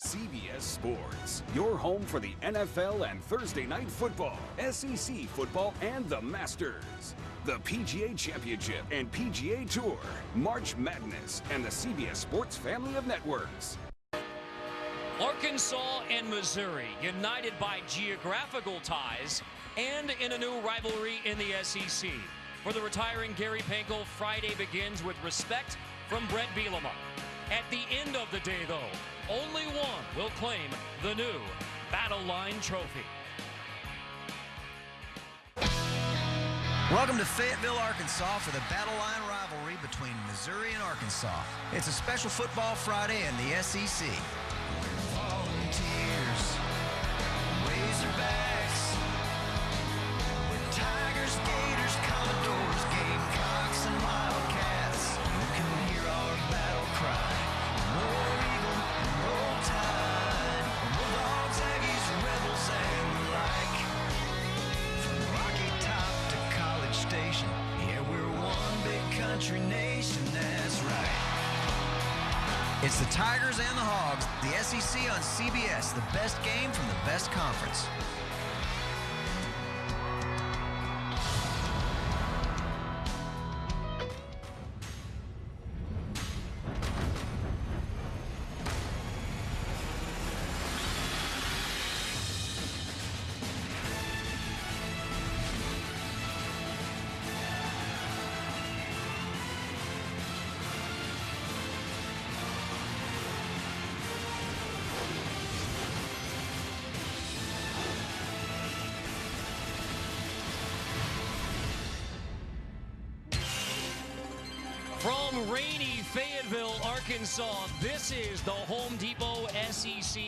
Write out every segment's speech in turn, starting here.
CBS Sports, your home for the NFL and Thursday Night Football, SEC football, and the Masters. The PGA Championship and PGA Tour, March Madness, and the CBS Sports family of networks. Arkansas and Missouri united by geographical ties and in a new rivalry in the SEC. For the retiring Gary Pinkel, Friday begins with respect from Bret Bielema. At the end of the day, though, only one will claim the new Battle Line Trophy. Welcome to Fayetteville, Arkansas for the Battle Line rivalry between Missouri and Arkansas. It's a special football Friday in the SEC. Volunteers, Razorbacks, with Tigers, Gators, Commodores, Gamecocks, and Wildcats. You can hear our battle cry. War Eagle, Roll Tide, Bulldogs, Aggies, Rebels, and the like. From Rocky Top to College Station, yeah, we're one big country nation, that's right. It's the Tigers and the Hogs, the SEC on CBS, the best game from the best conference. From rainy Fayetteville, Arkansas, this is the Home Depot SEC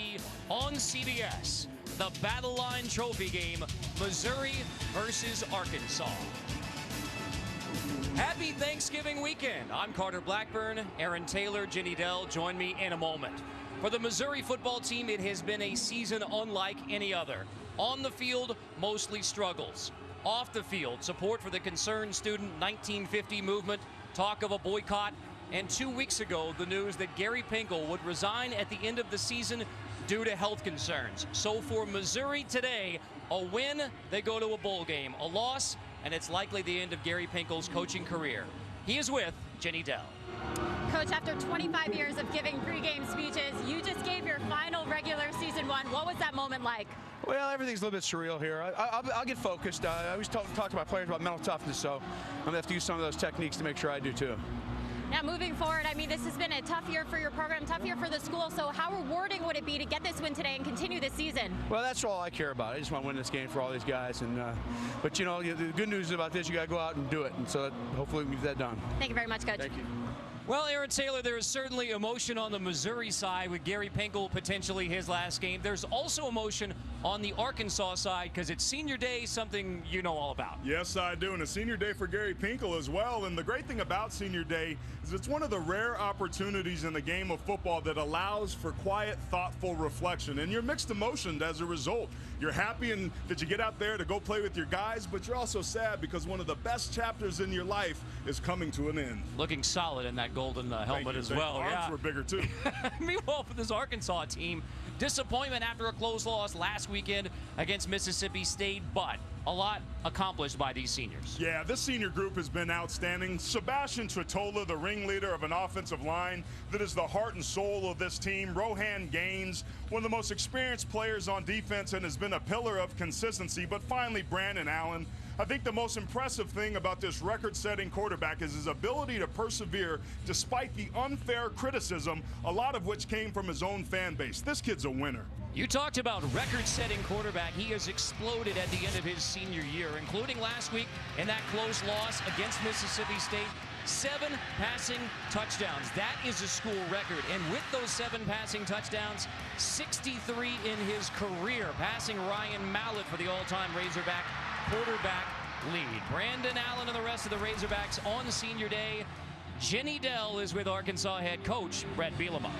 on CBS. The Battle Line Trophy game, Missouri versus Arkansas. Happy Thanksgiving weekend. I'm Carter Blackburn. Aaron Taylor, Jenny Dell join me in a moment. For the Missouri football team, it has been a season unlike any other. On the field, mostly struggles. Off the field, support for the Concerned Student 1950 movement, talk of a boycott, and 2 weeks ago, the news that Gary Pinkel would resign at the end of the season due to health concerns. So for Missouri today, a win, they go to a bowl game. A loss, and it's likely the end of Gary Pinkel's coaching career. He is with Jenny Dell. Coach, after 25 years of giving pregame speeches, you just gave your final regular season one. What was that moment like? Well, everything's a little bit surreal here. I'll get focused. I always talk to my players about mental toughness, so I'm going to have to use some of those techniques to make sure I do too. Now, moving forward, I mean, this has been a tough year for your program, tough year for the school, so how rewarding would it be to get this win today and continue this season? Well, that's all I care about. I just want to win this game for all these guys. But, you know, the good news about this, you got to go out and do it, and so hopefully we can get that done. Thank you very much, Coach. Thank you. Well, Aaron Taylor, there is certainly emotion on the Missouri side with Gary Pinkel potentially his last game. There's also emotion on the Arkansas side because it's senior day, something you know all about. Yes, I do, and a senior day for Gary Pinkel as well. And the great thing about senior day is it's one of the rare opportunities in the game of football that allows for quiet, thoughtful reflection. And you're mixed emotions as a result. You're happy that you get out there to go play with your guys, but you're also sad because one of the best chapters in your life is coming to an end. Looking solid in that golden helmet as well. Arms were bigger too. Meanwhile, for this Arkansas team, disappointment after a close loss last weekend against Mississippi State, but a lot accomplished by these seniors. Yeah, this senior group has been outstanding. Sebastian Tretola, the ringleader of an offensive line that is the heart and soul of this team. Rohan Gaines, one of the most experienced players on defense and has been a pillar of consistency. But finally, Brandon Allen. I think the most impressive thing about this record-setting quarterback is his ability to persevere despite the unfair criticism, a lot of which came from his own fan base. This kid's a winner. You talked about record-setting quarterback. He has exploded at the end of his senior year, including last week in that close loss against Mississippi State. 7 passing touchdowns. That is a school record. And with those 7 passing touchdowns, 63 in his career, passing Ryan Mallett for the all-time Razorback quarterback lead. Brandon Allen and the rest of the Razorbacks on senior day. Jenny Dell is with Arkansas head coach Bret Bielema.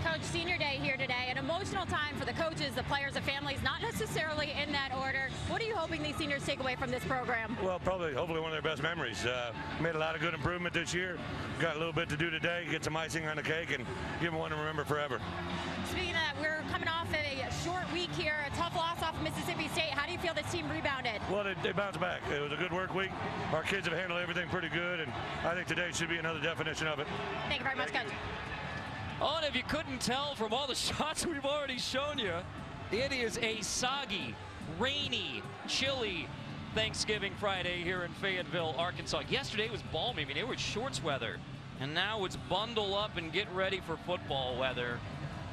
Coach, senior day here today, an emotional time for the coaches, the players, the families, not necessarily in that order. What are you hoping these seniors take away from this program? Well, hopefully one of their best memories. Made a lot of good improvement this year. Got a little bit to do today, get some icing on the cake, and give them one to remember forever. Speaking of that, we're Mississippi State. How do you feel this team rebounded? Well, they bounced back. It was a good work week. Our kids have handled everything pretty good, and I think today should be another definition of it. Thank you very much, Coach. Oh, and if you couldn't tell from all the shots we've already shown you, it is a soggy, rainy, chilly Thanksgiving Friday here in Fayetteville, Arkansas. Yesterday was balmy. I mean, it was shorts weather. And now it's bundle up and get ready for football weather.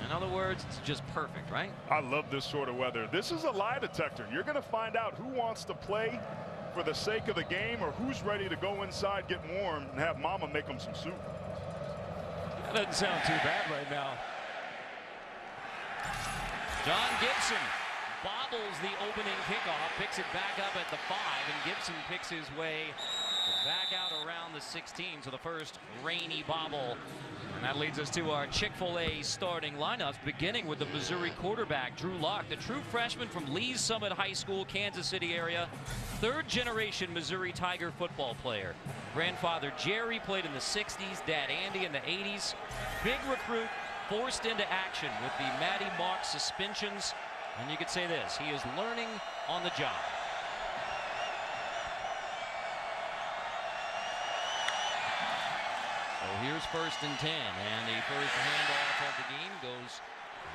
In other words, it's just perfect, right? I love this sort of weather. This is a lie detector. You're going to find out who wants to play for the sake of the game or who's ready to go inside, get warm, and have mama make them some soup. That doesn't sound too bad right now. John Gibson bobbles the opening kickoff, picks it back up at the 5, and Gibson picks his way back out around the 16, so the first rainy bobble. And that leads us to our Chick-fil-A starting lineups, beginning with the Missouri quarterback, Drew Lock, the true freshman from Lee's Summit High School, Kansas City area, third-generation Missouri Tiger football player. Grandfather Jerry played in the 60s, Dad Andy in the 80s. Big recruit, forced into action with the Matty Marks suspensions. And you could say this, he is learning on the job. So here's 1st and 10, and the first handoff of the game goes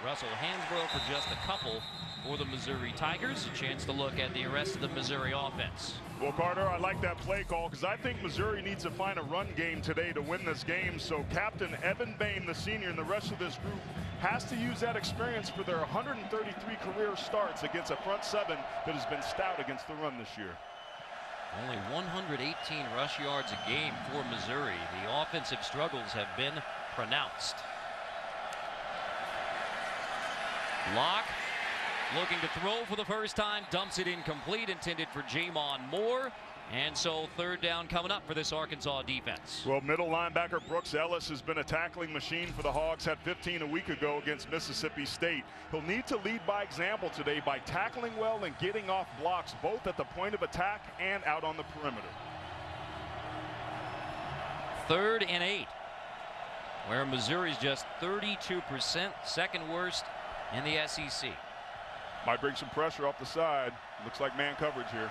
Russell Hansbrough for just a couple for the Missouri Tigers. A chance to look at the rest of the Missouri offense. Well, Carter, I like that play call because I think Missouri needs to find a run game today to win this game. So Captain Evan Bain, the senior, and the rest of this group has to use that experience for their 133 career starts against a front seven that has been stout against the run this year. Only 118 rush yards a game for Missouri. The offensive struggles have been pronounced. Locke looking to throw for the first time, dumps it incomplete, intended for Jamon Moore. And so 3rd down coming up for this Arkansas defense. Well, middle linebacker Brooks Ellis has been a tackling machine for the Hogs, had 15 a week ago against Mississippi State. He'll need to lead by example today by tackling well and getting off blocks, both at the point of attack and out on the perimeter. 3rd and 8, where Missouri's just 32%, second worst in the SEC. Might bring some pressure off the side. Looks like man coverage here.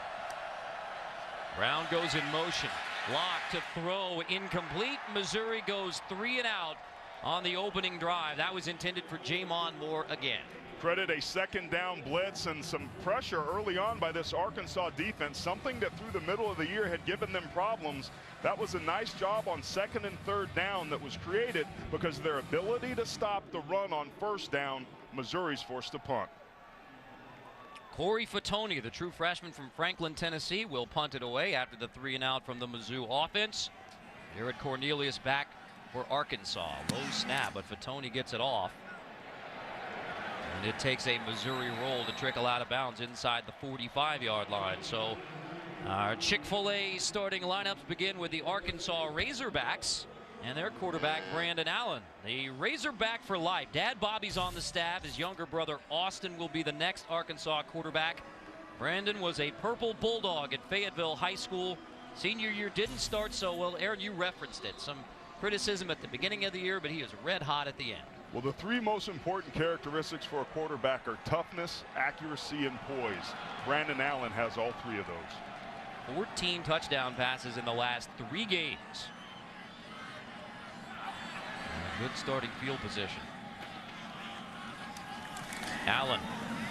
Brown goes in motion. Locke to throw, incomplete. Missouri goes 3 and out on the opening drive. That was intended for Jamon Moore again. Credit a 2nd down blitz and some pressure early on by this Arkansas defense, something that through the middle of the year had given them problems. That was a nice job on 2nd and 3rd down that was created because of their ability to stop the run on 1st down. Missouri's forced to punt. Corey Fatoni, the true freshman from Franklin, Tennessee, will punt it away after the 3 and out from the Mizzou offense. Jared Cornelius back for Arkansas. Low snap, but Fatoni gets it off. And it takes a Missouri roll to trickle out of bounds inside the 45-yard line. So our Chick-fil-A starting lineups begin with the Arkansas Razorbacks and their quarterback, Brandon Allen. The Razorback for life. Dad Bobby's on the staff. His younger brother, Austin, will be the next Arkansas quarterback. Brandon was a Purple Bulldog at Fayetteville High School. Senior year didn't start so well. Aaron, you referenced it. Some criticism at the beginning of the year, but he is red hot at the end. Well, the 3 most important characteristics for a quarterback are toughness, accuracy, and poise. Brandon Allen has all 3 of those. 14 touchdown passes in the last 3 games. Good starting field position. Allen,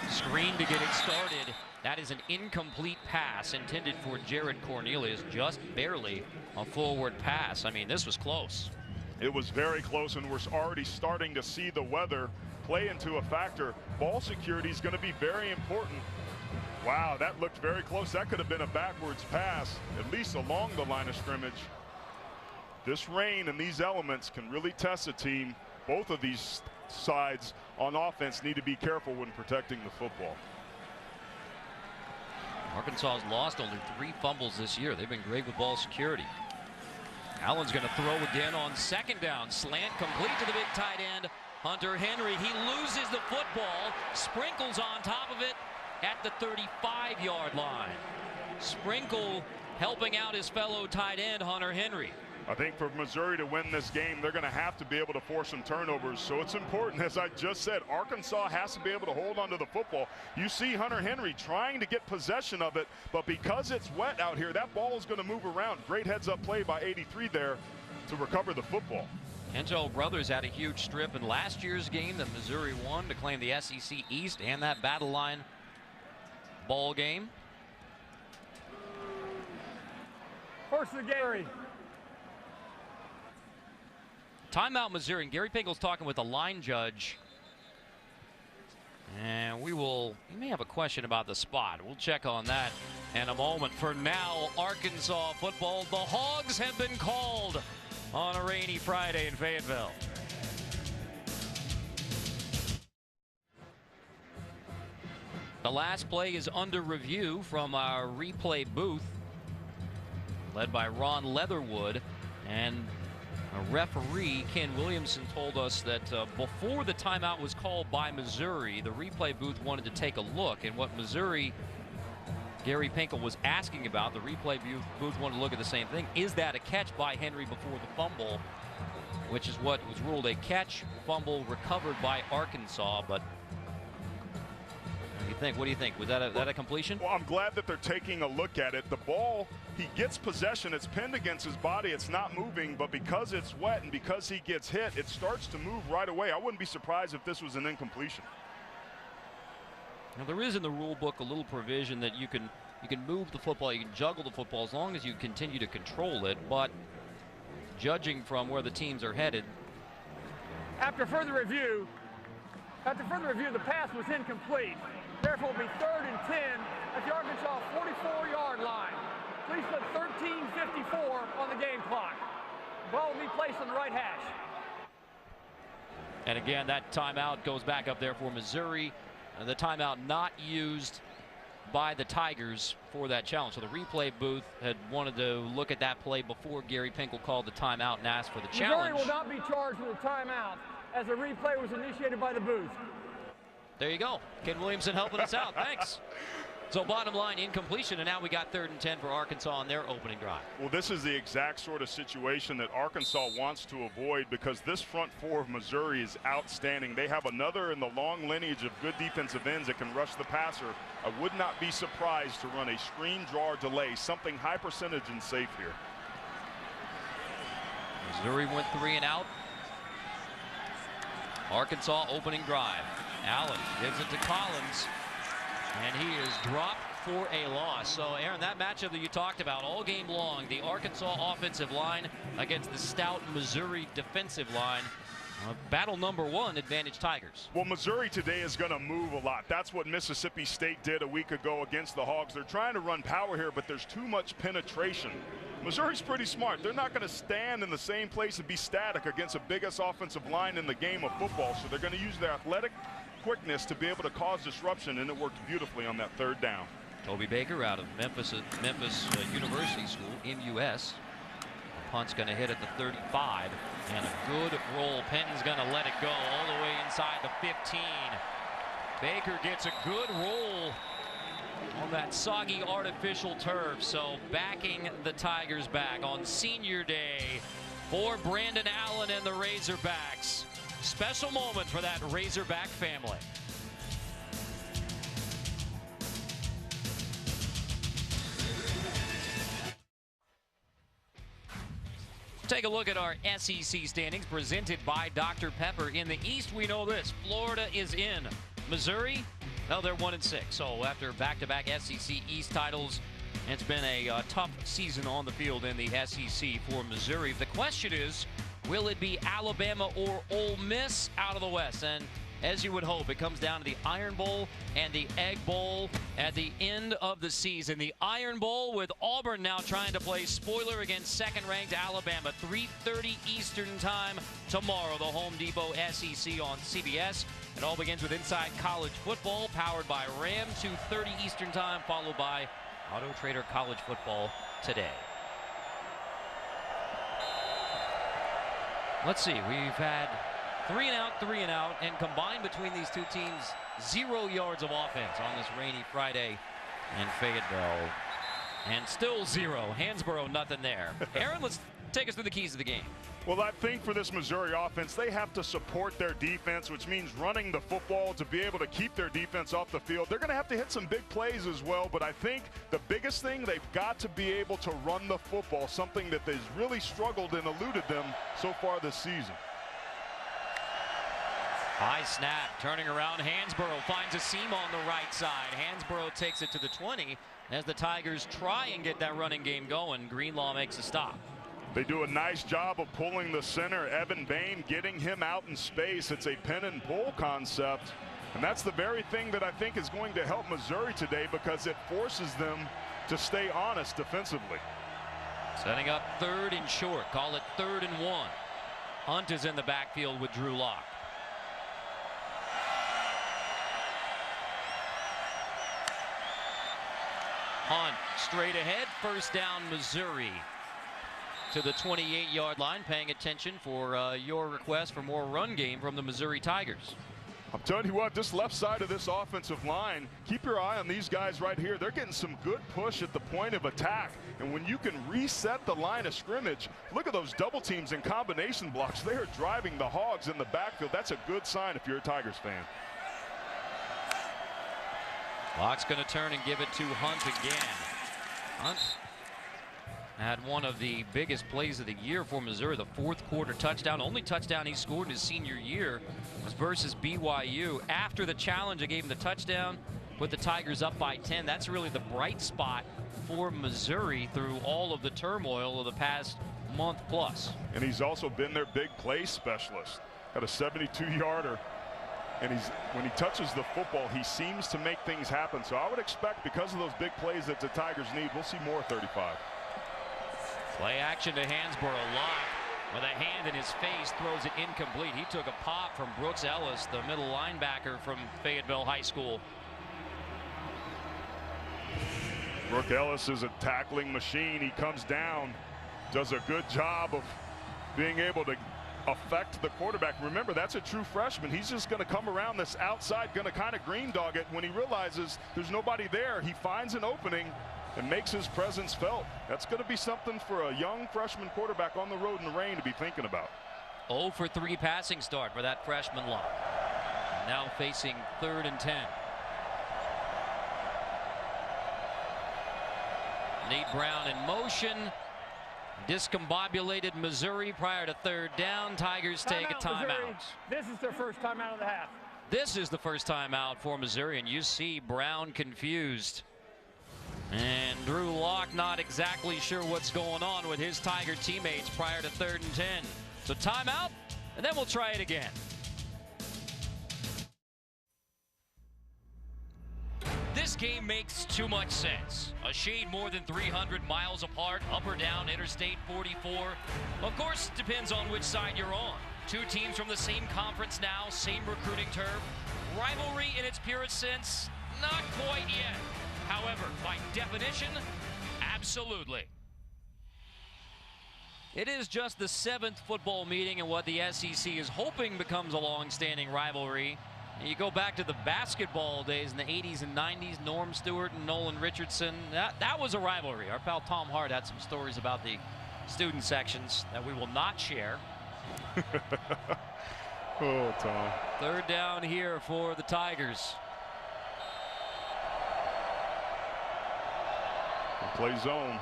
screen to get it started. That is an incomplete pass intended for Jared Cornelius, just barely a forward pass. I mean, this was close. It was very close, and we're already starting to see the weather play into a factor. Ball security is going to be very important. Wow, that looked very close. That could have been a backwards pass, at least along the line of scrimmage. This rain and these elements can really test a team. Both of these sides on offense need to be careful when protecting the football. Arkansas has lost only 3 fumbles this year. They've been great with ball security. Allen's going to throw again on 2nd down. Slant complete to the big tight end, Hunter Henry. He loses the football, sprinkles on top of it at the 35-yard line. Sprinkle helping out his fellow tight end, Hunter Henry. I think for Missouri to win this game, they're going to have to be able to force some turnovers. So it's important, as I just said, Arkansas has to be able to hold onto the football. You see Hunter Henry trying to get possession of it, but because it's wet out here, that ball is going to move around. Great heads-up play by 83 there to recover the football. Angel Brothers had a huge strip in last year's game that Missouri won to claim the SEC East and that Battle Line ball game. First of Gary. Timeout Missouri, and Gary Pinkel's talking with the line judge. And we may have a question about the spot. We'll check on that in a moment. For now, Arkansas football, the Hogs have been called on a rainy Friday in Fayetteville. The last play is under review from our replay booth, led by Ron Leatherwood, and referee Ken Williamson told us that before the timeout was called by Missouri, the replay booth wanted to take a look, and what Missouri, Gary Pinkel was asking about, the replay booth wanted to look at the same thing. Is that a catch by Henry before the fumble, which is what was ruled a catch, fumble recovered by Arkansas? But what do you think? Was that a completion? Well, I'm glad that they're taking a look at it. The ball, he gets possession. It's pinned against his body. It's not moving, but because it's wet and because he gets hit, it starts to move right away. I wouldn't be surprised if this was an incompletion. Now, there is in the rule book a little provision that you can move the football, you can juggle the football as long as you continue to control it, but judging from where the teams are headed. After further review, the pass was incomplete. Therefore, it'll be 3rd and 10 at the Arkansas 44-yard line. Please put 13:54 on the game clock. The ball will be placed on the right hash. And again, that timeout goes back up there for Missouri. The timeout not used by the Tigers for that challenge. So the replay booth had wanted to look at that play before Gary Pinkel called the timeout and asked for the challenge. Missouri will not be charged with a timeout as the replay was initiated by the booth. There you go. Ken Williamson helping us out. Thanks. So bottom line, incompletion, and now we got 3rd and 10 for Arkansas on their opening drive. Well, this is the exact sort of situation that Arkansas wants to avoid, because this front four of Missouri is outstanding. They have another in the long lineage of good defensive ends that can rush the passer. I would not be surprised to run a screen draw or delay, something high percentage and safe here. Missouri went 3 and out. Arkansas opening drive. Allen gives it to Collins, and he is dropped for a loss. So, Aaron, that matchup that you talked about all game long, the Arkansas offensive line against the stout Missouri defensive line. Battle number 1, advantage Tigers. Well, Missouri today is going to move a lot. That's what Mississippi State did a week ago against the Hogs. They're trying to run power here, but there's too much penetration. Missouri's pretty smart. They're not going to stand in the same place and be static against the biggest offensive line in the game of football. So they're going to use their athletic quickness to be able to cause disruption, and it worked beautifully on that 3rd down. Toby Baker out of Memphis University School, MUS. The punt's going to hit at the 35, and a good roll. Penton's going to let it go all the way inside the 15. Baker gets a good roll on that soggy artificial turf. So backing the Tigers back on senior day for Brandon Allen and the Razorbacks. Special moment for that Razorback family. Take a look at our SEC standings presented by Dr. Pepper. In the East, we know this. Florida is in. Missouri, no, they're 1-6. So after back-to-back SEC East titles, it's been a tough season on the field in the SEC for Missouri. The question is, will it be Alabama or Ole Miss out of the West? And as you would hope, it comes down to the Iron Bowl and the Egg Bowl at the end of the season. The Iron Bowl with Auburn now trying to play spoiler against second-ranked Alabama. 3:30 Eastern time tomorrow, the Home Depot SEC on CBS. It all begins with Inside College Football, powered by Ram, 2:30 Eastern time, followed by Auto Trader College Football today. Let's see, we've had 3 and out, and combined between these two teams, 0 yards of offense on this rainy Friday in Fayetteville. And still 0. Hansborough, nothing there. Aaron, let's take us through the keys of the game. Well, I think for this Missouri offense, they have to support their defense, which means running the football to be able to keep their defense off the field. They're going to have to hit some big plays as well, but I think the biggest thing, they've got to be able to run the football, something that they've really struggled and eluded them so far this season. High snap, turning around. Hansborough finds a seam on the right side. Hansborough takes it to the 20 as the Tigers try and get that running game going. Greenlaw makes a stop. They do a nice job of pulling the center, Evan Bain, getting him out in space. It's a pin and pull concept, and that's the very thing that I think is going to help Missouri today because it forces them to stay honest defensively. Setting up 3rd and short. Call it 3rd and 1. Hunt is in the backfield with Drew Lock. Hunt straight ahead. First down, Missouri. To the 28-yard line, paying attention for your request for more run game from the Missouri Tigers. I'm telling you what, this left side of this offensive line, keep your eye on these guys right here. They're getting some good push at the point of attack. And when you can reset the line of scrimmage, look at those double teams and combination blocks. They are driving the Hogs in the backfield. That's a good sign if you're a Tigers fan. Lock's going to turn and give it to Hunt again. Hunt had one of the biggest plays of the year for Missouri, the 4th quarter touchdown. Only touchdown he scored in his senior year was versus BYU. After the challenge, they gave him the touchdown, put the Tigers up by 10. That's really the bright spot for Missouri through all of the turmoil of the past month plus. And he's also been their big play specialist. Got a 72-yarder. And when he touches the football, he seems to make things happen. So I would expect, because of those big plays that the Tigers need, we'll see more 35. Play action to Hansborough. Lock with a hand in his face throws it incomplete. He took a pop from Brooks Ellis, the middle linebacker from Fayetteville High School. Brooks Ellis is a tackling machine. He comes down, does a good job of being able to affect the quarterback. Remember, that's a true freshman. He's just going to come around this outside, going to kind of green dog it. When he realizes there's nobody there, he finds an opening and makes his presence felt. That's going to be something for a young freshman quarterback on the road in the rain to be thinking about. 0 for 3 passing start for that freshman Lock. Now facing 3rd and 10. Nate Brown in motion. Discombobulated Missouri prior to 3rd down. Tigers take a timeout. This is their first timeout of the half. This is the first timeout for Missouri, and you see Brown confused. And Drew Lock not exactly sure what's going on with his Tiger teammates prior to 3rd and 10. So timeout, and then we'll try it again. This game makes too much sense. A shade more than 300 miles apart, up or down Interstate 44. Of course, it depends on which side you're on. 2 teams from the same conference now, same recruiting turf. Rivalry in its purest sense, not quite yet. However, by definition, absolutely. It is just the 7th football meeting in what the SEC is hoping becomes a long-standing rivalry. And you go back to the basketball days in the 80s and 90s, Norm Stewart and Nolan Richardson. That was a rivalry. Our pal Tom Hart had some stories about the student sections that we will not share. Oh, Tom. 3rd down here for the Tigers. Play zone.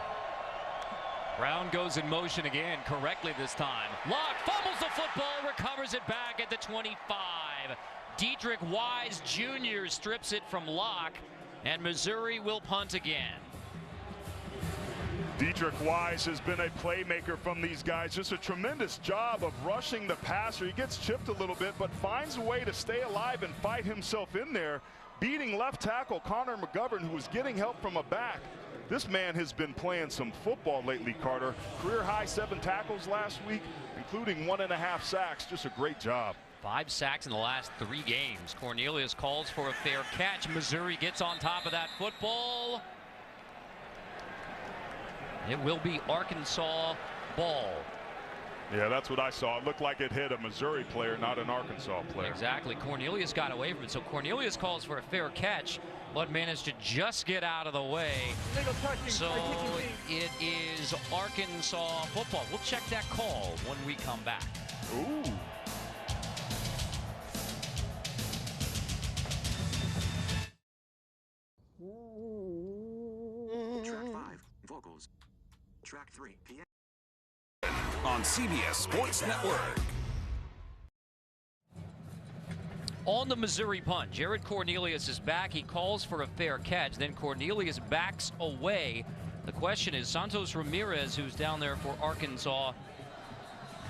Brown goes in motion again, correctly this time. Lock fumbles the football, recovers it back at the 25. Dietrich Wise Jr. strips it from Lock, and Missouri will punt again. Dietrich Wise has been a playmaker from these guys. Just a tremendous job of rushing the passer. He gets chipped a little bit, but finds a way to stay alive and fight himself in there, beating left tackle Connor McGovern, who was getting help from a back. This man has been playing some football lately, Carter. Career high 7 tackles last week, including 1.5 sacks. Just a great job. 5 sacks in the last 3 games. Cornelius calls for a fair catch. Missouri gets on top of that football. It will be Arkansas ball. Yeah, that's what I saw. It looked like it hit a Missouri player, not an Arkansas player. Exactly. Cornelius got away from it. So Cornelius calls for a fair catch. but managed to just get out of the way. Legal touching. So Kicking it is Arkansas football. We'll check that call when we come back. Ooh. Track 5, vocals. Track 3, piano. On CBS Sports Network. On the Missouri punt, Jared Cornelius is back. He calls for a fair catch. Then Cornelius backs away. The question is, Santos Ramirez, who's down there for Arkansas,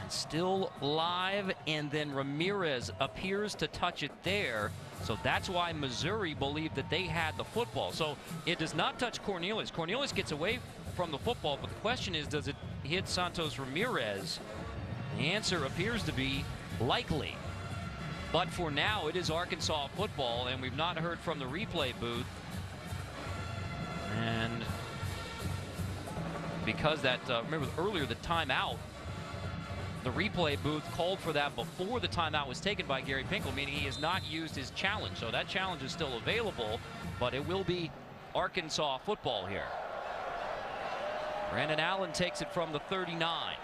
still live, and then Ramirez appears to touch it there. So that's why Missouri believed that they had the football. So it does not touch Cornelius. Cornelius gets away from the football, but the question is, does it hit Santos Ramirez? The answer appears to be likely. But for now, it is Arkansas football, and we've not heard from the replay booth. And because that, remember earlier, the timeout, the replay booth called for that before the timeout was taken by Gary Pinkel, meaning he has not used his challenge. So that challenge is still available, but it will be Arkansas football here. Brandon Allen takes it from the 39.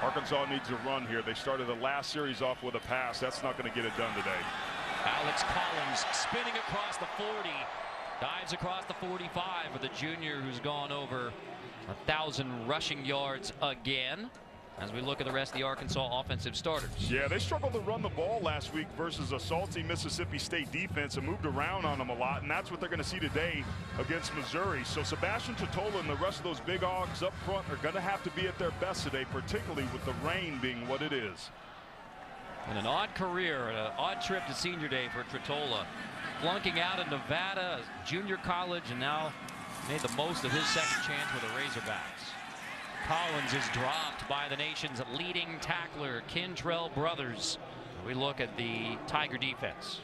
Arkansas needs a run here. They started the last series off with a pass. That's not going to get it done today. Alex Collins spinning across the 40. Dives across the 45 with a junior who's gone over 1,000 rushing yards again. As we look at the rest of the Arkansas offensive starters. Yeah, they struggled to run the ball last week versus a salty Mississippi State defense and moved around on them a lot, and that's what they're going to see today against Missouri. So Sebastian Tretola and the rest of those big hogs up front are going to have to be at their best today, particularly with the rain being what it is. And an odd career, an odd trip to senior day for Tretola. Flunking out of Nevada, junior college, and now made the most of his second chance with the Razorbacks. Collins is dropped by the nation's leading tackler, Kentrell Brothers. We look at the Tiger defense.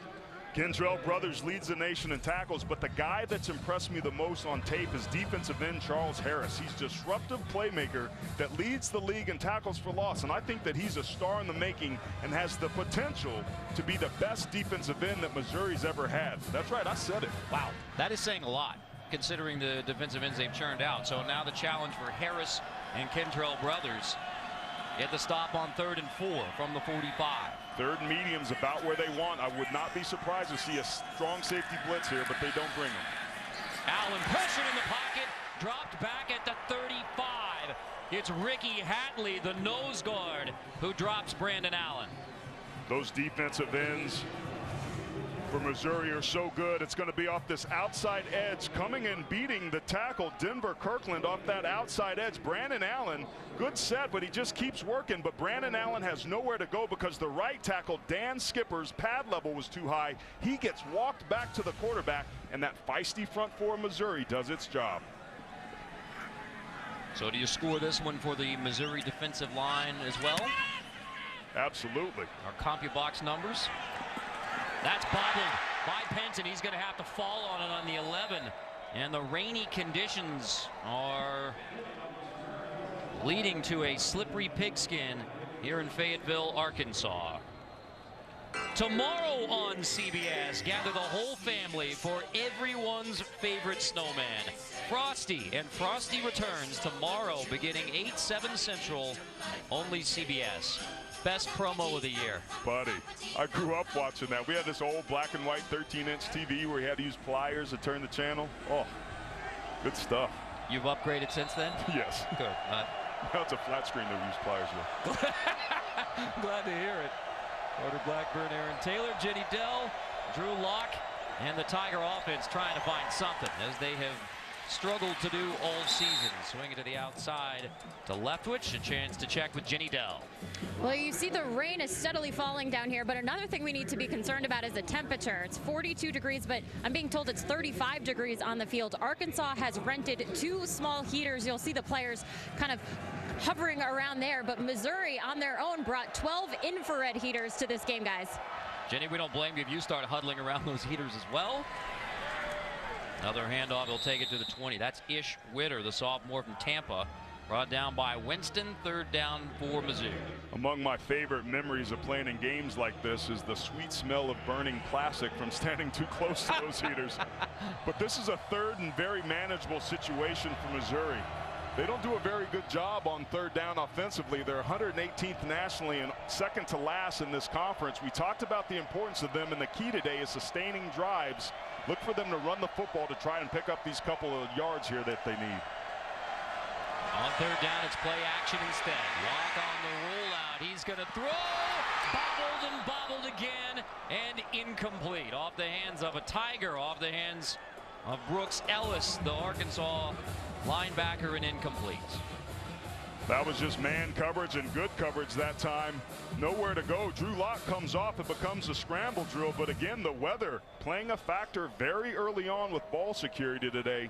Kentrell Brothers leads the nation in tackles, but the guy that's impressed me the most on tape is defensive end Charles Harris. He's a disruptive playmaker that leads the league in tackles for loss, and I think that he's a star in the making and has the potential to be the best defensive end that Missouri's ever had. That's right, I said it. Wow, that is saying a lot, considering the defensive ends they've churned out. So now the challenge for Harris and Kentrell Brothers at the stop on 3rd and 4 from the 45. Third and medium's about where they want. I would not be surprised to see a strong safety blitz here, but they don't bring them. Allen pressured in the pocket, dropped back at the 35. It's Ricky Hatley, the nose guard, who drops Brandon Allen. Those defensive ends for Missouri are so good. It's going to be off this outside edge, coming in, beating the tackle, Denver Kirkland, off that outside edge. Brandon Allen, good set, but he just keeps working. But Brandon Allen has nowhere to go because the right tackle, Dan Skipper's pad level was too high. He gets walked back to the quarterback, and that feisty front four of Missouri does its job. So do you score this one for the Missouri defensive line as well? Absolutely. Our CompuBox numbers. That's bobbled by Penton. He's going to have to fall on it on the 11. And the rainy conditions are leading to a slippery pigskin here in Fayetteville, Arkansas. Tomorrow on CBS, gather the whole family for everyone's favorite snowman, Frosty. And Frosty returns tomorrow beginning 8/7 Central, only CBS. Best promo of the year. Buddy, I grew up watching that. We had this old black and white 13-inch TV where you had to use pliers to turn the channel. Oh, good stuff. You've upgraded since then? Yes. Good. Now it's a flat screen that we use pliers with. Glad to hear it. Carter Blackburn, Aaron Taylor, Jenny Dell, Drew Locke, and the Tiger offense trying to find something as they have struggled to do all season. Swing it to the outside to Leftwich. A chance to check with Jenny Dell. Well, you see the rain is steadily falling down here, but another thing we need to be concerned about is the temperature. It's 42 degrees, but I'm being told it's 35 degrees on the field. Arkansas has rented 2 small heaters. You'll see the players kind of hovering around there, but Missouri on their own brought 12 infrared heaters to this game, guys. Jenny, we don't blame you if you start huddling around those heaters as well. Another handoff, he'll take it to the 20. That's Ish Witter, the sophomore from Tampa. Brought down by Winston, 3rd down for Mizzou. Among my favorite memories of playing in games like this is the sweet smell of burning plastic from standing too close to those heaters. But this is a 3rd and very manageable situation for Missouri. They don't do a very good job on 3rd down offensively. They're 118th nationally and 2nd to last in this conference. We talked about the importance of them, and the key today is sustaining drives. Look for them to run the football to try and pick up these couple of yards here that they need. On 3rd down, it's play action instead. Walk on the rollout. He's going to throw. Bobbled and bobbled again, and incomplete. Off the hands of a Tiger, off the hands of Brooks Ellis, the Arkansas linebacker, and incomplete. That was just man coverage and good coverage that time. Nowhere to go. Drew Lock comes off. It becomes a scramble drill. But again, the weather playing a factor very early on with ball security today.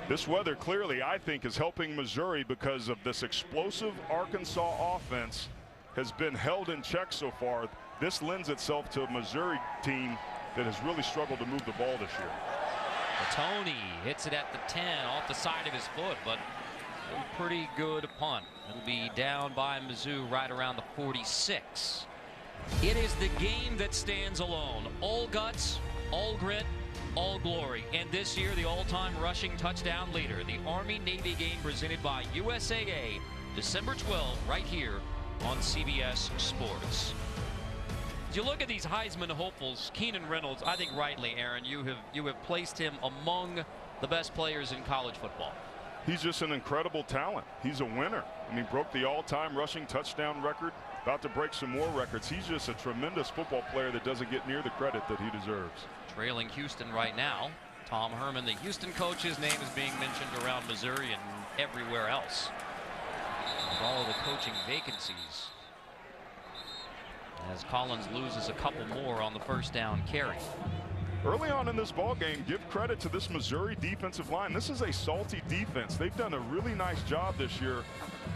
This weather clearly, I think, is helping Missouri because of this explosive Arkansas offense has been held in check so far. This lends itself to a Missouri team that has really struggled to move the ball this year. Tony hits it at the 10 off the side of his foot, but a pretty good punt. It'll be down by Mizzou right around the 46. It is the game that stands alone. All guts, all grit, all glory. And this year, the all-time rushing touchdown leader, the Army-Navy game presented by USAA, December 12th, right here on CBS Sports. As you look at these Heisman hopefuls, Keenan Reynolds, I think rightly, Aaron, you have placed him among the best players in college football. He's just an incredible talent. He's a winner. And he broke the all-time rushing touchdown record, about to break some more records. He's just a tremendous football player that doesn't get near the credit that he deserves. Trailing Houston right now. Tom Herman, the Houston coach, his name is being mentioned around Missouri and everywhere else. With all of the coaching vacancies, as Collins loses a couple more on the 1st down carry. Early on in this ball game, give credit to this Missouri defensive line. This is a salty defense. They've done a really nice job this year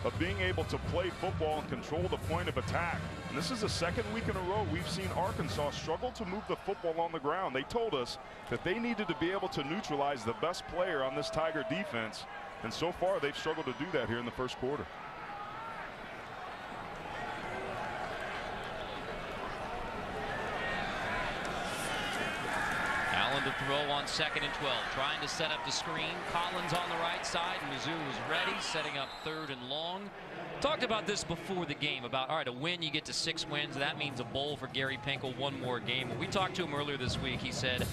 of being able to play football and control the point of attack. And this is the 2nd week in a row we've seen Arkansas struggle to move the football on the ground. They told us that they needed to be able to neutralize the best player on this Tiger defense. And so far, they've struggled to do that here in the 1st quarter. Allen to throw on 2nd and 12, trying to set up the screen. Collins on the right side. Mizzou is ready, setting up 3rd and long. Talked about this before the game about, all right, a win, you get to 6 wins. That means a bowl for Gary Pinkel, 1 more game. When we talked to him earlier this week, he said,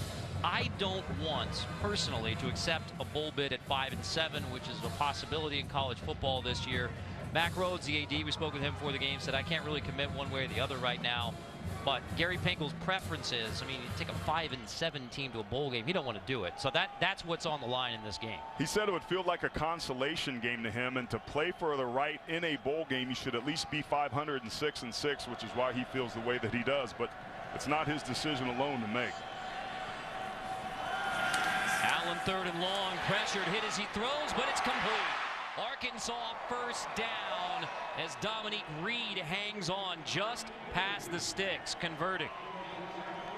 I don't want personally to accept a bowl bid at 5-7, which is a possibility in college football this year. Mack Rhodes, the AD, we spoke with him before the game, said I can't really commit one way or the other right now. But Gary Pinkel's preference is, I mean, you take a 5-7 team to a bowl game, you don't want to do it. So that's what's on the line in this game. He said it would feel like a consolation game to him, and to play for the right in a bowl game, you should at least be 506-6, which is why he feels the way that he does. But it's not his decision alone to make. Allen 3rd and long, pressured, hit as he throws, but it's complete. Arkansas 1st down as Dominique Reed hangs on just past the sticks, converting.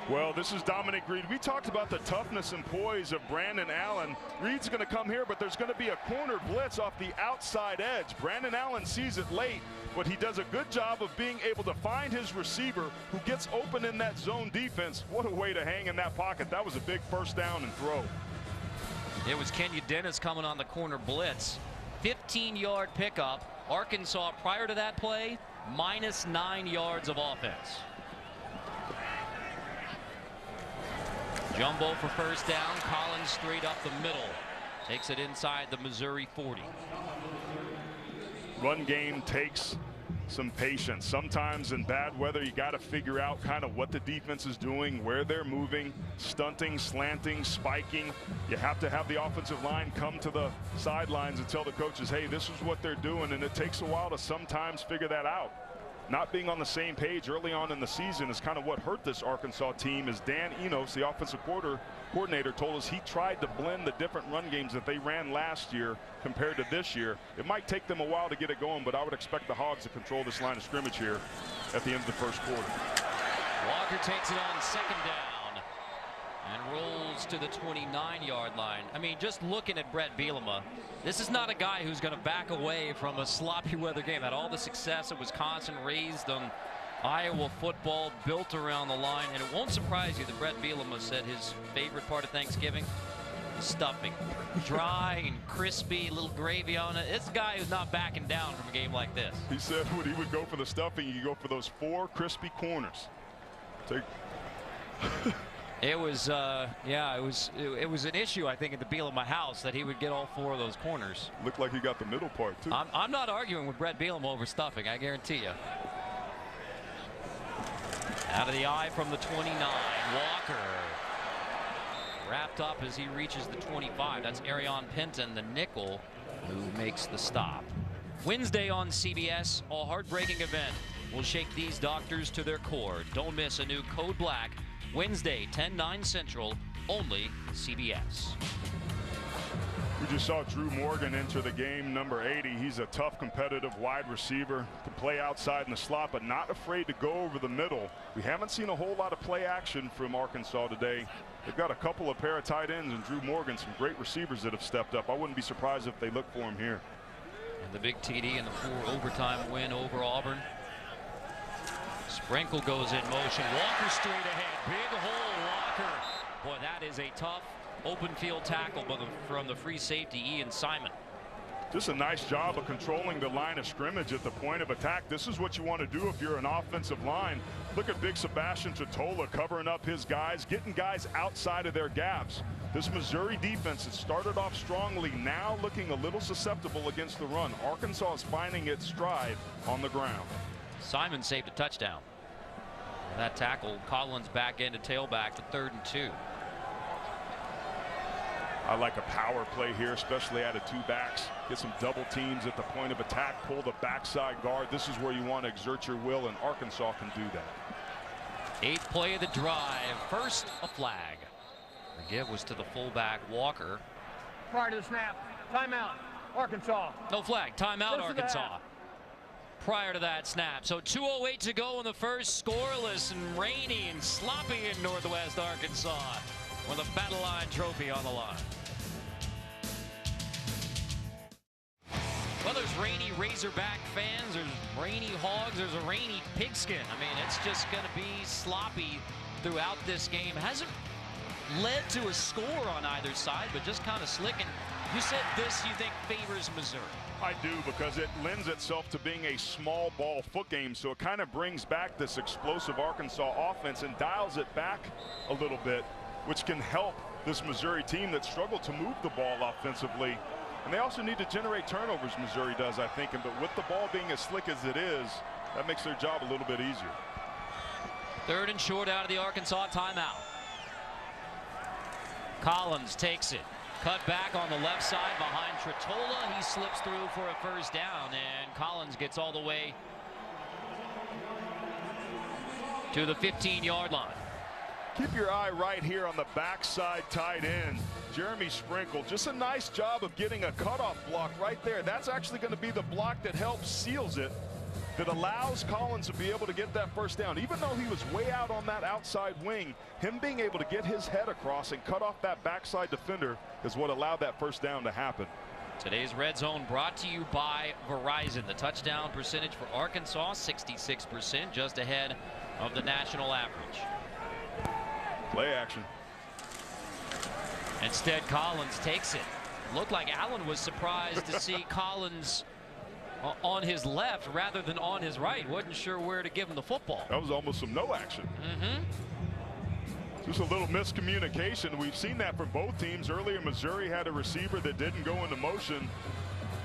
Well, this is Dominique Reed. We talked about the toughness and poise of Brandon Allen. Reed's going to come here, but there's going to be a corner blitz off the outside edge. Brandon Allen sees it late, but he does a good job of being able to find his receiver who gets open in that zone defense. What a way to hang in that pocket. That was a big 1st down and throw. It was Kenya Dennis coming on the corner blitz. 15-yard pickup. Arkansas, prior to that play, -9 yards of offense. Jumbo for 1st down. Collins straight up the middle. Takes it inside the Missouri 40. Run game takes some patience. Sometimes in bad weather, you got to figure out kind of what the defense is doing, where they're moving, stunting, slanting, spiking. You have to have the offensive line come to the sidelines and tell the coaches, hey, this is what they're doing, and it takes a while to sometimes figure that out. Not being on the same page early on in the season is kind of what hurt this Arkansas team. As Dan Enos, the offensive coordinator, told us he tried to blend the different run games that they ran last year compared to this year. It might take them a while to get it going, but I would expect the Hogs to control this line of scrimmage here at the end of the 1st quarter. Walker takes it on 2nd down. and rolls to the 29-yard line. I mean, just looking at Brett Bielema, this is not a guy who's going to back away from a sloppy weather game. Had all the success at Wisconsin, raised on Iowa football, built around the line, and it won't surprise you that Brett Bielema said his favorite part of Thanksgiving is stuffing. Dry and crispy, a little gravy on it. It's a guy who's not backing down from a game like this. He said when he would go for the stuffing, he'd go for those 4 crispy corners. It was, yeah, it was an issue, I think, at the Bielema house that he would get all 4 of those corners. Looked like he got the middle part, too. I'm not arguing with Brett Bielema over stuffing, I guarantee you. Out of the eye from the 29, Walker. Wrapped up as he reaches the 25. That's Arion Penton, the nickel, who makes the stop. Wednesday on CBS, a heartbreaking event will shake these doctors to their core. Don't miss a new Code Black Wednesday, 10/9 Central, only CBS. We just saw Drew Morgan enter the game, number 80. He's a tough, competitive wide receiver. Can play outside in the slot, but not afraid to go over the middle. We haven't seen a whole lot of play action from Arkansas today. They've got a couple of pair of tight ends and Drew Morgan, some great receivers that have stepped up. I wouldn't be surprised if they look for him here. And the big TD in the 4 overtime win over Auburn. Sprinkle goes in motion. Walker straight ahead. Big hole, Walker. Boy, that is a tough open field tackle from the free safety, Ian Simon. Just a nice job of controlling the line of scrimmage at the point of attack. This is what you want to do if you're an offensive line. Look at big Sebastian Tretola covering up his guys, getting guys outside of their gaps. This Missouri defense has started off strongly, now looking a little susceptible against the run. Arkansas is finding its stride on the ground. Simon saved a touchdown. That tackle, Collins back into tailback to 3rd and 2. I like a power play here, especially out of 2 backs. Get some double teams at the point of attack, pull the backside guard. This is where you want to exert your will, and Arkansas can do that. 8th play of the drive. First, a flag. The give was to the fullback, Walker. Prior to the snap, timeout, Arkansas. No flag, timeout, Arkansas. Prior to that snap. So 2:08 to go in the first. Scoreless and rainy and sloppy in Northwest Arkansas with a Battle Line trophy on the line. Well, there's rainy Razorback fans, there's rainy Hogs, there's a rainy Pigskin. I mean, it's just going to be sloppy throughout this game. Hasn't led to a score on either side, but just kind of slicking. You said this, you think, favors Missouri. I do, because it lends itself to being a small ball foot game, so it kind of brings back this explosive Arkansas offense and dials it back a little bit, which can help this Missouri team that struggled to move the ball offensively. And they also need to generate turnovers, Missouri does, I think. But with the ball being as slick as it is, that makes their job a little bit easier. 3rd and short out of the Arkansas timeout. Collins takes it. Cut back on the left side behind Tretola. He slips through for a first down, and Collins gets all the way to the 15-yard line. Keep your eye right here on the backside tight end, Jeremy Sprinkle. Just a nice job of getting a cutoff block right there. That's actually going to be the block that helps seals it, that allows Collins to be able to get that first down. Even though he was way out on that outside wing, him being able to get his head across and cut off that backside defender is what allowed that first down to happen. Today's Red Zone brought to you by Verizon. The touchdown percentage for Arkansas, 66%, just ahead of the national average. Play action. Instead, Collins takes it. Looked like Allen was surprised to see Collins on his left rather than on his right. Wasn't sure where to give him the football. That was almost some no action. Just a little miscommunication. We've seen that from both teams. Earlier, Missouri had a receiver that didn't go into motion.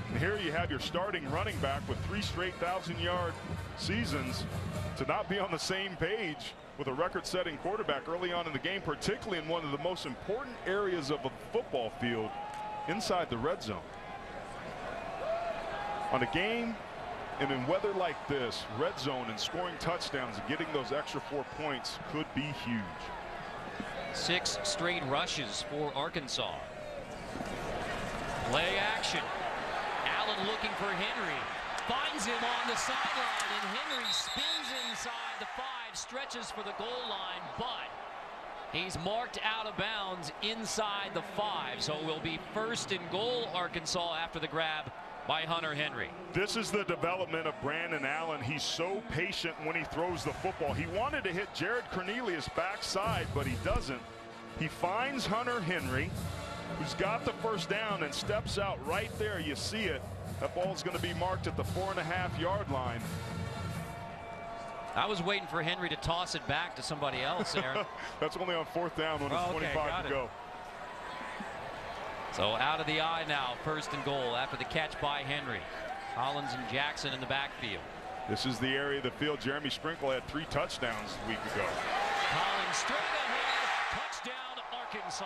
And here you have your starting running back with 3 straight 1,000-yard seasons to not be on the same page with a record-setting quarterback early on in the game, particularly in one of the most important areas of a football field, inside the red zone. On a game and in weather like this, red zone and scoring touchdowns and getting those extra 4 points could be huge. 6 straight rushes for Arkansas. Play action. Allen looking for Henry. Finds him on the sideline, and Henry spins inside the 5, stretches for the goal line, but He's marked out of bounds inside the 5, so it will be 1st and goal Arkansas after the grab by Hunter Henry. This is the development of Brandon Allen. He's so patient when he throws the football. He wanted to hit Jared Cornelius backside, but he doesn't. He finds Hunter Henry, who's got the first down, and steps out right there. You see it. That ball's going to be marked at the 4.5-yard line. I was waiting for Henry to toss it back to somebody else, Aaron. That's only on 4th down when it's 25 to go. So out of the eye now, 1st and goal after the catch by Henry. Collins and Jackson in the backfield. This is the area of the field. Jeremy Sprinkle had 3 touchdowns a week ago. Collins straight ahead, touchdown Arkansas.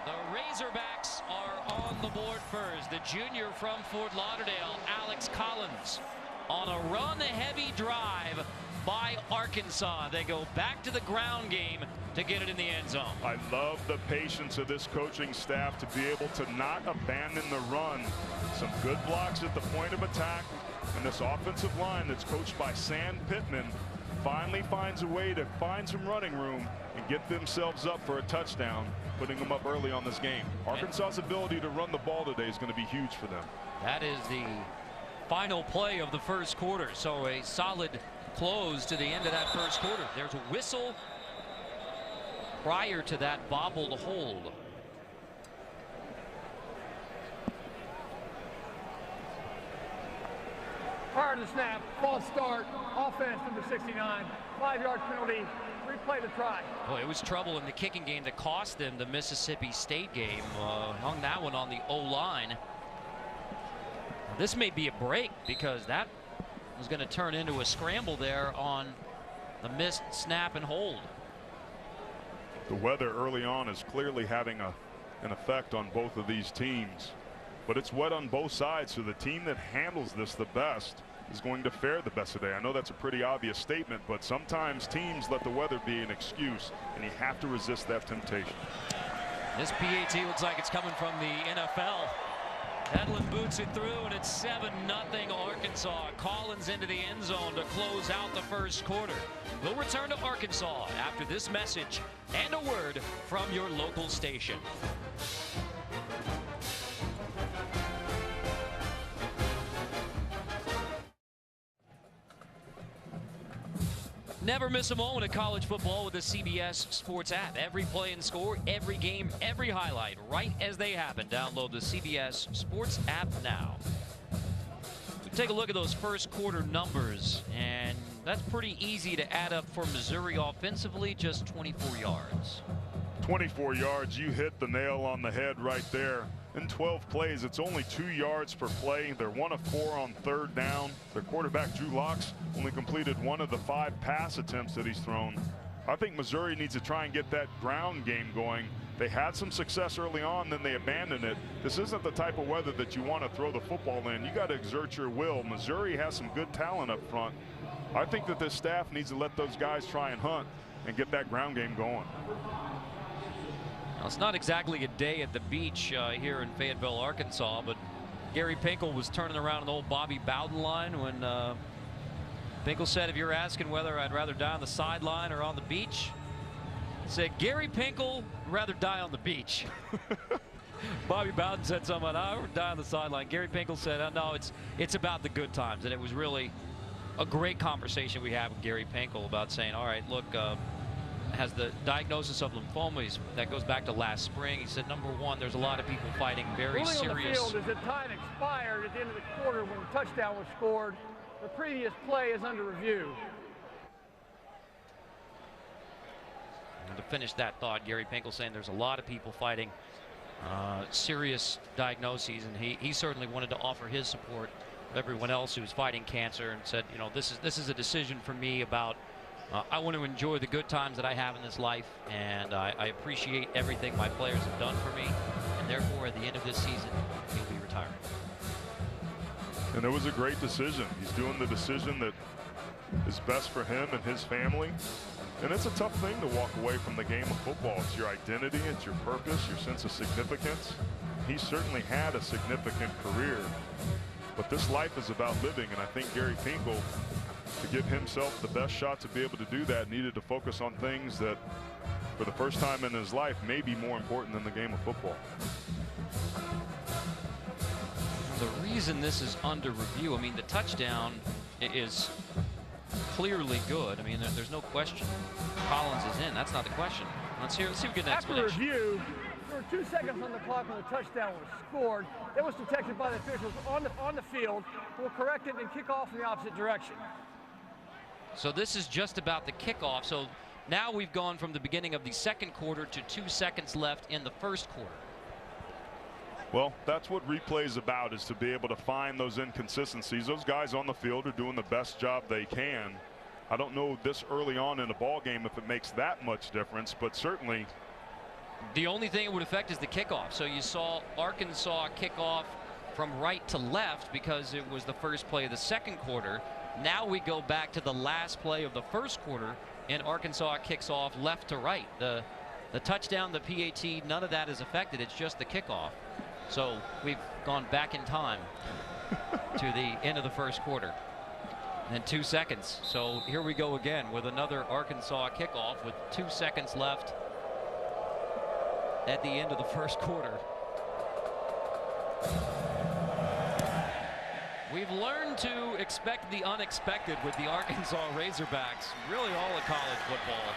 The Razorbacks are on the board first. The junior from Fort Lauderdale, Alex Collins, on a run-heavy drive by Arkansas. They go back to the ground game to get it in the end zone. I love the patience of this coaching staff to be able to not abandon the run. Some good blocks at the point of attack, and this offensive line that's coached by Sam Pittman finally finds a way to find some running room and get themselves up for a touchdown, putting them up early on this game. Arkansas's ability to run the ball today is going to be huge for them. That is the final play of the first quarter, so a solid close to the end of that first quarter. There's a whistle prior to that bobbled hold. Prior to the snap, false start, offense number 69, 5-yard penalty, replay the try. Boy, it was trouble in the kicking game that cost them the Mississippi State game. Hung that one on the O-line. This may be a break because that was going to turn into a scramble there on the missed snap and hold. The weather early on is clearly having an effect on both of these teams, but it's wet on both sides, so the team that handles this the best is going to fare the best today. I know that's a pretty obvious statement, but sometimes teams let the weather be an excuse, and you have to resist that temptation. This PAT looks like it's coming from the NFL. Edlin boots it through, and it's 7-0 Arkansas. Collins into the end zone to close out the first quarter. We'll return to Arkansas after this message and a word from your local station. Never miss a moment of college football with the CBS Sports app. Every play and score, every game, every highlight, right as they happen. Download the CBS Sports app now. We take a look at those first quarter numbers, and that's pretty easy to add up for Missouri offensively, just 24 yards. 24 yards, you hit the nail on the head right there. In 12 plays, it's only 2 yards per play. They're 1 of 4 on 3rd down. Their quarterback, Drew Locks, only completed 1 of the 5 pass attempts that he's thrown. I think Missouri needs to try and get that ground game going. They had some success early on, then they abandoned it. This isn't the type of weather that you want to throw the football in. You got to exert your will. Missouri has some good talent up front. I think that this staff needs to let those guys try and hunt and get that ground game going. Now, it's not exactly a day at the beach here in Fayetteville, Arkansas, but Gary Pinkel was turning around an old Bobby Bowden line when Pinkel said, if you're asking whether I'd rather die on the sideline or on the beach, said Gary Pinkel rather die on the beach. Bobby Bowden said something about, I would die on the sideline. Gary Pinkel said, oh, no, it's about the good times. And it was really a great conversation we had with Gary Pinkel about saying, all right, look, has the diagnosis of lymphoma. That goes back to last spring. He said, number one, there's a lot of people fighting very serious. On the field as the time expired at the end of the quarter when the touchdown was scored. The previous play is under review. And to finish that thought, Gary Pinkel saying there's a lot of people fighting serious diagnoses, and he certainly wanted to offer his support to everyone else who's fighting cancer, and said, you know, this is a decision for me about I want to enjoy the good times that I have in this life, and I appreciate everything my players have done for me, and therefore at the end of this season he'll be retiring. And it was a great decision. He's doing the decision that is best for him and his family. And it's a tough thing to walk away from the game of football. It's your identity, it's your purpose, your sense of significance. He certainly had a significant career, but this life is about living, and I think Gary Pinkel, to give himself the best shot to be able to do that, needed to focus on things that for the first time in his life, may be more important than the game of football. The reason this is under review, I mean, the touchdown is clearly good. I mean, there's no question. Collins is in. That's not the question. Let's see if we get an After explanation. review, there were 2 seconds on the clock when the touchdown was scored. It was detected by the officials on the field, who will correct it and kick off in the opposite direction. So this is just about the kickoff. So now we've gone from the beginning of the second quarter to 2 seconds left in the first quarter. Well, that's what replay is about, is to be able to find those inconsistencies. Those guys on the field are doing the best job they can. I don't know this early on in a ball game if it makes that much difference, but certainly the only thing it would affect is the kickoff. So you saw Arkansas kick off from right to left because it was the first play of the second quarter. Now we go back to the last play of the first quarter, and Arkansas kicks off left to right. The touchdown, the PAT, none of that is affected. It's just the kickoff. So we've gone back in time to the end of the first quarter. And 2 seconds. So here we go again with another Arkansas kickoff with 2 seconds left at the end of the first quarter. We've learned to expect the unexpected with the Arkansas Razorbacks, really all of college football.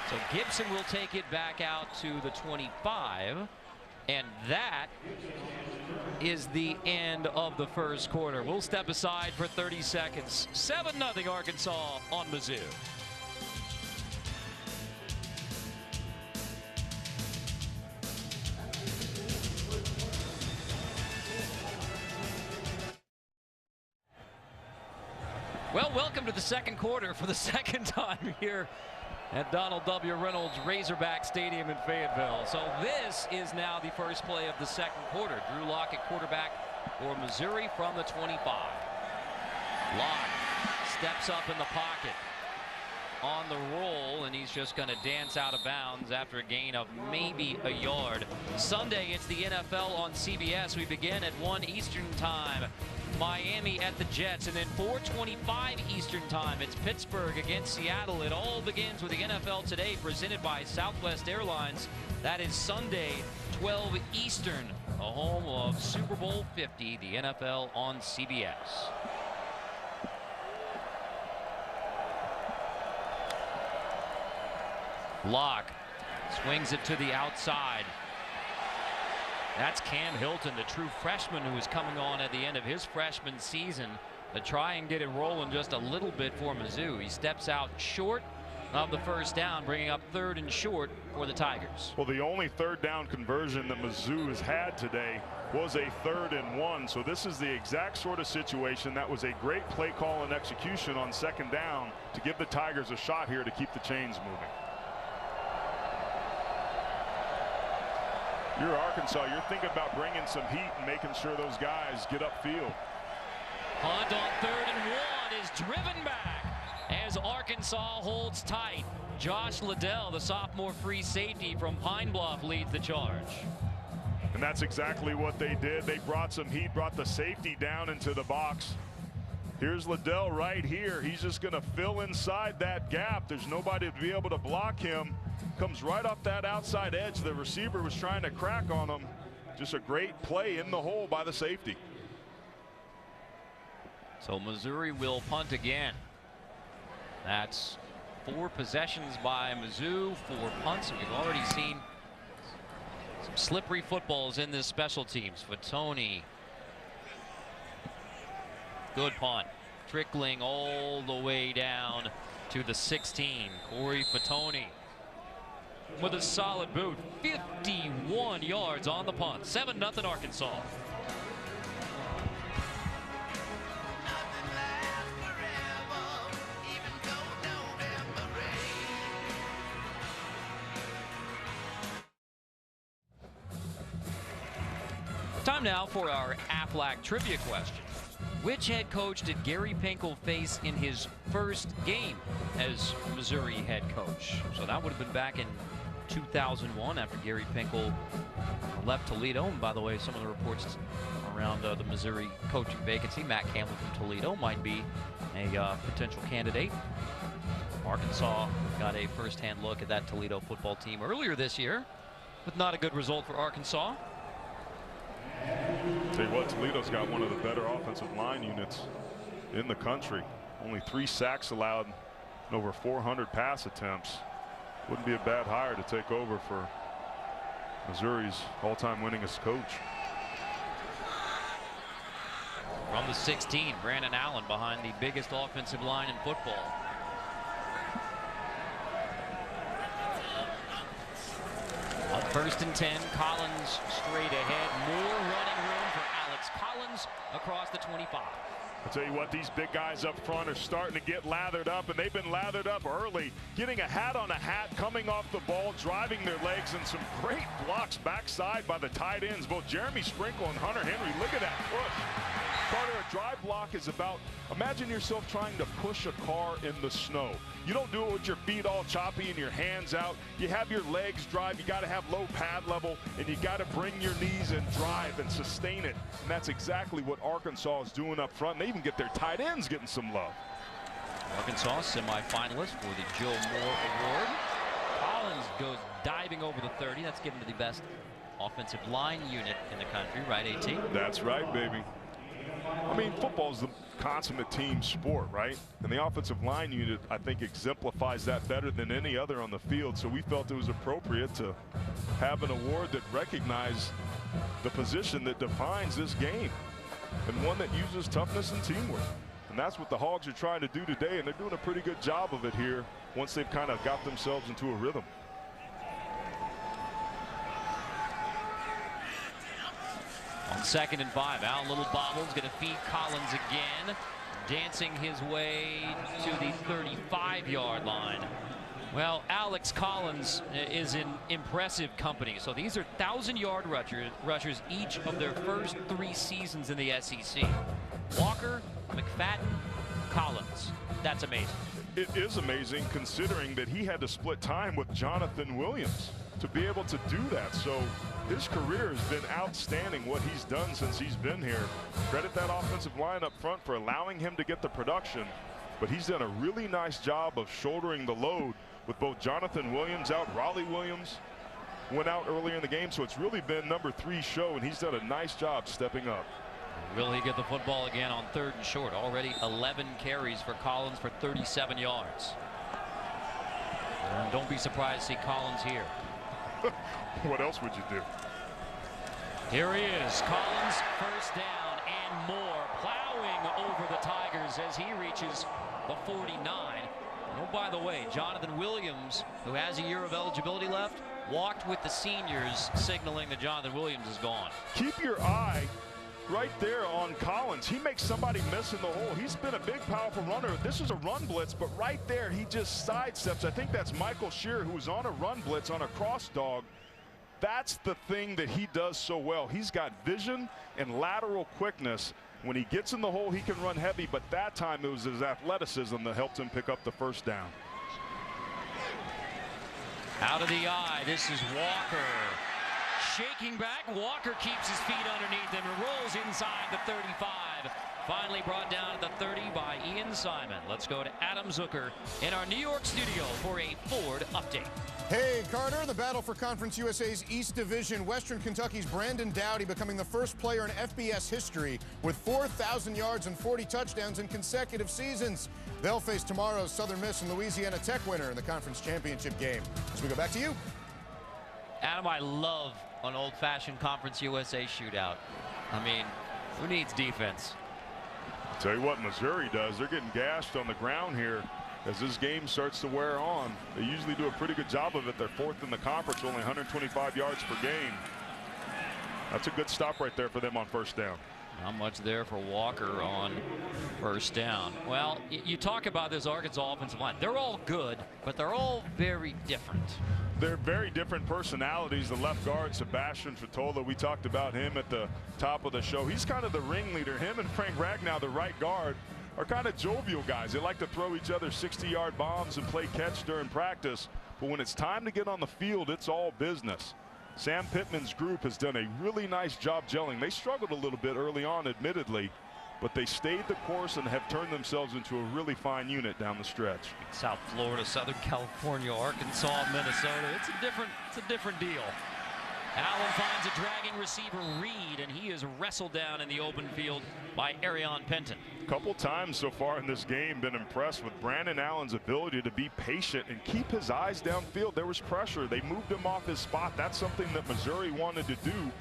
So Gibson will take it back out to the 25. And that is the end of the first quarter. We'll step aside for 30 seconds. 7-0 Arkansas on Mizzou. Well, welcome to the second quarter for the second time here at Donald W. Reynolds Razorback Stadium in Fayetteville. So this is now the first play of the second quarter. Drew Lock at quarterback for Missouri from the 25. Lock steps up in the pocket on the roll, and he's just going to dance out of bounds after a gain of maybe a yard. Sunday, it's the NFL on CBS. We begin at 1 Eastern time. Miami at the Jets, and then 4:25 Eastern time, it's Pittsburgh against Seattle. It all begins with the NFL Today, presented by Southwest Airlines. That is Sunday, 12 Eastern, the home of Super Bowl 50, the NFL on CBS. Lock swings it to the outside. That's Cam Hilton, the true freshman who is coming on at the end of his freshman season to try and get it rolling just a little bit for Mizzou. He steps out short of the first down, bringing up 3rd and short for the Tigers. Well, the only 3rd down conversion that Mizzou has had today was a 3rd and 1. So this is the exact sort of situation that was a great play call and execution on 2nd down to give the Tigers a shot here to keep the chains moving. You're Arkansas, you're thinking about bringing some heat and making sure those guys get upfield. Hunt on 3rd and 1 is driven back as Arkansas holds tight. Josh Liddell, the sophomore free safety from Pine Bluff, leads the charge. And that's exactly what they did. They brought some heat, brought the safety down into the box. Here's Liddell right here. He's just going to fill inside that gap. There's nobody to be able to block him. Comes right off that outside edge. The receiver was trying to crack on him. Just a great play in the hole by the safety. So Missouri will punt again. That's 4 possessions by Mizzou, 4 punts. We've already seen some slippery footballs in this special teams. Fatoni. Good punt. Trickling all the way down to the 16. Corey Fatoni with a solid boot. 51 yards on the punt. 7-0 Arkansas. Time now for our Aflac trivia question. Which head coach did Gary Pinkel face in his first game as Missouri head coach? So that would have been back in 2001 after Gary Pinkel left Toledo. And by the way, some of the reports around the Missouri coaching vacancy, Matt Campbell from Toledo might be a potential candidate. Arkansas got a first-hand look at that Toledo football team earlier this year, with not a good result for Arkansas. Tell you what, Toledo's got one of the better offensive line units in the country. Only 3 sacks allowed and over 400 pass attempts. Wouldn't be a bad hire to take over for Missouri's all-time winningest coach. From the 16, Brandon Allen behind the biggest offensive line in football. On 1st and 10, Collins straight ahead. More running room for Alex Collins across the 25. I'll tell you what, these big guys up front are starting to get lathered up, and they've been lathered up early, getting a hat on a hat, coming off the ball, driving their legs, and some great blocks backside by the tight ends, both Jeremy Sprinkle and Hunter Henry. Look at that push. Carter, a drive block is about, imagine yourself trying to push a car in the snow. You don't do it with your feet all choppy and your hands out. You have your legs drive. You got to have low pad level, and you got to bring your knees and drive and sustain it. And that's exactly what Arkansas is doing up front. And they even get their tight ends getting some love. Arkansas semifinalist for the Joe Moore Award. Collins goes diving over the 30. That's given to the best offensive line unit in the country, right, AT? That's right, baby. I mean, football is the consummate team sport, right? And the offensive line unit, I think, exemplifies that better than any other on the field. So we felt it was appropriate to have an award that recognized the position that defines this game, and one that uses toughness and teamwork. And that's what the Hogs are trying to do today, and they're doing a pretty good job of it here once they've kind of got themselves into a rhythm. On 2nd and 5, Al Little bobbles, going to feed Collins again, dancing his way to the 35-yard line. Well, Alex Collins is in impressive company. So these are 1,000-yard rushers each of their first 3 seasons in the SEC. Walker, McFadden, Collins. That's amazing. It is amazing considering that he had to split time with Jonathan Williams to be able to do that. So his career has been outstanding, what he's done since he's been here. Credit that offensive line up front for allowing him to get the production, but he's done a really nice job of shouldering the load with both Jonathan Williams out. Raleigh Williams went out earlier in the game, so it's really been number 3 show, and he's done a nice job stepping up. Will he get the football again on 3rd and short? Already 11 carries for Collins for 37 yards. And don't be surprised to see Collins here. What else would you do? Here he is, Collins, first down and more, plowing over the Tigers as he reaches the 49. Oh, by the way, Jonathan Williams, who has a year of eligibility left, walked with the seniors, signaling that Jonathan Williams is gone. Keep your eye right there on Collins. He makes somebody miss in the hole. He's been a big, powerful runner. This is a run blitz, but right there, he just sidesteps. I think that's Michael Shear, who was on a run blitz on a cross dog. That's the thing that he does so well. He's got vision and lateral quickness. When he gets in the hole, he can run heavy, but that time it was his athleticism that helped him pick up the first down. Out of the eye, this is Walker. Shaking back, Walker keeps his feet underneath him and rolls inside the 35. Finally brought down at the 30 by Ian Simon. Let's go to Adam Zucker in our New York studio for a Ford update. Hey, Carter, the battle for Conference USA's East Division. Western Kentucky's Brandon Dowdy becoming the first player in FBS history with 4,000 yards and 40 touchdowns in consecutive seasons. They'll face tomorrow's Southern Miss and Louisiana Tech winner in the conference championship game. As we go back to you. Adam, I love an old-fashioned Conference USA shootout. I mean, who needs defense? Tell you what Missouri does. They're getting gashed on the ground here as this game starts to wear on. They usually do a pretty good job of it. They're 4th in the conference, only 125 yards per game. That's a good stop right there for them on first down. Not much there for Walker on first down. Well, you talk about this Arkansas offensive line. They're all good, but they're all very different. They're very different personalities. The left guard, Sebastian Tretola, we talked about him at the top of the show. He's kind of the ringleader. Him and Frank Ragnow, the right guard, are kind of jovial guys. They like to throw each other 60-yard bombs and play catch during practice. But when it's time to get on the field, it's all business. Sam Pittman's group has done a really nice job gelling. They struggled a little bit early on, admittedly, but they stayed the course and have turned themselves into a really fine unit down the stretch. South Florida, Southern California, Arkansas, Minnesota. It's a different deal. Allen finds a dragging receiver, Reed, and he is wrestled down in the open field by Arion Penton. A couple times so far in this game been impressed with Brandon Allen's ability to be patient and keep his eyes downfield. There was pressure. They moved him off his spot. That's something that Missouri wanted to do,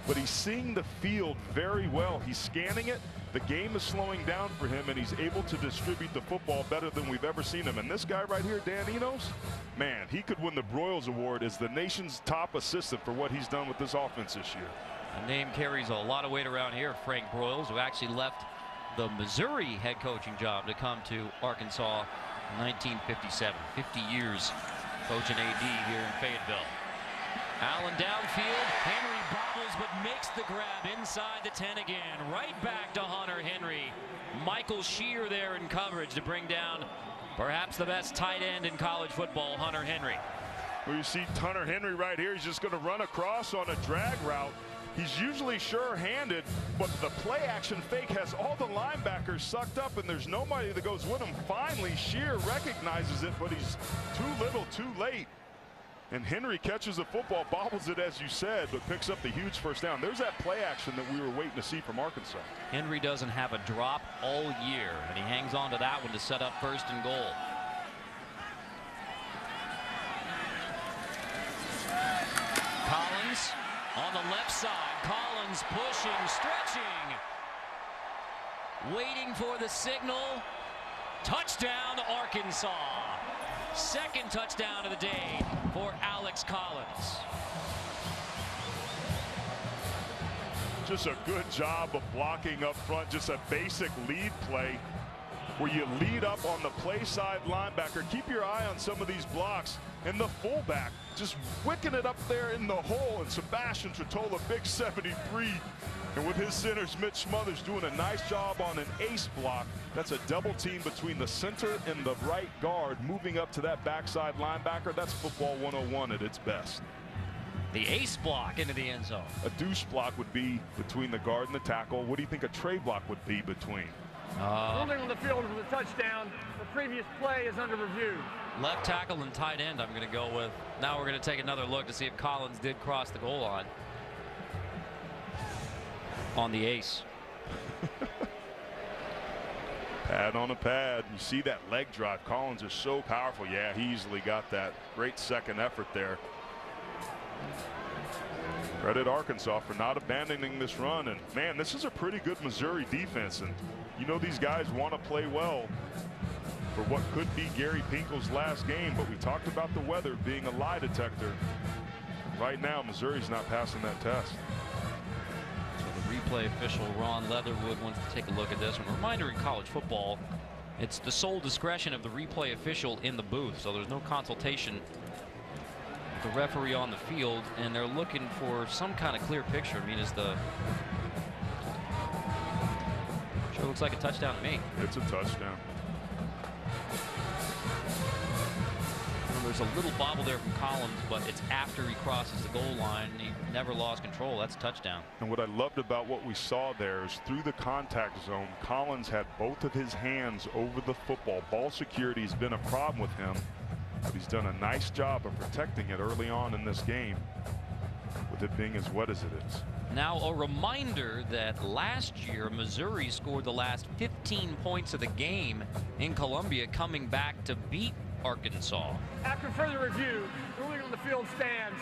but he's seeing the field very well. He's scanning it. The game is slowing down for him, and he's able to distribute the football better than we've ever seen him. And this guy right here, Dan Enos, man, he could win the Broyles Award as the nation's top assistant for what he's done with this offense this year. The name carries a lot of weight around here. Frank Broyles, who actually left the Missouri head coaching job to come to Arkansas in 1957. 50 years coaching AD here in Fayetteville. Allen downfield. Henry bobbles but makes the grab inside the 10 again. Right back to Hunter Henry. Michael Shear there in coverage to bring down perhaps the best tight end in college football, Hunter Henry. Well, you see Hunter Henry right here. He's just going to run across on a drag route. He's usually sure-handed, but the play-action fake has all the linebackers sucked up, and there's nobody that goes with him. Finally, Shear recognizes it, but he's too little, too late. And Henry catches the football, bobbles it as you said, but picks up the huge first down. There's that play action that we were waiting to see from Arkansas. Henry doesn't have a drop all year, and he hangs on to that one to set up 1st and goal. Collins on the left side. Collins pushing, stretching, waiting for the signal. Touchdown, Arkansas. 2nd touchdown of the day for Alex Collins. Just a good job of blocking up front. Just a basic lead play where you lead up on the play side linebacker. Keep your eye on some of these blocks. And the fullback just wicking it up there in the hole. And Sebastian Tretola, big 73. And with his centers, Mitch Smothers doing a nice job on an ace block. That's a double team between the center and the right guard, moving up to that backside linebacker. That's football 101 at its best. The ace block into the end zone. A deuce block would be between the guard and the tackle. What do you think a tray block would be between? Holding on the field was a touchdown. The previous play is under review. Left tackle and tight end I'm going to go with. Now we're going to take another look to see if Collins did cross the goal line on the ace. Pad on a pad. You see that leg drive. Collins is so powerful. Yeah, he easily got that. Great second effort there. Credit Arkansas for not abandoning this run. And man, this is a pretty good Missouri defense. And you know these guys want to play well for what could be Gary Pinkel's last game. But we talked about the weather being a lie detector. Right now, Missouri's not passing that test. Replay official Ron Leatherwood wants to take a look at this one. A reminder, in college football, it's the sole discretion of the replay official in the booth, so there's no consultation with the referee on the field, and they're looking for some kind of clear picture. I mean, sure looks like a touchdown to me. It's a touchdown. There's a little bobble there from Collins, but it's after he crosses the goal line. He never lost control. That's a touchdown. And what I loved about what we saw there is through the contact zone, Collins had both of his hands over the football. Ball security has been a problem with him, but he's done a nice job of protecting it early on in this game, with it being as wet as it is. Now a reminder that last year Missouri scored the last 15 points of the game in Columbia, coming back to beat Arkansas. After further review, ruling on the field stands.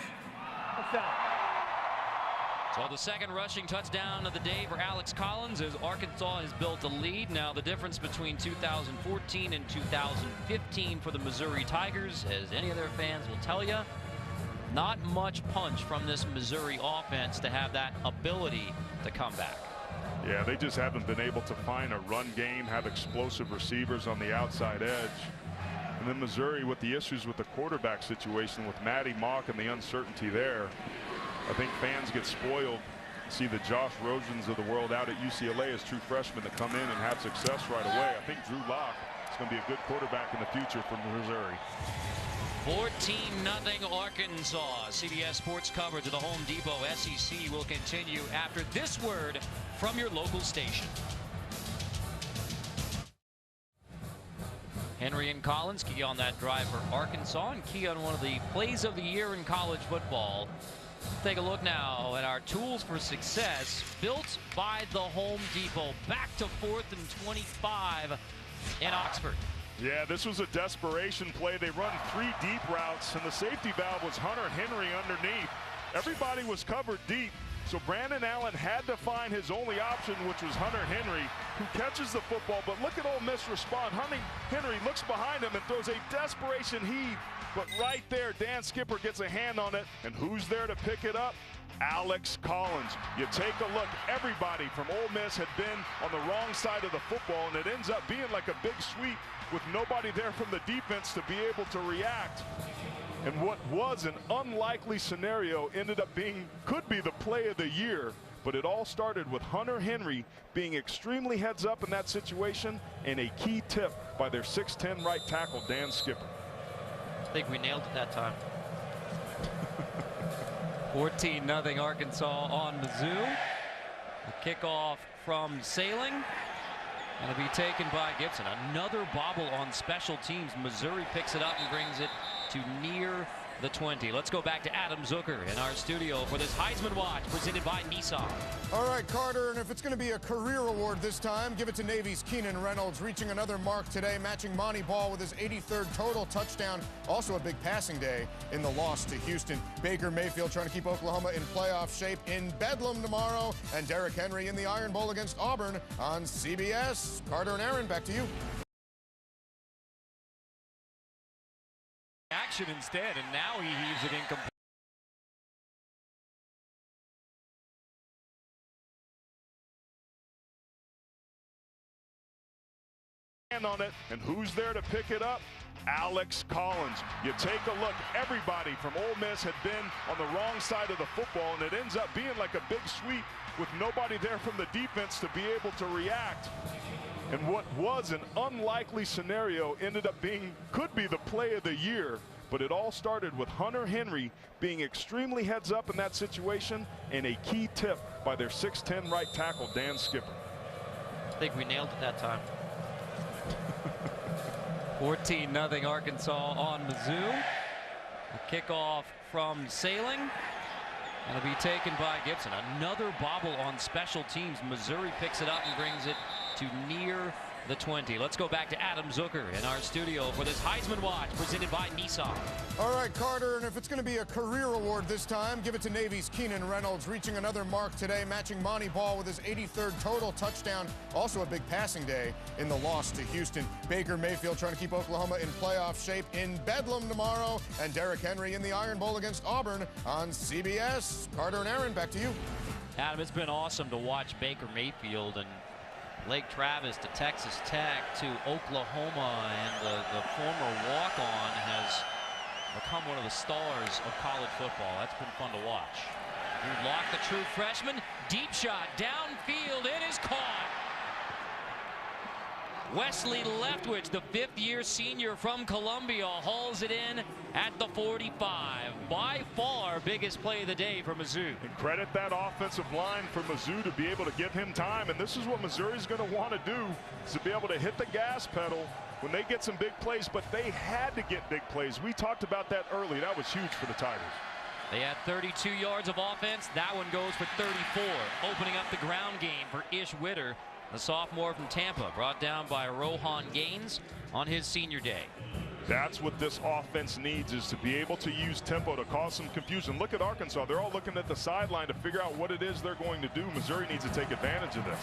So the 2nd rushing touchdown of the day for Alex Collins as Arkansas has built a lead. Now the difference between 2014 and 2015 for the Missouri Tigers, as any of their fans will tell you, not much punch from this Missouri offense to have that ability to come back. Yeah, they just haven't been able to find a run game, have explosive receivers on the outside edge. And then Missouri, with the issues with the quarterback situation with Matty Mock and the uncertainty there, I think fans get spoiled. See the Josh Rosens of the world out at UCLA as true freshmen that come in and have success right away. I think Drew Lock is going to be a good quarterback in the future for Missouri. 14-0 Arkansas. CBS Sports coverage of the Home Depot SEC will continue after this word from your local station. Henry and Collins key on that drive for Arkansas and key on one of the plays of the year in college football. Take a look now at our tools for success built by the Home Depot. Back to 4th and 25 in Oxford. Yeah, this was a desperation play. They run 3 deep routes, and the safety valve was Hunter Henry underneath. Everybody was covered deep, so Brandon Allen had to find his only option, which was Hunter Henry, who catches the football. But look at Ole Miss respond. Henry looks behind him and throws a desperation heave. But right there, Dan Skipper gets a hand on it, and who's there to pick it up? Alex Collins. You take a look, everybody from Ole Miss had been on the wrong side of the football, and it ends up being like a big sweep with nobody there from the defense to be able to react. And what was an unlikely scenario ended up could be the play of the year. But it all started with Hunter Henry being extremely heads up in that situation, and a key tip by their 6'10" right tackle, Dan Skipper. I think we nailed it that time. 14-0 Arkansas on Mizzou. The kickoff from Sailing. And it'll be taken by Gibson. Another bobble on special teams. Missouri picks it up and brings it to near the 20. Let's go back to Adam Zucker in our studio for this Heisman Watch presented by Nissan. All right, Carter, and if it's going to be a career award this time, give it to Navy's Keenan Reynolds, reaching another mark today, matching Monty Ball with his 83rd total touchdown. Also a big passing day in the loss to Houston. Baker Mayfield trying to keep Oklahoma in playoff shape in Bedlam tomorrow, and Derrick Henry in the Iron Bowl against Auburn on CBS. Carter and Aaron, back to you. Action instead, and now he heaves it incomplete. On it, and who's there to pick it up? Alex Collins. You take a look, everybody from Ole Miss had been on the wrong side of the football, and it ends up being like a big sweep with nobody there from the defense to be able to react. And what was an unlikely scenario ended up could be the play of the year. But it all started with Hunter Henry being extremely heads up in that situation, and a key tip by their 6'10" right tackle, Dan Skipper. I think we nailed it that time. 14-0 Arkansas on Mizzou. The kickoff from Sailing. And it'll be taken by Gibson. Another bobble on special teams. Missouri picks it up and brings it to near the 20. Let's go back to Adam Zucker in our studio for this Heisman Watch presented by Nissan. All right, Carter, and if it's going to be a career award this time, give it to Navy's Keenan Reynolds, reaching another mark today, matching Monty Ball with his 83rd total touchdown. Also a big passing day in the loss to Houston. Baker Mayfield trying to keep Oklahoma in playoff shape in Bedlam tomorrow, and Derrick Henry in the Iron Bowl against Auburn on CBS. Carter and Aaron, back to you. Adam, it's been awesome to watch Baker Mayfield and Lake Travis to Texas Tech to Oklahoma, and the former walk-on has become one of the stars of college football. That's been fun to watch. Drew Lock, the true freshman, deep shot downfield, it is caught. Wesley Leftwich, the 5th-year senior from Columbia, hauls it in at the 45. By far biggest play of the day for Mizzou. And credit that offensive line for Mizzou to be able to give him time. And this is what Missouri's going to want to do, is to be able to hit the gas pedal when they get some big plays. But they had to get big plays. We talked about that early. That was huge for the Tigers. They had 32 yards of offense. That one goes for 34, opening up the ground game for Ish Witter, the sophomore from Tampa, brought down by Rohan Gaines on his senior day. That's what this offense needs, is to be able to use tempo to cause some confusion. Look at Arkansas. They're all looking at the sideline to figure out what it is they're going to do. Missouri needs to take advantage of this.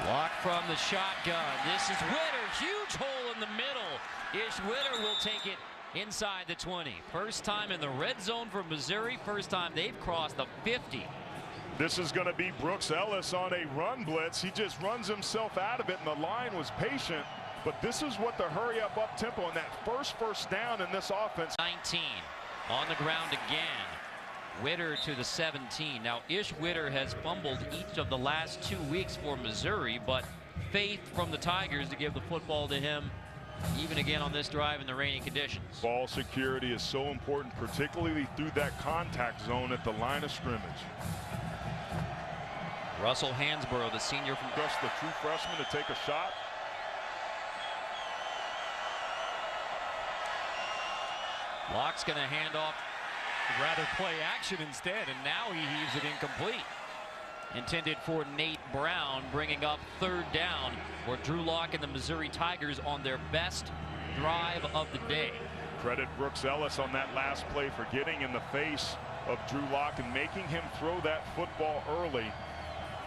Lock from the shotgun. This is Witter. Huge hole in the middle. Ish Witter will take it inside the 20. First time in the red zone for Missouri. First time they've crossed the 50. This is going to be Brooks Ellis on a run blitz. He just runs himself out of it, and the line was patient. But this is what the hurry-up up-tempo and that first down in this offense. 19 on the ground again. Witter to the 17. Now, Ish Witter has fumbled each of the last 2 weeks for Missouri, but faith from the Tigers to give the football to him even again on this drive in the rainy conditions. Ball security is so important, particularly through that contact zone at the line of scrimmage. Russell Hansborough, the senior from just the true freshman, to take a shot. Locke's going to hand off, rather play action instead, and now he heaves it incomplete. Intended for Nate Brown, bringing up 3rd down for Drew Lock and the Missouri Tigers on their best drive of the day. Credit Brooks Ellis on that last play for getting in the face of Drew Lock and making him throw that football early.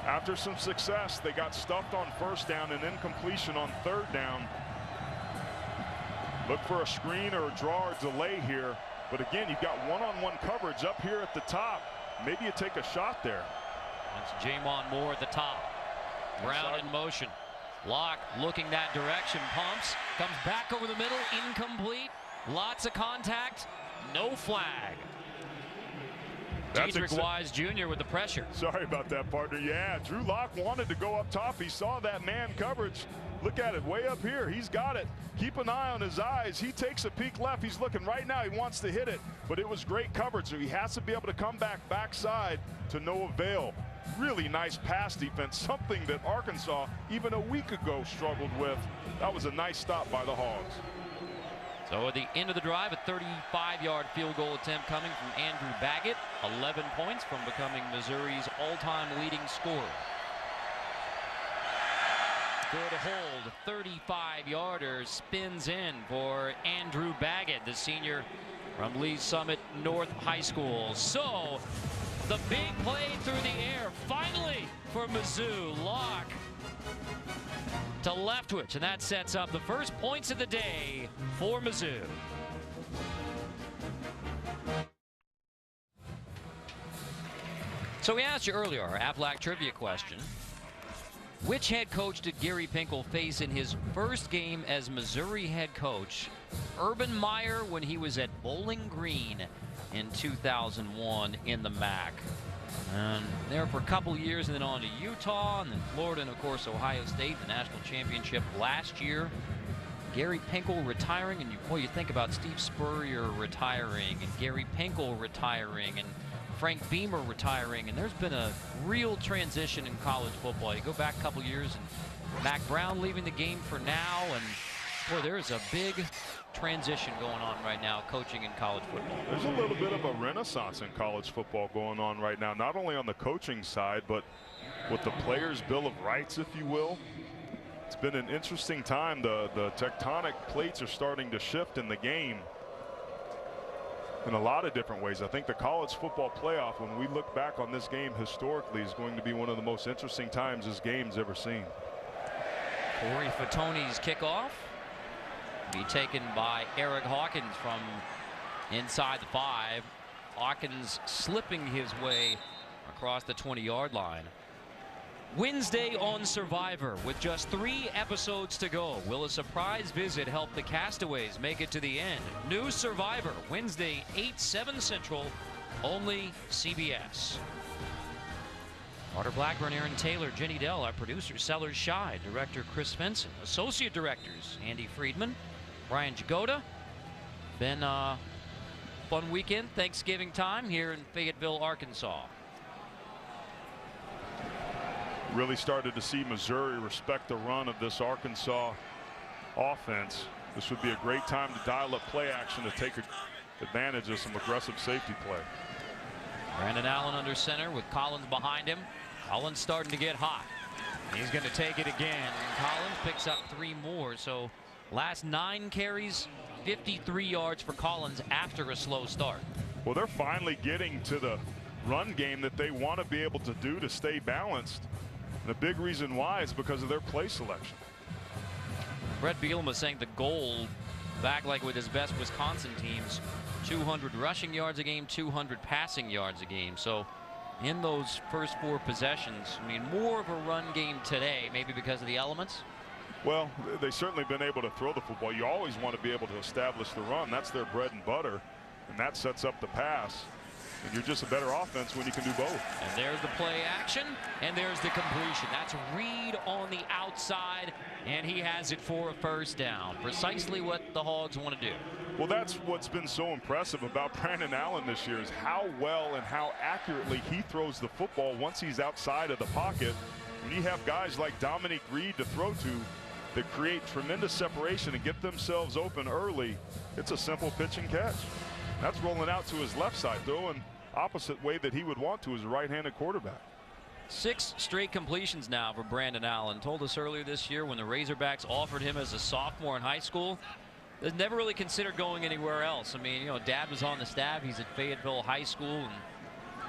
After some success, they got stuffed on 1st down and incompletion on 3rd down. Look for a screen or a draw or delay here. But again, you've got one-on-one coverage up here at the top. Maybe you take a shot there. That's Jamon Moore at the top. Brown in motion. Locke looking that direction, pumps, comes back over the middle, incomplete. Lots of contact, no flag. Dietrich Wise Jr. with the pressure. Sorry about that, partner. Yeah, Drew Lock wanted to go up top. He saw that man coverage. Look at it, way up here. He's got it. Keep an eye on his eyes. He takes a peek left. He's looking right now. He wants to hit it, but it was great coverage. So he has to be able to come backside to no avail. Really nice pass defense, something that Arkansas even a week ago struggled with. That was a nice stop by the Hogs. So at the end of the drive, a 35-yard field goal attempt coming from Andrew Baggett. 11 points from becoming Missouri's all-time leading scorer. Good hold, 35-yarder, spins in for Andrew Baggett, the senior from Lee's Summit North High School. So the big play through the air, finally for Mizzou. Locke to Leftwich, and that sets up the first points of the day for Mizzou. So we asked you earlier, our Aflac trivia question. Which head coach did Gary Pinkel face in his first game as Missouri head coach? Urban Meyer when he was at Bowling Green in 2001 in the MAC. And there for a couple years, and then on to Utah, and then Florida, and of course Ohio State, the national championship last year. Gary Pinkel retiring, and you think about Steve Spurrier retiring, and Gary Pinkel retiring, and Frank Beamer retiring, and there's been a real transition in college football. You go back a couple years, and Mac Brown leaving the game for now, and boy, there's a big transition going on right now coaching in college football. There's a little bit of a renaissance in college football going on right now, not only on the coaching side, but with the players' bill of rights, if you will. It's been an interesting time. The tectonic plates are starting to shift in the game in a lot of different ways. I think the college football playoff, when we look back on this game historically, is going to be one of the most interesting times this game's ever seen. Corey Fatoni's kickoff be taken by Eric Hawkins from inside the 5. Hawkins slipping his way across the 20-yard line. Wednesday on Survivor, with just 3 episodes to go. Will a surprise visit help the castaways make it to the end? New Survivor, Wednesday, 8/7 Central, only CBS. Carter Blackburn, Aaron Taylor, Jenny Dell, our producer, Sellers Scheid, director Chris Vinson, associate directors Andy Friedman, Brian Jagoda. Been a fun weekend, Thanksgiving time here in Fayetteville, Arkansas. Really started to see Missouri respect the run of this Arkansas offense. This would be a great time to dial up play action to take advantage of some aggressive safety play. Brandon Allen under center with Collins behind him. Collins starting to get hot. He's going to take it again. And Collins picks up 3 more. So last 9 carries, 53 yards for Collins after a slow start. Well, they're finally getting to the run game that they want to be able to do to stay balanced. And the big reason why is because of their play selection. Brett Bielema saying the goal, back like with his best Wisconsin teams, 200 rushing yards a game, 200 passing yards a game. So in those first 4 possessions, I mean, more of a run game today, maybe because of the elements. Well, they've certainly been able to throw the football. You always want to be able to establish the run. That's their bread and butter, and that sets up the pass. And you're just a better offense when you can do both. And there's the play action, and there's the completion. That's Reed on the outside, and he has it for a first down. Precisely what the Hogs want to do. Well, that's what's been so impressive about Brandon Allen this year is how well and how accurately he throws the football once he's outside of the pocket. When you have guys like Dominique Reed to throw to that create tremendous separation and get themselves open early, it's a simple pitch and catch. That's rolling out to his left side, though, and opposite way that he would want to as a right-handed quarterback. 6 straight completions now for Brandon Allen. Told us earlier this year when the Razorbacks offered him as a sophomore in high school, they never really considered going anywhere else. I mean, you know, Dad was on the staff. He's at Fayetteville High School, and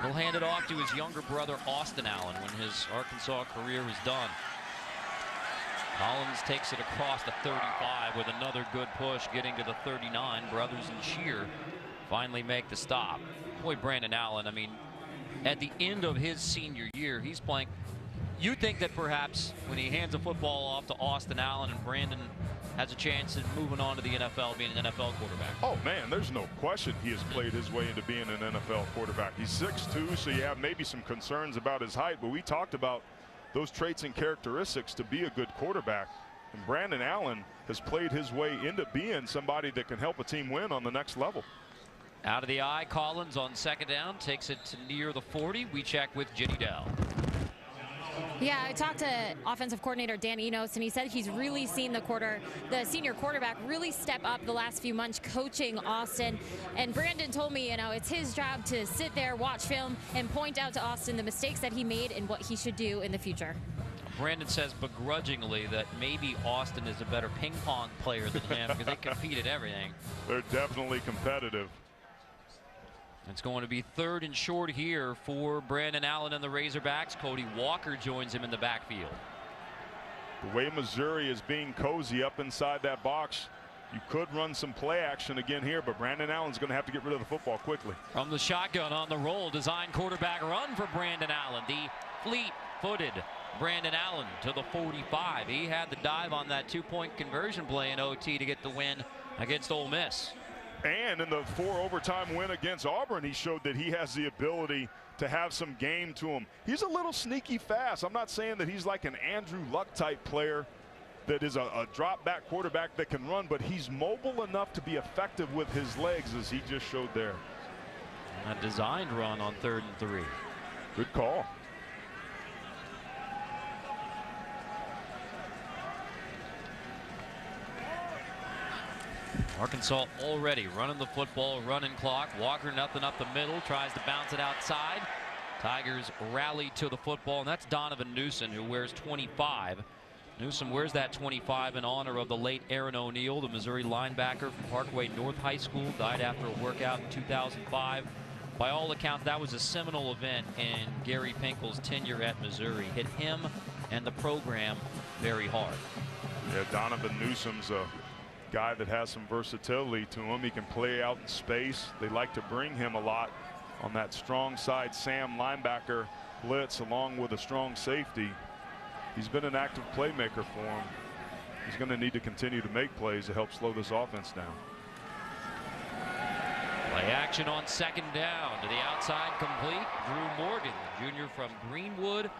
he'll hand it off to his younger brother, Austin Allen, when his Arkansas career is done. Collins takes it across the 35 with another good push, getting to the 39. Brothers and Shear finally make the stop. Boy, Brandon Allen, I mean, at the end of his senior year, he's playing. You think that perhaps when he hands the football off to Austin Allen and Brandon has a chance of moving on to the NFL, being an NFL quarterback? Oh, man, there's no question he has played his way into being an NFL quarterback. He's 6'2", so you have maybe some concerns about his height, but we talked about those traits and characteristics to be a good quarterback. And Brandon Allen has played his way into being somebody that can help a team win on the next level. Out of the eye, Collins on second down takes it to near the 40. We check with Ginny Dell. Yeah, I talked to offensive coordinator Dan Enos, and he said he's really seen the senior quarterback really step up the last few months coaching Austin. And Brandon told me, you know, it's his job to sit there, watch film, and point out to Austin the mistakes that he made and what he should do in the future. Brandon says begrudgingly that maybe Austin is a better ping pong player than him because they compete at everything. They're definitely competitive. It's going to be 3rd and short here for Brandon Allen and the Razorbacks. Cody Walker joins him in the backfield. The way Missouri is being cozy up inside that box, you could run some play action again here, but Brandon Allen's going to have to get rid of the football quickly. From the shotgun on the roll, design quarterback run for Brandon Allen. The fleet-footed Brandon Allen to the 45. He had the dive on that 2-point conversion play in OT to get the win against Ole Miss. And in the 4 overtime win against Auburn, he showed that he has the ability to have some game to him. He's a little sneaky fast. I'm not saying that he's like an Andrew Luck type player that is a drop back quarterback that can run, but he's mobile enough to be effective with his legs, as he just showed there. A designed run on 3rd and 3. Good call. Arkansas already running the football, running clock. Walker nothing up the middle, tries to bounce it outside. Tigers rally to the football, and that's Donovan Newsom, who wears 25. Newsom wears that 25 in honor of the late Aaron O'Neill, the Missouri linebacker from Parkway North High School, died after a workout in 2005. By all accounts, that was a seminal event in Gary Pinkel's tenure at Missouri. Hit him and the program very hard. Yeah, Donovan Newsom's a guy that has some versatility to him. He can play out in space. They like to bring him a lot on that strong side Sam linebacker blitz along with a strong safety. He's been an active playmaker for him. He's going to need to continue to make plays to help slow this offense down. Play action on 2nd down to the outside, complete. Drew Morgan, the junior from Greenwood,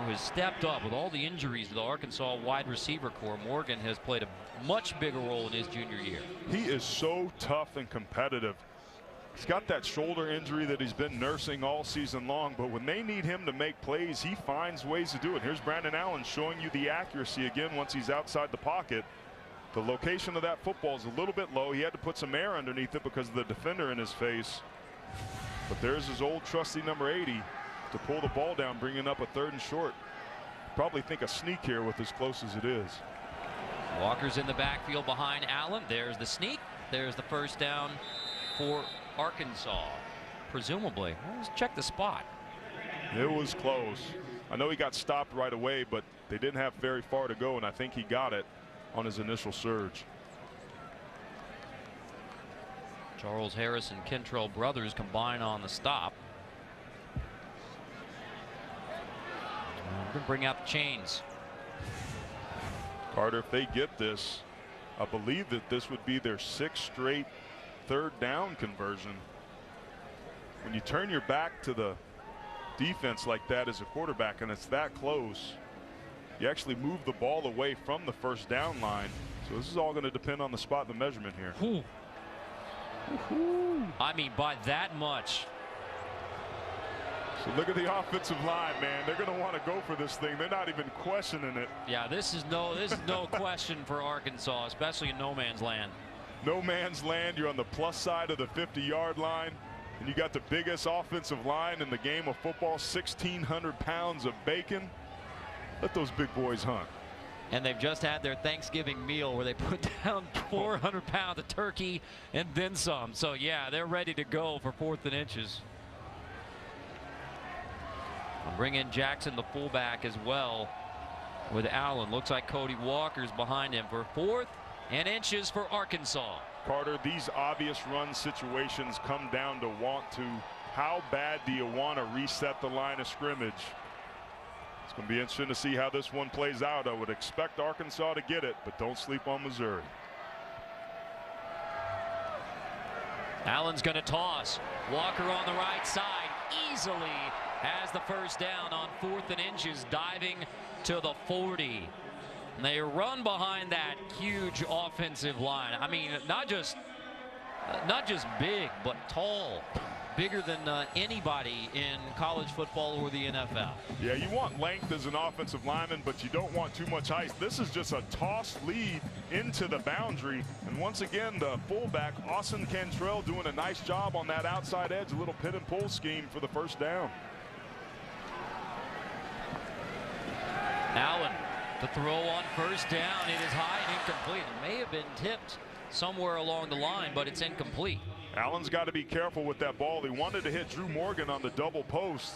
who has stepped up with all the injuries to the Arkansas wide receiver core. Morgan has played a much bigger role in his junior year. He is so tough and competitive. He's got that shoulder injury that he's been nursing all season long, but when they need him to make plays, he finds ways to do it. Here's Brandon Allen showing you the accuracy again once he's outside the pocket. The location of that football is a little bit low. He had to put some air underneath it because of the defender in his face. But there's his old trusty number 80 to pull the ball down, bringing up a 3rd and short. Probably think a sneak here with as close as it is. Walker's in the backfield behind Allen. There's the sneak. There's the 1st down for Arkansas. Presumably. Let's check the spot. It was close. I know he got stopped right away, but they didn't have very far to go, and I think he got it on his initial surge. Charles Harris and Kentrell brothers combine on the stop. We're going to bring out the chains. Carter, if they get this, I believe that this would be their 6th straight 3rd down conversion. When you turn your back to the defense like that as a quarterback and it's that close, you actually move the ball away from the 1st down line. So this is all going to depend on the spot and the measurement here. I mean, by that much. So look at the offensive line, man. They're going to want to go for this thing. They're not even questioning it. Yeah, this is no question for Arkansas, especially in no man's land. No man's land. You're on the plus side of the 50-yard line, and you got the biggest offensive line in the game of football, 1,600 pounds of bacon. Let those big boys hunt. And they've just had their Thanksgiving meal where they put down 400 pounds of turkey and then some. So, yeah, they're ready to go for 4th and inches. I'll bring in Jackson, the fullback, as well with Allen. Looks like Cody Walker's behind him for 4th and inches for Arkansas. Carter, these obvious run situations come down to how bad do you want to reset the line of scrimmage? It's going to be interesting to see how this one plays out. I would expect Arkansas to get it, but don't sleep on Missouri. Allen's going to toss. Walker on the right side easily has the first down on 4th and inches, diving to the 40. And they run behind that huge offensive line. I mean, not just big, but tall. Bigger than anybody in college football or the NFL. Yeah, you want length as an offensive lineman, but you don't want too much height. This is just a tossed lead into the boundary. And once again, the fullback, Austin Cantrell, doing a nice job on that outside edge, a little pit and pull scheme for the first down. Allen, the throw on first down. It is high and incomplete. It may have been tipped somewhere along the line, but it's incomplete. Allen's got to be careful with that ball. He wanted to hit Drew Morgan on the double post,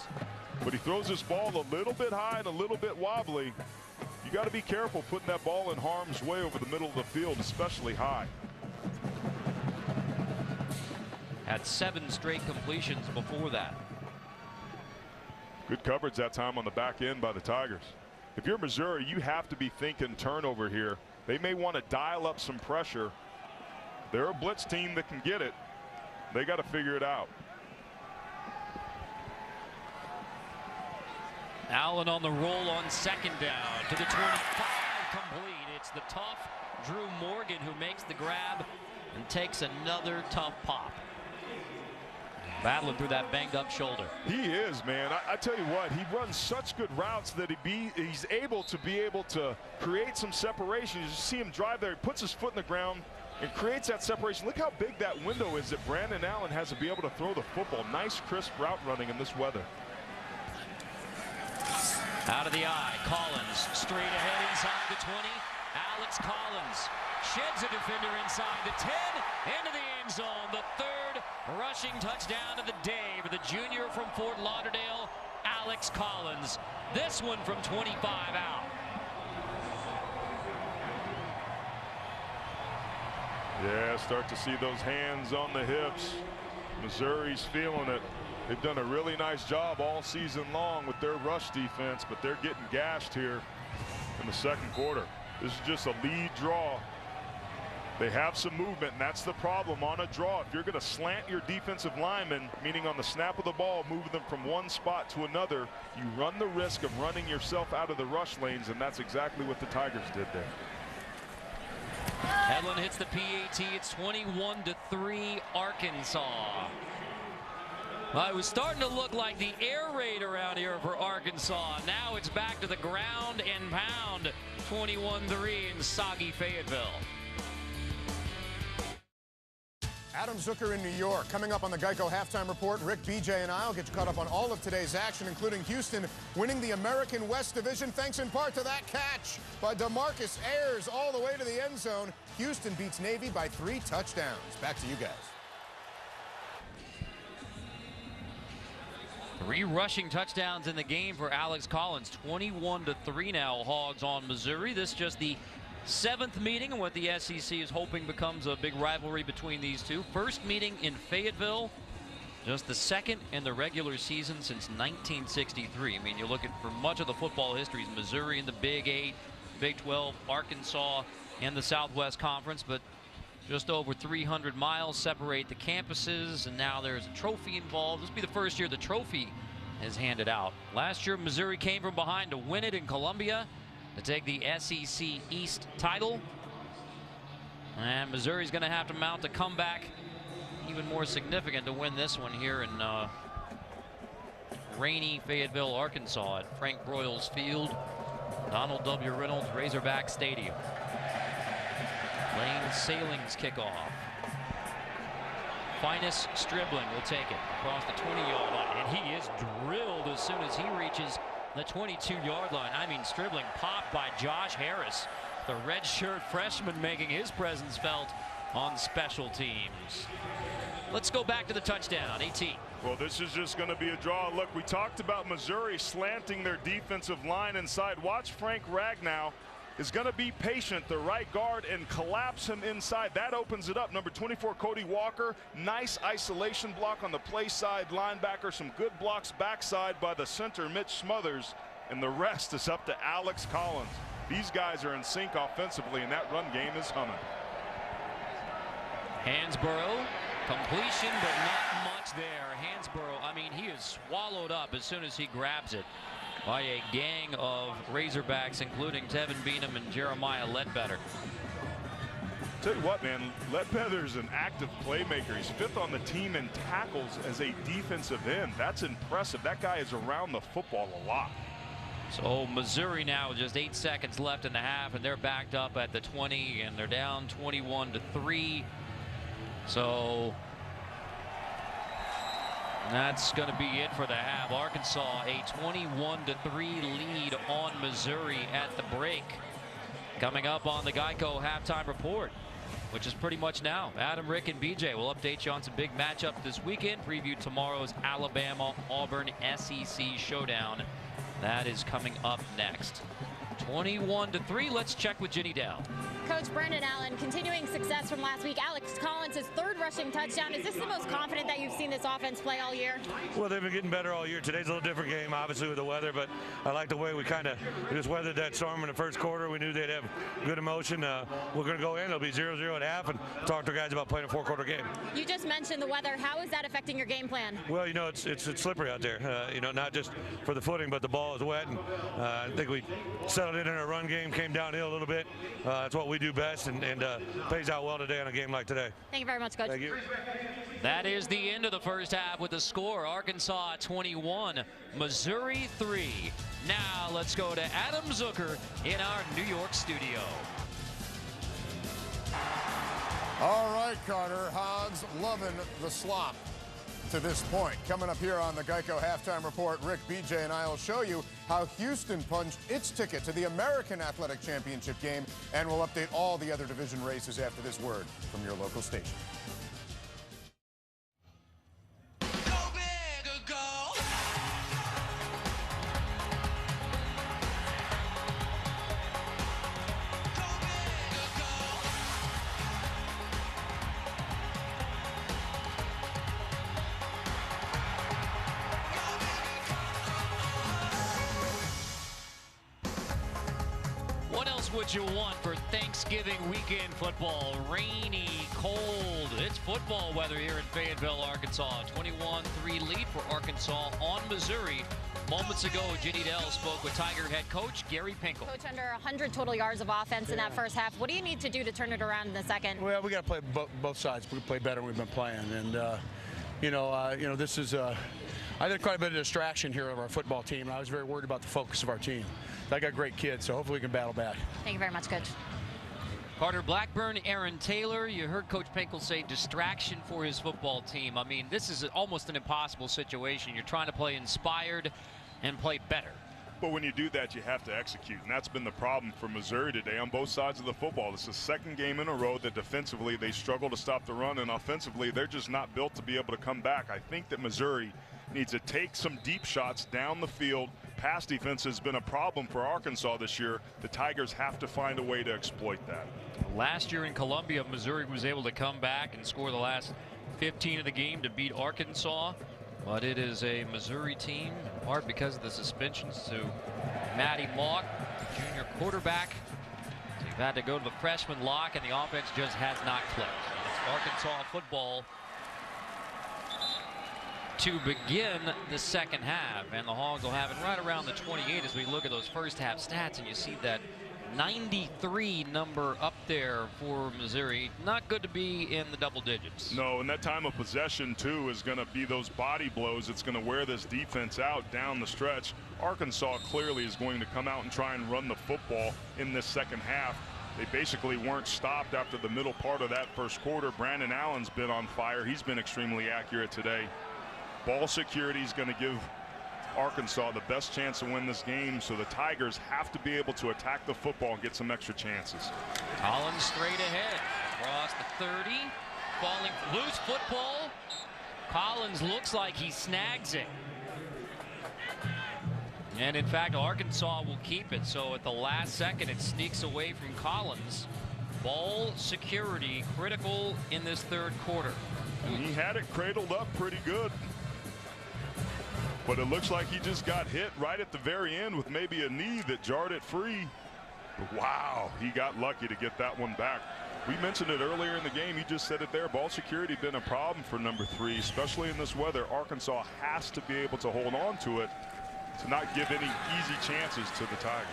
but he throws this ball a little bit high and a little bit wobbly. You got to be careful putting that ball in harm's way over the middle of the field, especially high. Had 7 straight completions before that. Good coverage that time on the back end by the Tigers. If you're Missouri, you have to be thinking turnover here. They may want to dial up some pressure. They're a blitz team that can get it. They got to figure it out. Allen on the roll on 2nd down to the 25, complete. It's the tough Drew Morgan who makes the grab and takes another tough pop. Battling through that banged up shoulder. He is, man. I tell you what, he runs such good routes that he's able to create some separation. You see him drive there, he puts his foot in the ground and creates that separation. Look how big that window is that Brandon Allen has to be able to throw the football. Nice crisp route running in this weather. Out of the eye, Collins straight ahead inside the 20. Alex Collins sheds a defender inside the 10, into the end zone. The 3rd rushing touchdown of the day for the junior from Fort Lauderdale, Alex Collins. This one from 25 out. Yeah, start to see those hands on the hips. Missouri's feeling it. They've done a really nice job all season long with their rush defense, but they're getting gashed here in the 2nd quarter. This is just a lead draw. They have some movement, and that's the problem on a draw. If you're going to slant your defensive linemen, meaning on the snap of the ball, moving them from one spot to another, you run the risk of running yourself out of the rush lanes, and that's exactly what the Tigers did there. Hedlund hits the PAT. It's 21-3 Arkansas. Well, it was starting to look like the air raid around here for Arkansas. Now it's back to the ground and pound. 21-3 in soggy Fayetteville. Adam Zucker in New York. Coming up on the Geico Halftime Report, Rick, BJ, and I'll get you caught up on all of today's action, including Houston winning the American West Division, thanks in part to that catch by DeMarcus Ayers all the way to the end zone. Houston beats Navy by 3 touchdowns. Back to you guys. 3 rushing touchdowns in the game for Alex Collins. 21-3 now, Hogs on Missouri. This just the 7th meeting, and what the SEC is hoping becomes a big rivalry between these two. First meeting in Fayetteville, just the 2nd in the regular season since 1963. I mean, you look at, for much of the football history, Missouri in the Big 8, Big 12, Arkansas in the Southwest Conference, but just over 300 miles separate the campuses, and now there's a trophy involved. This will be the first year the trophy is handed out. Last year, Missouri came from behind to win it in Columbia to take the SEC East title. And Missouri's going to have to mount a comeback even more significant to win this one here in rainy Fayetteville, Arkansas at Frank Broyles Field, Donald W. Reynolds Razorback Stadium. Lane Sailing's kickoff. Finus Stribling will take it across the 20-yard line, and he is drilled as soon as he reaches the 22-yard line. I mean, Stribling popped by Josh Harris, the redshirt freshman making his presence felt on special teams. Let's go back to the touchdown. AT. Well, this is just going to be a draw. Look, we talked about Missouri slanting their defensive line inside. Watch Frank Ragnow is going to be patient, the right guard, and collapse him inside. That opens it up. Number 24, Cody Walker. Nice isolation block on the play side linebacker. Some good blocks backside by the center, Mitch Smothers. And the rest is up to Alex Collins. These guys are in sync offensively, and that run game is humming. Hansborough, completion, but not much there. Hansborough, I mean, he is swallowed up as soon as he grabs it by a gang of Razorbacks, including Tevin Beanham and Jeremiah Ledbetter. Tell you what, man, Ledbetter's an active playmaker. He's 5th on the team in tackles as a defensive end. That's impressive. That guy is around the football a lot. So Missouri now with just 8 seconds left in the half, and they're backed up at the 20, and they're down 21-3. So that's going to be it for the half. Arkansas a 21-3 lead on Missouri at the break. Coming up on the Geico halftime report, which is pretty much now. Adam, Rick, and BJ will update you on some big matchups this weekend. Preview tomorrow's Alabama-Auburn SEC showdown. That is coming up next. 21-3. Let's check with Ginny Dell. Coach Brandon Allen, continuing success from last week. Alex Collins, his 3rd rushing touchdown. Is this the most confident that you've seen this offense play all year? Well, they've been getting better all year. Today's a little different game, obviously, with the weather, but I like the way we just weathered that storm in the first quarter. We knew they'd have good emotion. We're going to go in. It'll be 0-0 at half and talk to guys about playing a 4-quarter game. You just mentioned the weather. How is that affecting your game plan? Well, you know, it's slippery out there. You know, not just for the footing, but the ball is wet. And I think we settled in our run game, came downhill a little bit. That's what we do best, and pays out well today on a game like today. Thank you very much, Coach. Thank you. That is the end of the first half with the score. Arkansas 21, Missouri 3. Now let's go to Adam Zucker in our New York studio. All right, Carter. Hogs loving the slop to this point. Coming up here on the Geico Halftime Report, Rick, BJ, and I will show you how Houston punched its ticket to the American Athletic Championship game, and we'll update all the other division races after this word from your local station. What you want for Thanksgiving weekend football. Rainy, cold. It's football weather here in Fayetteville, Arkansas. 21-3 lead for Arkansas on Missouri. Moments ago, Ginny Dell spoke with Tiger head coach Gary Pinkel. Coach, under 100 total yards of offense in that first half. What do you need to do to turn it around in the second? Well, we got to play both sides. We play better than we've been playing, and this is. I think quite a bit of distraction here of our football team, and I was very worried about the focus of our team. I got great kids, so hopefully we can battle back. Thank you very much, Coach. Carter Blackburn, Aaron Taylor. You heard Coach Pinkel say distraction for his football team. I mean, this is almost an impossible situation. You're trying to play inspired and play better. But when you do that, you have to execute, and that's been the problem for Missouri today on both sides of the football. It's the second game in a row that defensively they struggle to stop the run, and offensively they're just not built to be able to come back. I think that Missouri needs to take some deep shots down the field. Pass defense has been a problem for Arkansas this year. The Tigers have to find a way to exploit that. Last year in Columbia, Missouri was able to come back and score the last 15 of the game to beat Arkansas. But it is a Missouri team, in part because of the suspensions to Matty Mock, the junior quarterback. So you've had to go to the freshman lock, and the offense just has not clicked. It's Arkansas football to begin the second half, and the Hogs will have it right around the 28 as we look at those first half stats, and you see that 93 number up there for Missouri. Not good to be in the double digits. No, and that time of possession, too, is going to be those body blows. It's going to wear this defense out down the stretch. Arkansas clearly is going to come out and try and run the football in this second half. They basically weren't stopped after the middle part of that first quarter. Brandon Allen's been on fire. He's been extremely accurate today. Ball security is going to give Arkansas the best chance to win this game, so the Tigers have to be able to attack the football and get some extra chances. Collins straight ahead across the 30, falling loose football. Collins looks like he snags it, and in fact Arkansas will keep it. So at the last second it sneaks away from Collins. Ball security critical in this third quarter, and he had it cradled up pretty good. But it looks like he just got hit right at the very end with maybe a knee that jarred it free. But wow, he got lucky to get that one back. We mentioned it earlier in the game. He just said it there. Ball security been a problem for number 3, especially in this weather. Arkansas has to be able to hold on to it to not give any easy chances to the Tigers.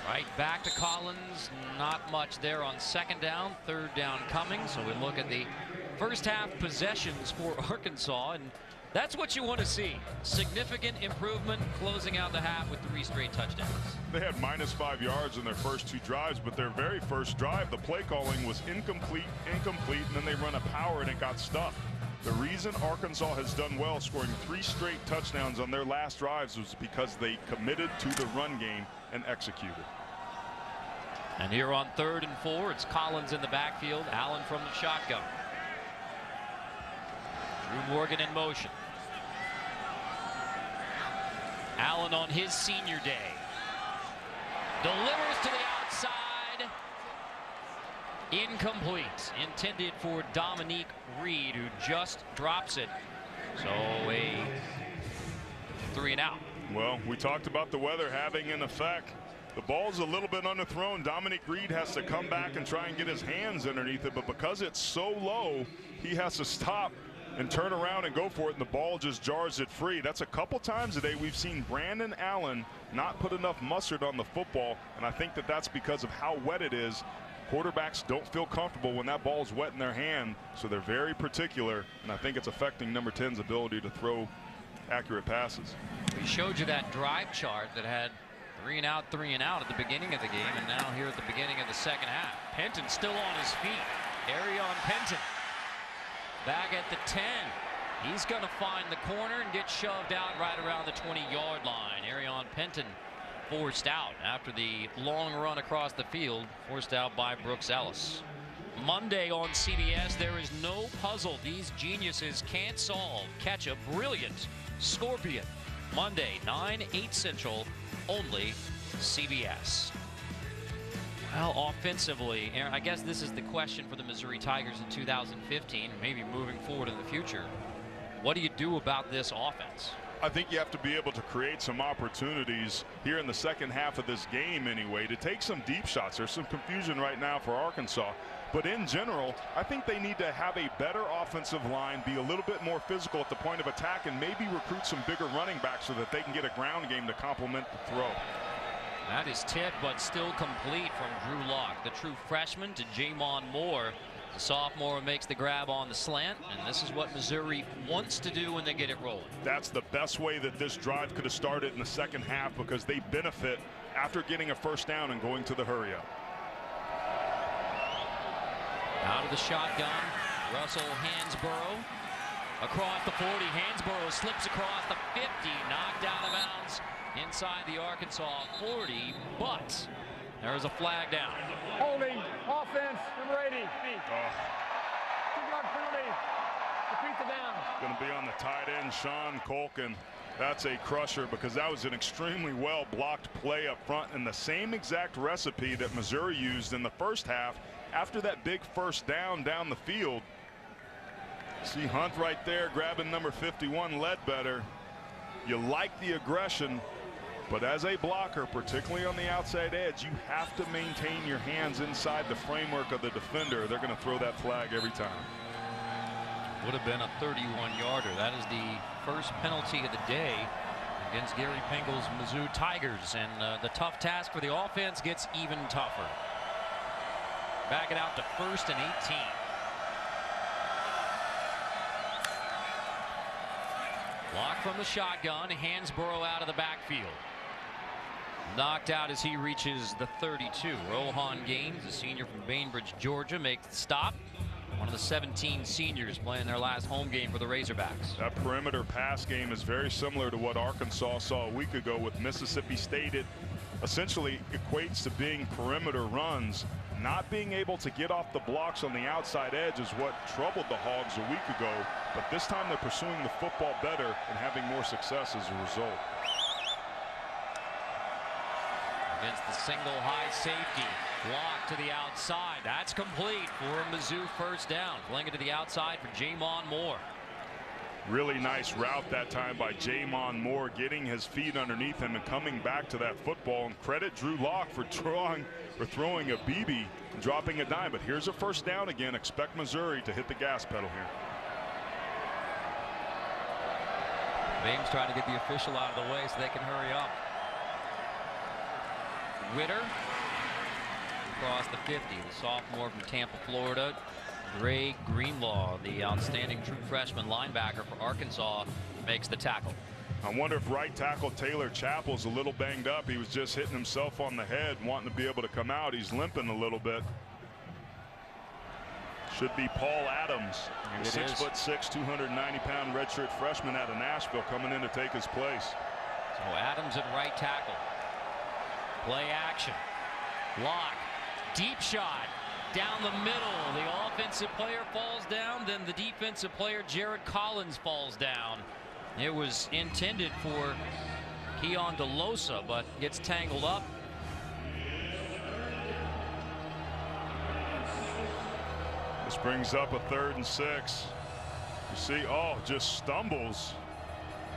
Right back to Collins. Not much there on second down. Third down coming. So we look at the first half possessions for Arkansas, and that's what you want to see. Significant improvement closing out the half with 3 straight touchdowns. They had -5 yards in their first 2 drives, but their very first drive, the play calling was incomplete, and then they run a power and it got stuffed. The reason Arkansas has done well scoring 3 straight touchdowns on their last drives was because they committed to the run game and executed. And here on 3rd and 4, it's Collins in the backfield, Allen from the shotgun. Drew Morgan in motion. Allen on his senior day. Delivers to the outside. Incomplete. Intended for Dominique Reed, who just drops it. So a 3 and out. Well, we talked about the weather having an effect. The ball's a little bit underthrown. Dominique Reed has to come back and try and get his hands underneath it, but because it's so low, he has to stop and turn around and go for it, and the ball just jars it free. That's a couple times today we've seen Brandon Allen not put enough mustard on the football, and I think that that's because of how wet it is. Quarterbacks don't feel comfortable when that ball's wet in their hand, so they're very particular, and I think it's affecting number 10's ability to throw accurate passes. We showed you that drive chart that had 3 and out at the beginning of the game, and now here at the beginning of the second half. Penton still on his feet. Arion Penton back at the 10. He's going to find the corner and get shoved out right around the 20-yard line. Arion Penton forced out after the long run across the field, forced out by Brooks Ellis. Monday on CBS, there is no puzzle these geniuses can't solve. Catch a brilliant Scorpion. Monday, 9/8 Central, only CBS. Well, offensively, Aaron, I guess this is the question for the Missouri Tigers in 2015, maybe moving forward in the future. What do you do about this offense? I think you have to be able to create some opportunities here in the second half of this game anyway to take some deep shots. There's some confusion right now for Arkansas, but in general I think they need to have a better offensive line, be a little bit more physical at the point of attack, and maybe recruit some bigger running backs so that they can get a ground game to complement the throw. That is tipped but still complete from Drew Lock, the true freshman, to Jamon Moore. The sophomore makes the grab on the slant, and this is what Missouri wants to do when they get it rolling. That's the best way that this drive could have started in the second half, because they benefit after getting a first down and going to the hurry up. Out of the shotgun, Russell Hansborough across the 40. Hansborough slips across the 50, knocked out of bounds inside the Arkansas 40, but there's a flag down. Holding, offense, number 80. Two-yard penalty. Repeat the down. Going to be on the tight end, Sean Colkin. That's a crusher, because that was an extremely well blocked play up front, and the same exact recipe that Missouri used in the first half after that big first down the field. See Hunt right there grabbing number 51, Ledbetter. You like the aggression, but as a blocker, particularly on the outside edge, you have to maintain your hands inside the framework of the defender. They're going to throw that flag every time. Would have been a 31-yarder. That is the first penalty of the day. against Gary Pingle's Mizzou Tigers, and the tough task for the offense gets even tougher. Back it out to 1st and 18. Block from the shotgun, Hansborough out of the backfield. Knocked out as he reaches the 32. Rohan Gaines, a senior from Bainbridge, Georgia, makes the stop. One of the 17 seniors playing their last home game for the Razorbacks. That perimeter pass game is very similar to what Arkansas saw a week ago with Mississippi State. It essentially equates to being perimeter runs. Not being able to get off the blocks on the outside edge is what troubled the Hogs a week ago. But this time they're pursuing the football better and having more success as a result. Against the single high safety. Block to the outside. That's complete for a Mizzou first down. Playing it to the outside for Jamon Moore. Really nice route that time by Jamon Moore, getting his feet underneath him and coming back to that football. And credit Drew Lock for throwing a BB, dropping a dime. But here's a first down again. Expect Missouri to hit the gas pedal here. Bames trying to get the official out of the way so they can hurry up. Witter across the 50, the sophomore from Tampa, Florida. Gray Greenlaw, the outstanding true freshman linebacker for Arkansas, makes the tackle. I wonder if right tackle Taylor Chappell's a little banged up. He was just hitting himself on the head, wanting to be able to come out. He's limping a little bit. Should be Paul Adams, 6'6", 290-pound redshirt freshman out of Nashville, coming in to take his place. So Adams at right tackle. Play action. Lock. Deep shot. Down the middle. The offensive player falls down. Then the defensive player, Jared Collins, falls down. It was intended for Keon DeLosa, but gets tangled up. This brings up a 3rd and 6. You see, just stumbles.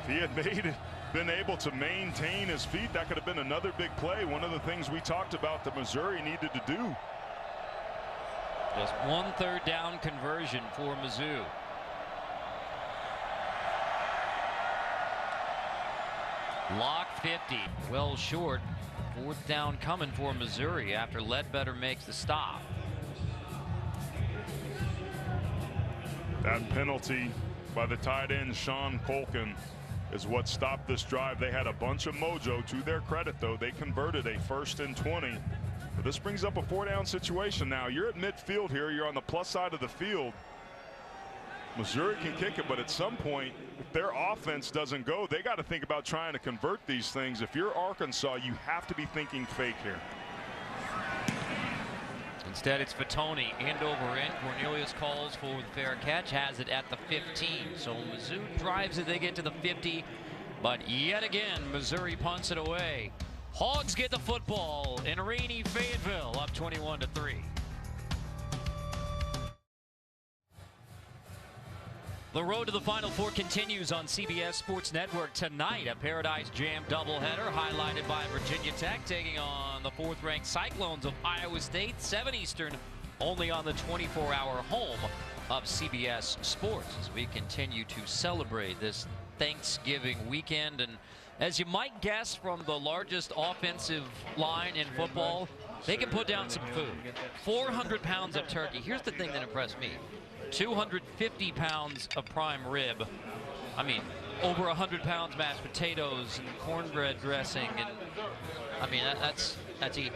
If he had been able to maintain his feet, that could have been another big play. One of the things we talked about that Missouri needed to do. Just 1 3rd down conversion for Mizzou. Lock 50, well short. 4th down coming for Missouri after Ledbetter makes the stop. That penalty by the tight end Sean Colkin is what stopped this drive. They had a bunch of mojo. To their credit, though, they converted a 1st and 20. But this brings up a 4-down situation now. You're at midfield here. You're on the plus side of the field. Missouri can kick it, but at some point, if their offense doesn't go, they got to think about trying to convert these things. If you're Arkansas, you have to be thinking fake here. Instead, it's Fatoni, end over end. Cornelius calls for the fair catch, has it at the 15. So Mizzou drives it, they get to the 50. But yet again, Missouri punts it away. Hogs get the football in rainy Fayetteville, up 21-3. The road to the Final Four continues on CBS Sports Network tonight. A Paradise Jam doubleheader highlighted by Virginia Tech taking on the 4th-ranked Cyclones of Iowa State, 7 Eastern, only on the 24-hour home of CBS Sports as we continue to celebrate this Thanksgiving weekend. And as you might guess from the largest offensive line in football, they can put down some food. 400 pounds of turkey. Here's the thing that impressed me. 250 pounds of prime rib. I mean, over 100 pounds mashed potatoes and cornbread dressing, and I mean that's eating.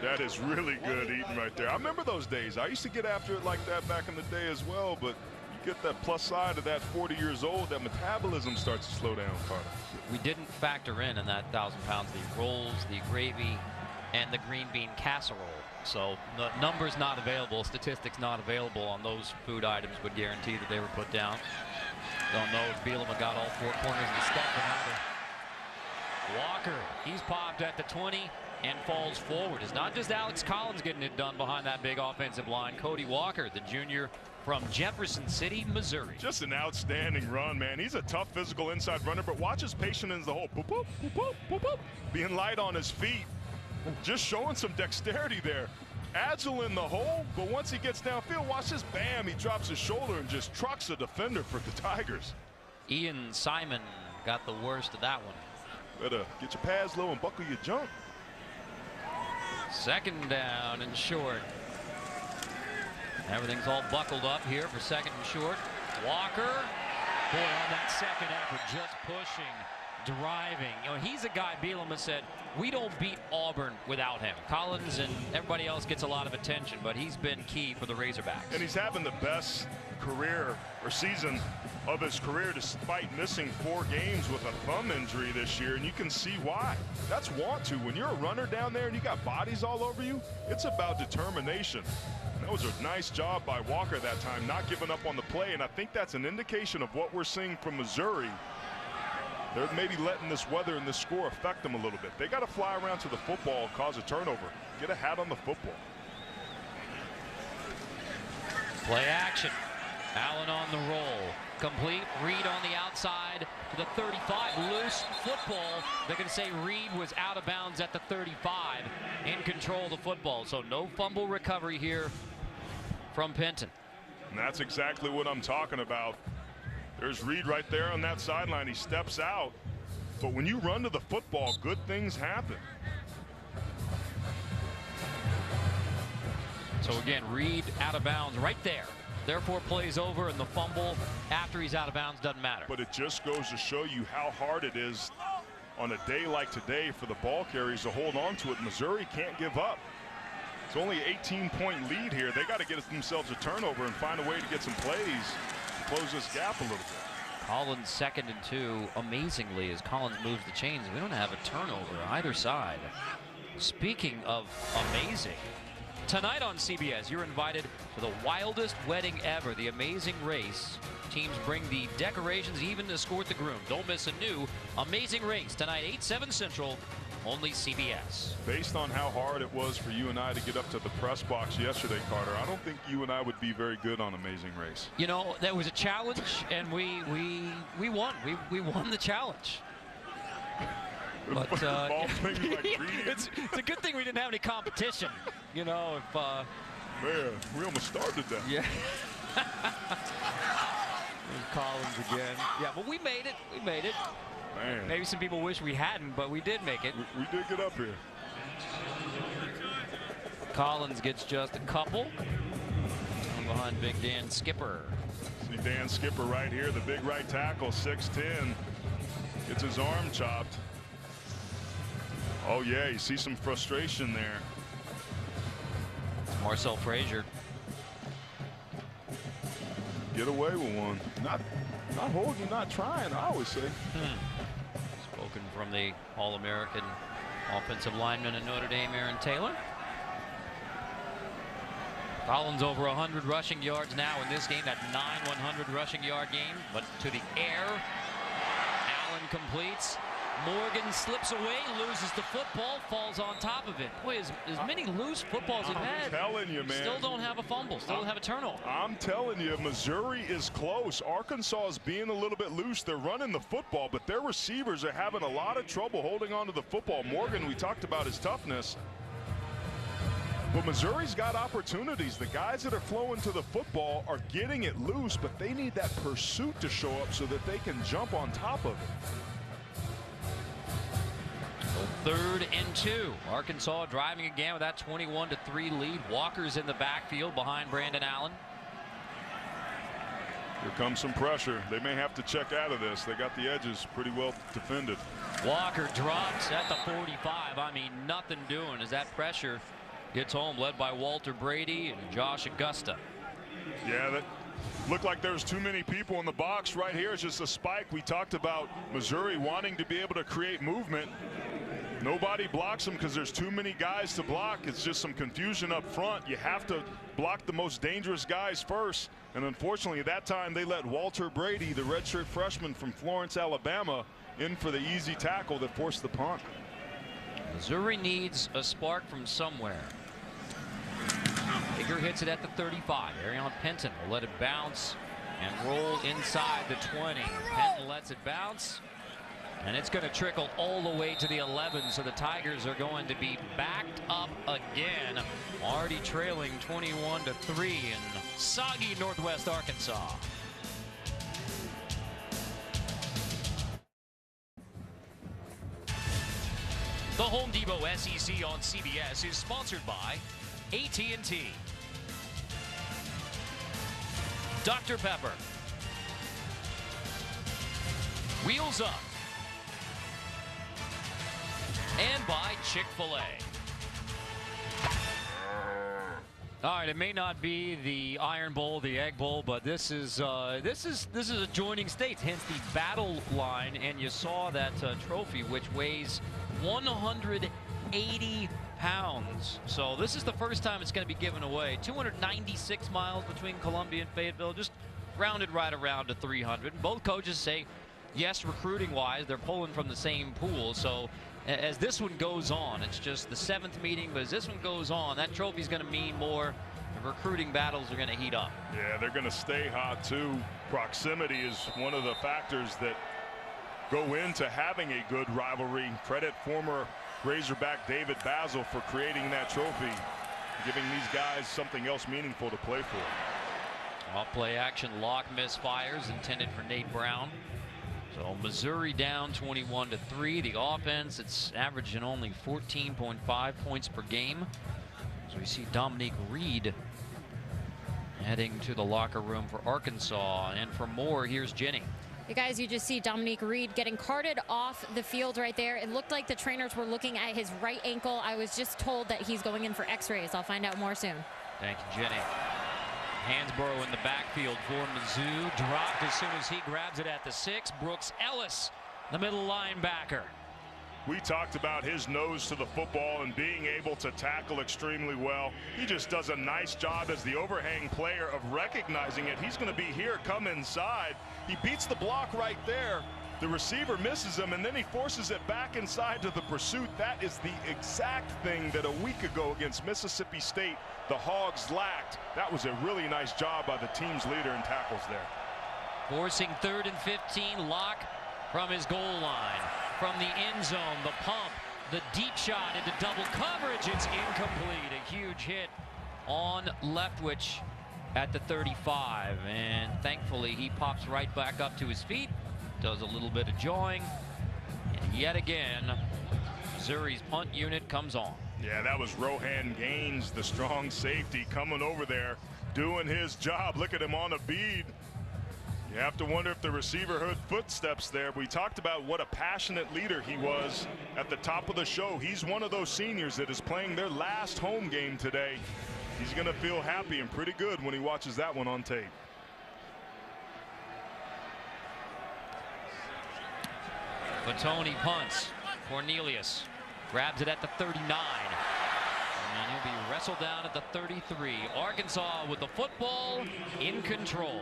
That is really good eating right there. I remember those days. I used to get after it like that back in the day as well, but you get that plus side of that 40 years old, that metabolism starts to slow down, Carter. We didn't factor in that 1,000 pounds, the rolls, the gravy, and the green bean casserole. So the numbers not available, statistics not available on those food items would guarantee that they were put down. Don't know if Bielema got all 4 corners of the step. Walker, he's popped at the 20 and falls forward. It's not just Alex Collins getting it done behind that big offensive line. Cody Walker, the junior from Jefferson City, Missouri. Just an outstanding run, man. He's a tough physical inside runner, but watch his patience in the hole. Boop, boop, boop, boop, boop, boop. Being light on his feet. Just showing some dexterity there. Agile in the hole, but once he gets downfield, watch this, bam, he drops his shoulder and just trucks a defender for the Tigers. Ian Simon got the worst of that one. Better get your pads low and buckle your jump. Second down and short. Everything's all buckled up here for second and short. Walker, boy, on that second effort, just pushing, driving. You know, he's a guy Bielema said, we don't beat Auburn without him. Collins and everybody else gets a lot of attention, but he's been key for the Razorbacks. And he's having the best career or season of his career despite missing 4 games with a thumb injury this year, and you can see why. That's want to. When you're a runner down there and you got bodies all over you, it's about determination. That was a nice job by Walker that time, not giving up on the play, and I think that's an indication of what we're seeing from Missouri. They're maybe letting this weather and this score affect them a little bit. They got to fly around to the football, cause a turnover, get a hat on the football. Play action. Allen on the roll. Complete. Reed on the outside to the 35. Loose football. They're going to say Reed was out of bounds at the 35. In control of the football. So no fumble recovery here from Penton. And that's exactly what I'm talking about. There's Reed right there on that sideline. He steps out. But when you run to the football, good things happen. So again, Reed out of bounds right there. Therefore, plays over, and the fumble after he's out of bounds doesn't matter. But it just goes to show you how hard it is on a day like today for the ball carriers to hold on to it. Missouri can't give up. It's only an 18-point lead here. They got to get themselves a turnover and find a way to get some plays to close this gap a little bit. Collins 2nd and 2. Amazingly, as Collins moves the chains, we don't have a turnover either side. Speaking of amazing, tonight on CBS, you're invited to the wildest wedding ever, the Amazing Race. Teams bring the decorations, even escort the groom. Don't miss a new Amazing Race tonight, 8/7 Central, only CBS. Based on how hard it was for you and I to get up to the press box yesterday, Carter, I don't think you and I would be very good on Amazing Race. You know, that was a challenge, and we won. We won the challenge. But it's a good thing we didn't have any competition. You know, if man, we almost started that. Yeah. Collins again. Yeah, but we made it. We made it. Man. Maybe some people wish we hadn't, but we did make it. We did get up here. Collins gets just a couple. And behind Big Dan Skipper. See Dan Skipper right here, the big right tackle, 6'10". Gets his arm chopped. Oh yeah, you see some frustration there. Marcel Frazier. Get away with one. Not holding, not trying, I always say. Spoken from the All-American offensive lineman at Notre Dame, Aaron Taylor. Collins over 100 rushing yards now in this game, that 100 rushing yard game, but to the air. Allen completes. Morgan slips away, loses the football, falls on top of it. Boy, as many loose footballs he's had. I'm telling you, man. Still don't have a fumble, still don't have a turnover. I'm telling you, Missouri is close. Arkansas is being a little bit loose. They're running the football, but their receivers are having a lot of trouble holding on to the football. Morgan, we talked about his toughness. But Missouri's got opportunities. The guys that are flowing to the football are getting it loose, but they need that pursuit to show up so that they can jump on top of it. 3rd and 2. Arkansas driving again with that 21-3 lead. Walker's in the backfield behind Brandon Allen. Here comes some pressure. They may have to check out of this. They got the edges pretty well defended. Walker drops at the 45. I mean, nothing doing as that pressure gets home, led by Walter Brady and Josh Augusta. Yeah, that looked like there's too many people in the box. Right here is just a spike. We talked about Missouri wanting to be able to create movement. Nobody blocks them because there's too many guys to block. It's just some confusion up front. You have to block the most dangerous guys first. And unfortunately, that time they let Walter Brady, the redshirt freshman from Florence, Alabama, in for the easy tackle that forced the punt. Missouri needs a spark from somewhere. Hager hits it at the 35. Arion Penton will let it bounce and roll inside the 20. Penton lets it bounce. And it's going to trickle all the way to the 11, so the Tigers are going to be backed up again, already trailing 21-3 in soggy Northwest Arkansas. Home Depot SEC on CBS is sponsored by AT&T, Dr. Pepper, Wheels Up, and by Chick-fil-A. All right, it may not be the Iron Bowl, the Egg Bowl, but this is adjoining states, hence the battle line, and you saw that trophy, which weighs 180 pounds. So this is the first time it's going to be given away. 296 miles between Columbia and Fayetteville, just rounded right around to 300. And both coaches say, yes, recruiting-wise, they're pulling from the same pool. So as this one goes on, it's just the 7th meeting, but as this one goes on, that trophy's going to mean more. The recruiting battles are going to heat up. Yeah, they're going to stay hot, too. Proximity is one of the factors that go into having a good rivalry. Credit former Razorback David Basil for creating that trophy, giving these guys something else meaningful to play for. Off play action, lock misfires intended for Nate Brown. So Missouri down 21-3. The offense, it's averaging only 14.5 points per game. So we see Dominique Reed heading to the locker room for Arkansas. And for more, here's Jenny. You guys, you just see Dominique Reed getting carted off the field right there. It looked like the trainers were looking at his right ankle. I was just told that he's going in for x-rays. I'll find out more soon. Thank you, Jenny. Hansborough in the backfield for Mizzou. Dropped as soon as he grabs it at the 6. Brooks Ellis, the middle linebacker. We talked about his nose to the football and being able to tackle extremely well. He just does a nice job as the overhang player of recognizing it. He's going to be here, come inside. He beats the block right there. The receiver misses him, and then he forces it back inside to the pursuit. That is the exact thing that a week ago against Mississippi State, the Hogs lacked. That was a really nice job by the team's leader in tackles there. Forcing 3rd and 15, Locke from his goal line. From the end zone, the pump, the deep shot into double coverage. It's incomplete. A huge hit on Leftwich at the 35. And thankfully, he pops right back up to his feet. Does a little bit of jawing, and yet again, Missouri's punt unit comes on. Yeah, that was Rohan Gaines, the strong safety, coming over there, doing his job. Look at him on a bead. You have to wonder if the receiver heard footsteps there. We talked about what a passionate leader he was at the top of the show. He's one of those seniors that is playing their last home game today. He's going to feel happy and pretty good when he watches that one on tape. Batoni punts. Cornelius grabs it at the 39. And he'll be wrestled down at the 33. Arkansas with the football in control.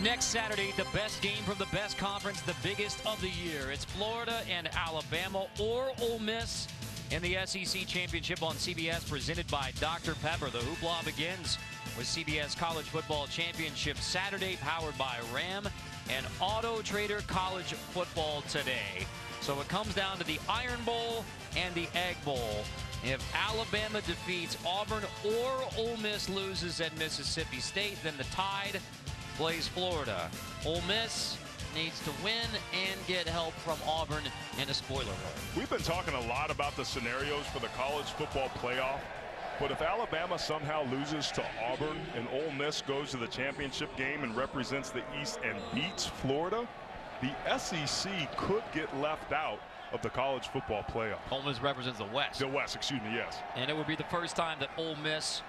Next Saturday, the best game from the best conference, the biggest of the year. It's Florida and Alabama or Ole Miss in the SEC Championship on CBS, presented by Dr. Pepper. The hoopla begins with CBS College Football Championship Saturday, powered by Ram and Auto Trader College Football Today. So it comes down to the Iron Bowl and the Egg Bowl. If Alabama defeats Auburn or Ole Miss loses at Mississippi State, then the Tide plays Florida. Ole Miss needs to win and get help from Auburn in a spoiler alert. We've been talking a lot about the scenarios for the college football playoff, but if Alabama somehow loses to Auburn and Ole Miss goes to the championship game and represents the East and beats Florida, the SEC could get left out of the college football playoff. Ole Miss represents the West. The West, excuse me, yes. And it would be the first time that Ole Miss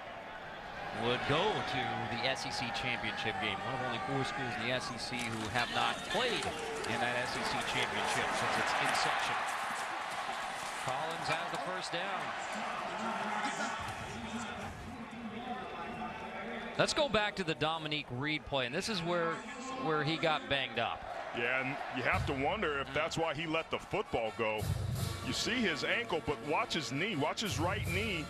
would go to the SEC championship game. One of only 4 schools in the SEC who have not played in that SEC championship since its inception. Collins has the first down. Let's go back to the Dominique Reed play, and this is where he got banged up. Yeah, and you have to wonder if that's why he let the football go. You see his ankle, but watch his knee, watch his right knee.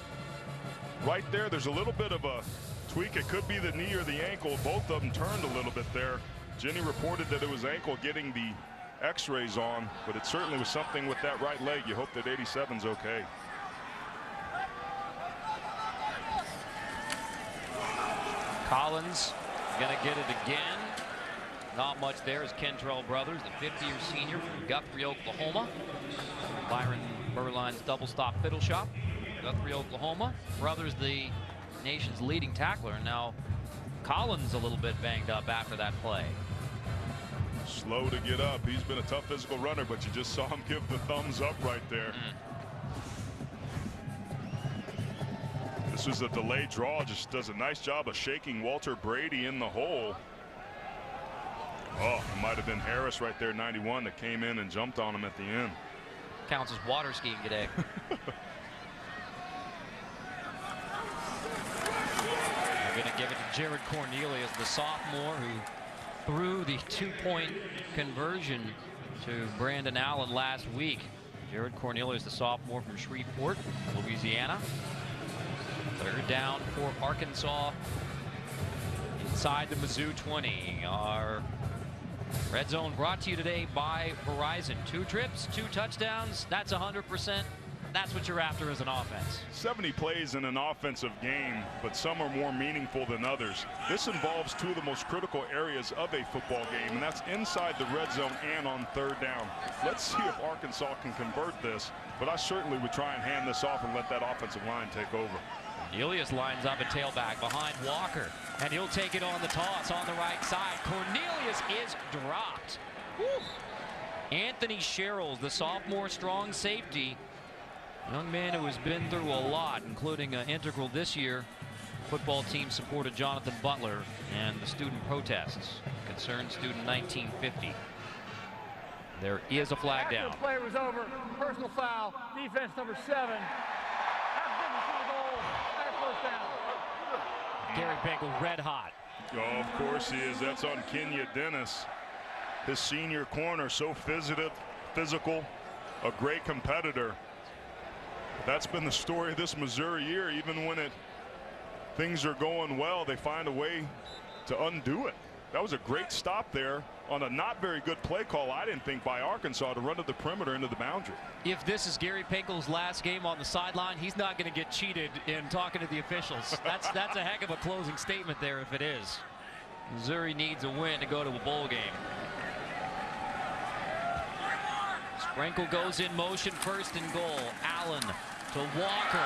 Right there, there's a little bit of a tweak. It could be the knee or the ankle. Both of them turned a little bit there. Jenny reported that it was ankle getting the x-rays on, but it certainly was something with that right leg. You hope that 87's okay. Collins gonna get it again. Not much there is Kentrell Brothers, the 50-year senior from Guthrie, Oklahoma. Byron Berline's double stop fiddle shop. Guthrie, Oklahoma. Brothers, the nation's leading tackler. And now Collins a little bit banged up after that play. Slow to get up. He's been a tough physical runner, but you just saw him give the thumbs up right there. This was a delayed draw. Just does a nice job of shaking Walter Brady in the hole. Oh, it might have been Harris right there, 91, that came in and jumped on him at the end. Counts as water skiing today. They're going to give it to Jared Cornelius, the sophomore who threw the 2-point conversion to Brandon Allen last week. Jared Cornelius, the sophomore from Shreveport, Louisiana. Third down for Arkansas inside the Mizzou 20. Our Red Zone brought to you today by Verizon. 2 trips, 2 touchdowns. That's 100%. That's what you're after as an offense. 70 plays in an offensive game, but some are more meaningful than others. This involves 2 of the most critical areas of a football game, and that's inside the red zone and on third down. Let's see if Arkansas can convert this, but I certainly would try and hand this off and let that offensive line take over. Cornelius lines up a tailback behind Walker, and he'll take it on the toss on the right side. Cornelius is dropped. Woo. Anthony Sherrills, the sophomore strong safety, young man who has been through a lot, including integral this year. Football team supported Jonathan Butler and the student protests. Concerned student 1950. There is a flag down. After the play was over, personal foul, defense number 7. Gary Pinkel red hot. Oh, of course he is. That's on Kenya Dennis. His senior corner, so physical, a great competitor. That's been the story of this Missouri year. Even when things are going well, they find a way to undo it. That was a great stop there on a not very good play call, I didn't think, by Arkansas to run to the perimeter into the boundary. If this is Gary Pinkel's last game on the sideline, he's not going to get cheated in talking to the officials. That's a heck of a closing statement there if it is. Missouri needs a win to go to a bowl game. Sprinkle goes in motion, 1st and goal. Allen to Walker.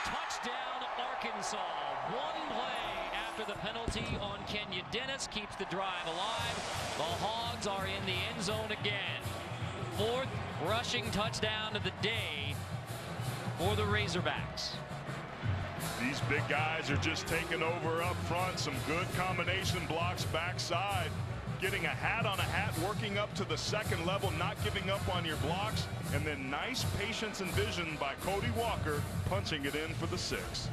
Touchdown Arkansas. 1 play after the penalty on Kenya Dennis keeps the drive alive. The Hogs are in the end zone again. 4th rushing touchdown of the day for the Razorbacks. These big guys are just taking over up front. Some good combination blocks backside. Getting a hat on a hat, working up to the 2nd level, not giving up on your blocks. And then nice patience and vision by Cody Walker, punching it in for the 6.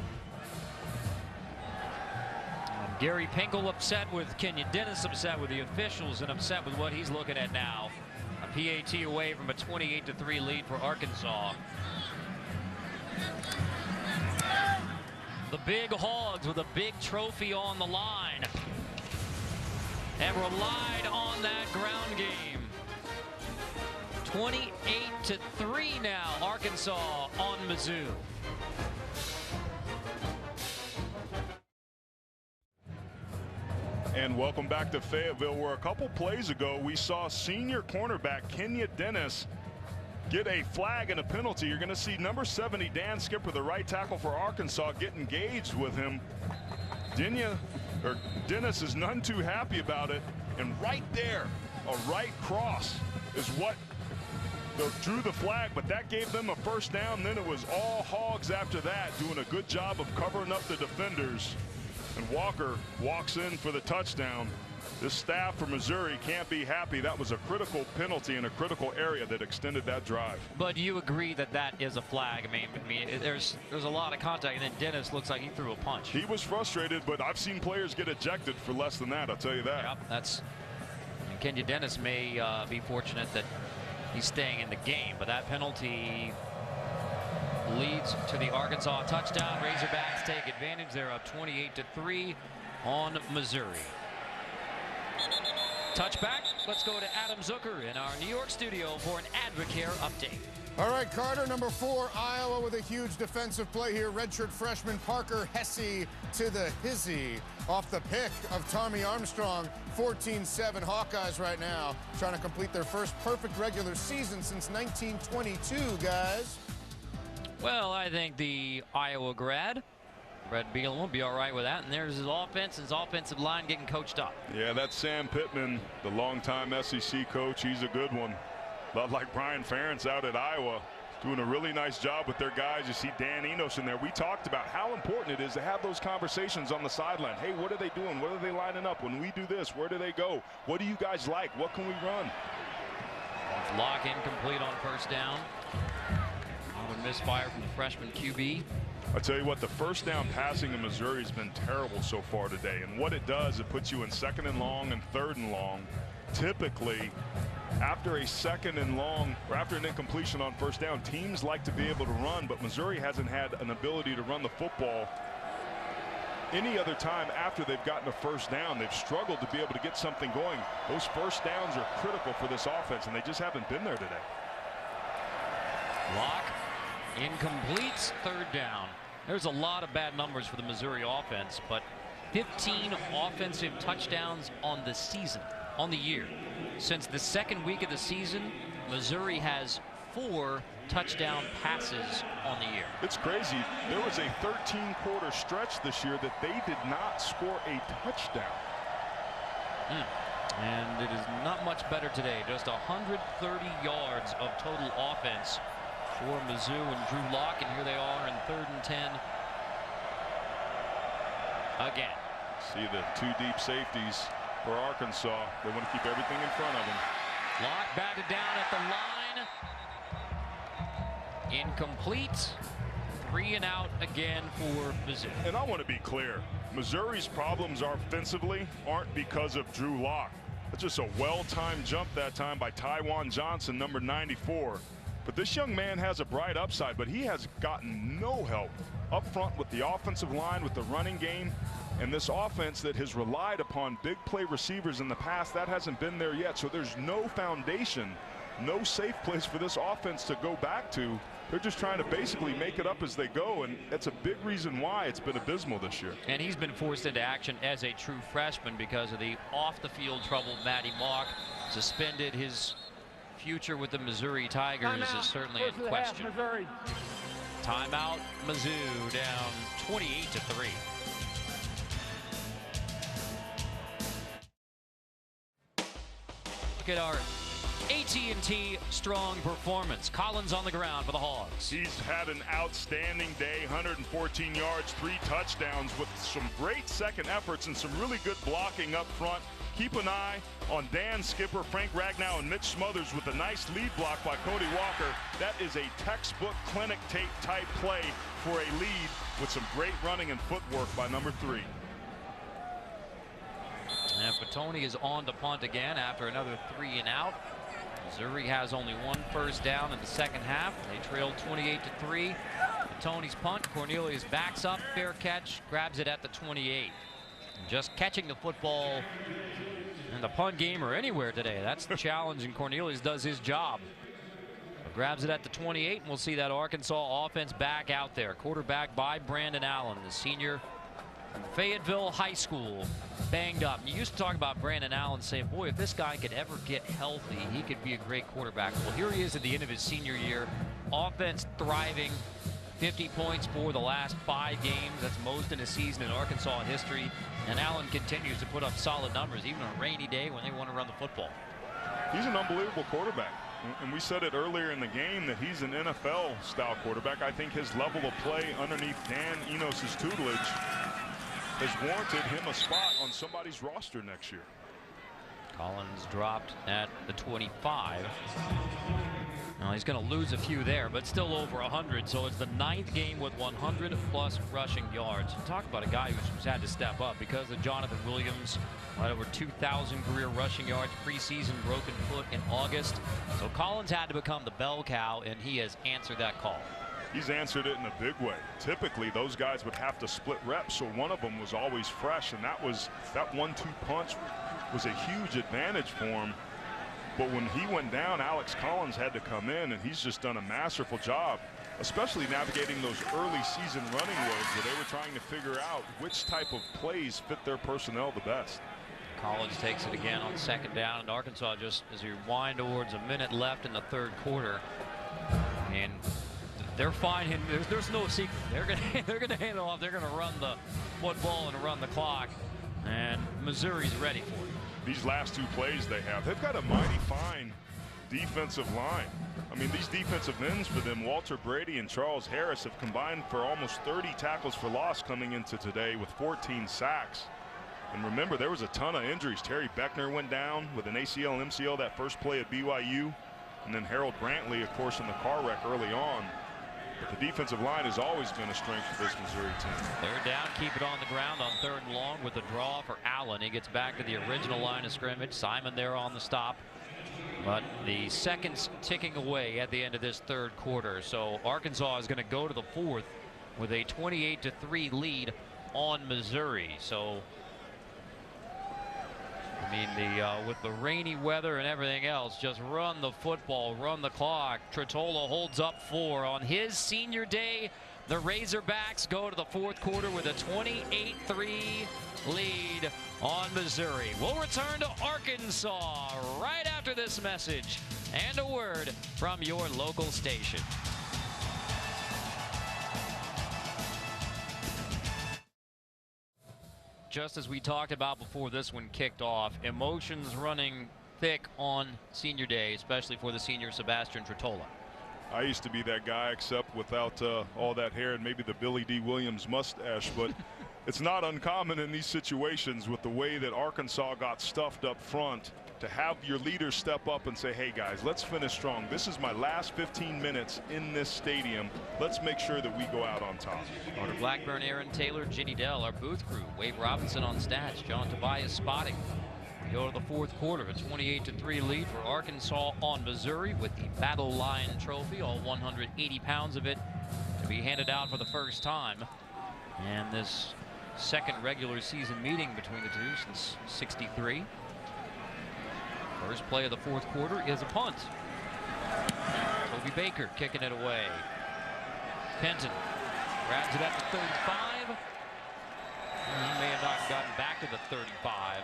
Gary Pinkel upset with Kenya Dennis, upset with the officials, and upset with what he's looking at now. A PAT away from a 28-3 lead for Arkansas. The big Hogs with a big trophy on the line, and relied on that ground game. 28-3 now, Arkansas on Mizzou. And welcome back to Fayetteville, where a couple plays ago we saw senior cornerback Kenya Dennis get a flag and a penalty. You're going to see number 70 Dan Skipper, the right tackle for Arkansas, get engaged with him. Dennis is none too happy about it, and right there, a right cross is what drew the flag, but that gave them a 1st down. Then it was all Hogs after that, doing a good job of covering up the defenders. And Walker walks in for the touchdown. This staff for Missouri can't be happy. That was a critical penalty in a critical area that extended that drive. But you agree that that is a flag? I mean, there's a lot of contact, and then Dennis looks like he threw a punch. He was frustrated, but I've seen players get ejected for less than that. I'll tell you that. Yep, that's. And Kenya Dennis may be fortunate that he's staying in the game, but that penalty leads to the Arkansas touchdown. Razorbacks take advantage. They're up 28-3 on Missouri. Touchback let's go to Adam Zucker in our New York studio for an Advocare update. All right, Carter, number 4, Iowa with a huge defensive play here. Redshirt freshman Parker Hesse to the hizzy off the pick of Tommy Armstrong. 14-7 Hawkeyes right now, trying to complete their first perfect regular season since 1922, guys. Well, I think the Iowa grad, Brett Bielema, will be all right with that. And there's his offense, his offensive line getting coached up. Yeah, that's Sam Pittman, the longtime SEC coach. He's a good one. A lot like Brian Ferentz out at Iowa, doing a really nice job with their guys. You see Dan Enos in there. We talked about how important it is to have those conversations on the sideline. Hey, what are they doing? What are they lining up? When we do this, where do they go? What do you guys like? What can we run? Lock incomplete on first down. Another misfire from the freshman QB. I tell you what, the first down passing in Missouri has been terrible so far today. And what it does, it puts you in 2nd and long and 3rd and long. Typically, after a 2nd and long, or after an incompletion on first down, teams like to be able to run, but Missouri hasn't had an ability to run the football any other time after they've gotten a first down. They've struggled to be able to get something going. Those first downs are critical for this offense, and they just haven't been there today. Lock incomplete, 3rd down. There's a lot of bad numbers for the Missouri offense, but 15 offensive touchdowns on the season, on the year. Since the 2nd week of the season, Missouri has 4 touchdown passes on the year. It's crazy. There was a 13-quarter stretch this year that they did not score a touchdown. And it is not much better today. Just 130 yards of total offense for Mizzou and Drew Lock, and here they are in 3rd and 10 again. See the 2 deep safeties for Arkansas. They want to keep everything in front of them. Lock batted down at the line. Incomplete. 3 and out again for Mizzou. And I want to be clear. Missouri's problems offensively aren't because of Drew Lock. It's just a well-timed jump that time by Tywan Johnson, number 94. But this young man has a bright upside, but he has gotten no help up front with the offensive line, with the running game. And this offense that has relied upon big play receivers in the past, that hasn't been there yet. So there's no foundation, no safe place for this offense to go back to. They're just trying to basically make it up as they go, and that's a big reason why it's been abysmal this year. And he's been forced into action as a true freshman because of the off-the-field trouble. Matty Mock suspended. His future with the Missouri Tigers is certainly in question. Timeout, Mizzou down 28-3. Look at our AT&T strong performance. Collins on the ground for the Hogs. He's had an outstanding day, 114 yards, 3 touchdowns with some great second efforts and some really good blocking up front. Keep an eye on Dan Skipper, Frank Ragnow, and Mitch Smothers with a nice lead block by Cody Walker. That is a textbook clinic tape type play for a lead with some great running and footwork by number 3. And Petone is on to punt again after another 3 and out. Missouri has only 1 first down in the second half. They trailed 28-3. Petone's punt. Cornelius backs up, fair catch, grabs it at the 28. And just catching the football in the punt game or anywhere today, that's the challenge, and Cornelius does his job. But grabs it at the 28, and we'll see that Arkansas offense back out there. Quarterback by Brandon Allen, the senior from Fayetteville High School, banged up. And you used to talk about Brandon Allen saying, boy, if this guy could ever get healthy, he could be a great quarterback. Well, here he is at the end of his senior year. Offense thriving. 50 points for the last 5 games. That's most in a season in Arkansas history. And Allen continues to put up solid numbers, even on a rainy day when they want to run the football. He's an unbelievable quarterback. And we said it earlier in the game that he's an NFL-style quarterback. I think his level of play underneath Dan Enos' tutelage has warranted him a spot on somebody's roster next year. Collins dropped at the 25. Now he's going to lose a few there, but still over 100. So it's the 9th game with 100+ rushing yards. Talk about a guy who's had to step up because of Jonathan Williams. Right over 2,000 career rushing yards, preseason broken foot in August. So Collins had to become the bell cow, and he has answered that call. He's answered it in a big way. Typically, those guys would have to split reps, so one of them was always fresh, and that 1-2 punch was a huge advantage for him. But when he went down, Alex Collins had to come in, and he's just done a masterful job, especially navigating those early season running woes where they were trying to figure out which type of plays fit their personnel the best. Collins takes it again on second down, and Arkansas just as we wind towards a minute left in the third quarter, and they're fine. There's no secret. They're gonna hand it off. They're gonna run the football and run the clock, and Missouri's ready for it. These last two plays they've got a mighty fine defensive line. I mean, these defensive ends for them, Walter Brady and Charles Harris, have combined for almost 30 tackles for loss coming into today with 14 sacks. And remember, there was a ton of injuries. Terry Beckner went down with an ACL and MCL that first play at BYU. And then Harold Brantley, of course, in the car wreck early on. But the defensive line has always been a strength for this Missouri team. Third down, keep it on the ground on third and long with the draw for Allen. He gets back to the original line of scrimmage. Simon there on the stop. But the seconds ticking away at the end of this third quarter. So Arkansas is going to go to the fourth with a 28-3 lead on Missouri. So I mean, with the rainy weather and everything else, just run the football, run the clock. Tretola holds up 4 on his senior day. The Razorbacks go to the fourth quarter with a 28-3 lead on Missouri. We'll return to Arkansas right after this message and a word from your local station. Just as we talked about before this one kicked off, emotions running thick on senior day, especially for the senior Sebastian Tretola. I used to be that guy, except without all that hair and maybe the Billy D. Williams mustache. But it's not uncommon in these situations with the way that Arkansas got stuffed up front to have your leaders step up and say, hey guys, let's finish strong. This is my last 15 minutes in this stadium. Let's make sure that we go out on top. Carter Blackburn, Aaron Taylor, Ginny Dell, our booth crew. Wade Robinson on stats, John Tobias spotting. We go to the fourth quarter, a 28-3 lead for Arkansas on Missouri with the Battle Lion Trophy, all 180 pounds of it to be handed out for the first time. And this second regular season meeting between the two since '63. First play of the fourth quarter is a punt. Toby Baker kicking it away. Penton grabs it at the 35. He may have not gotten back to the 35.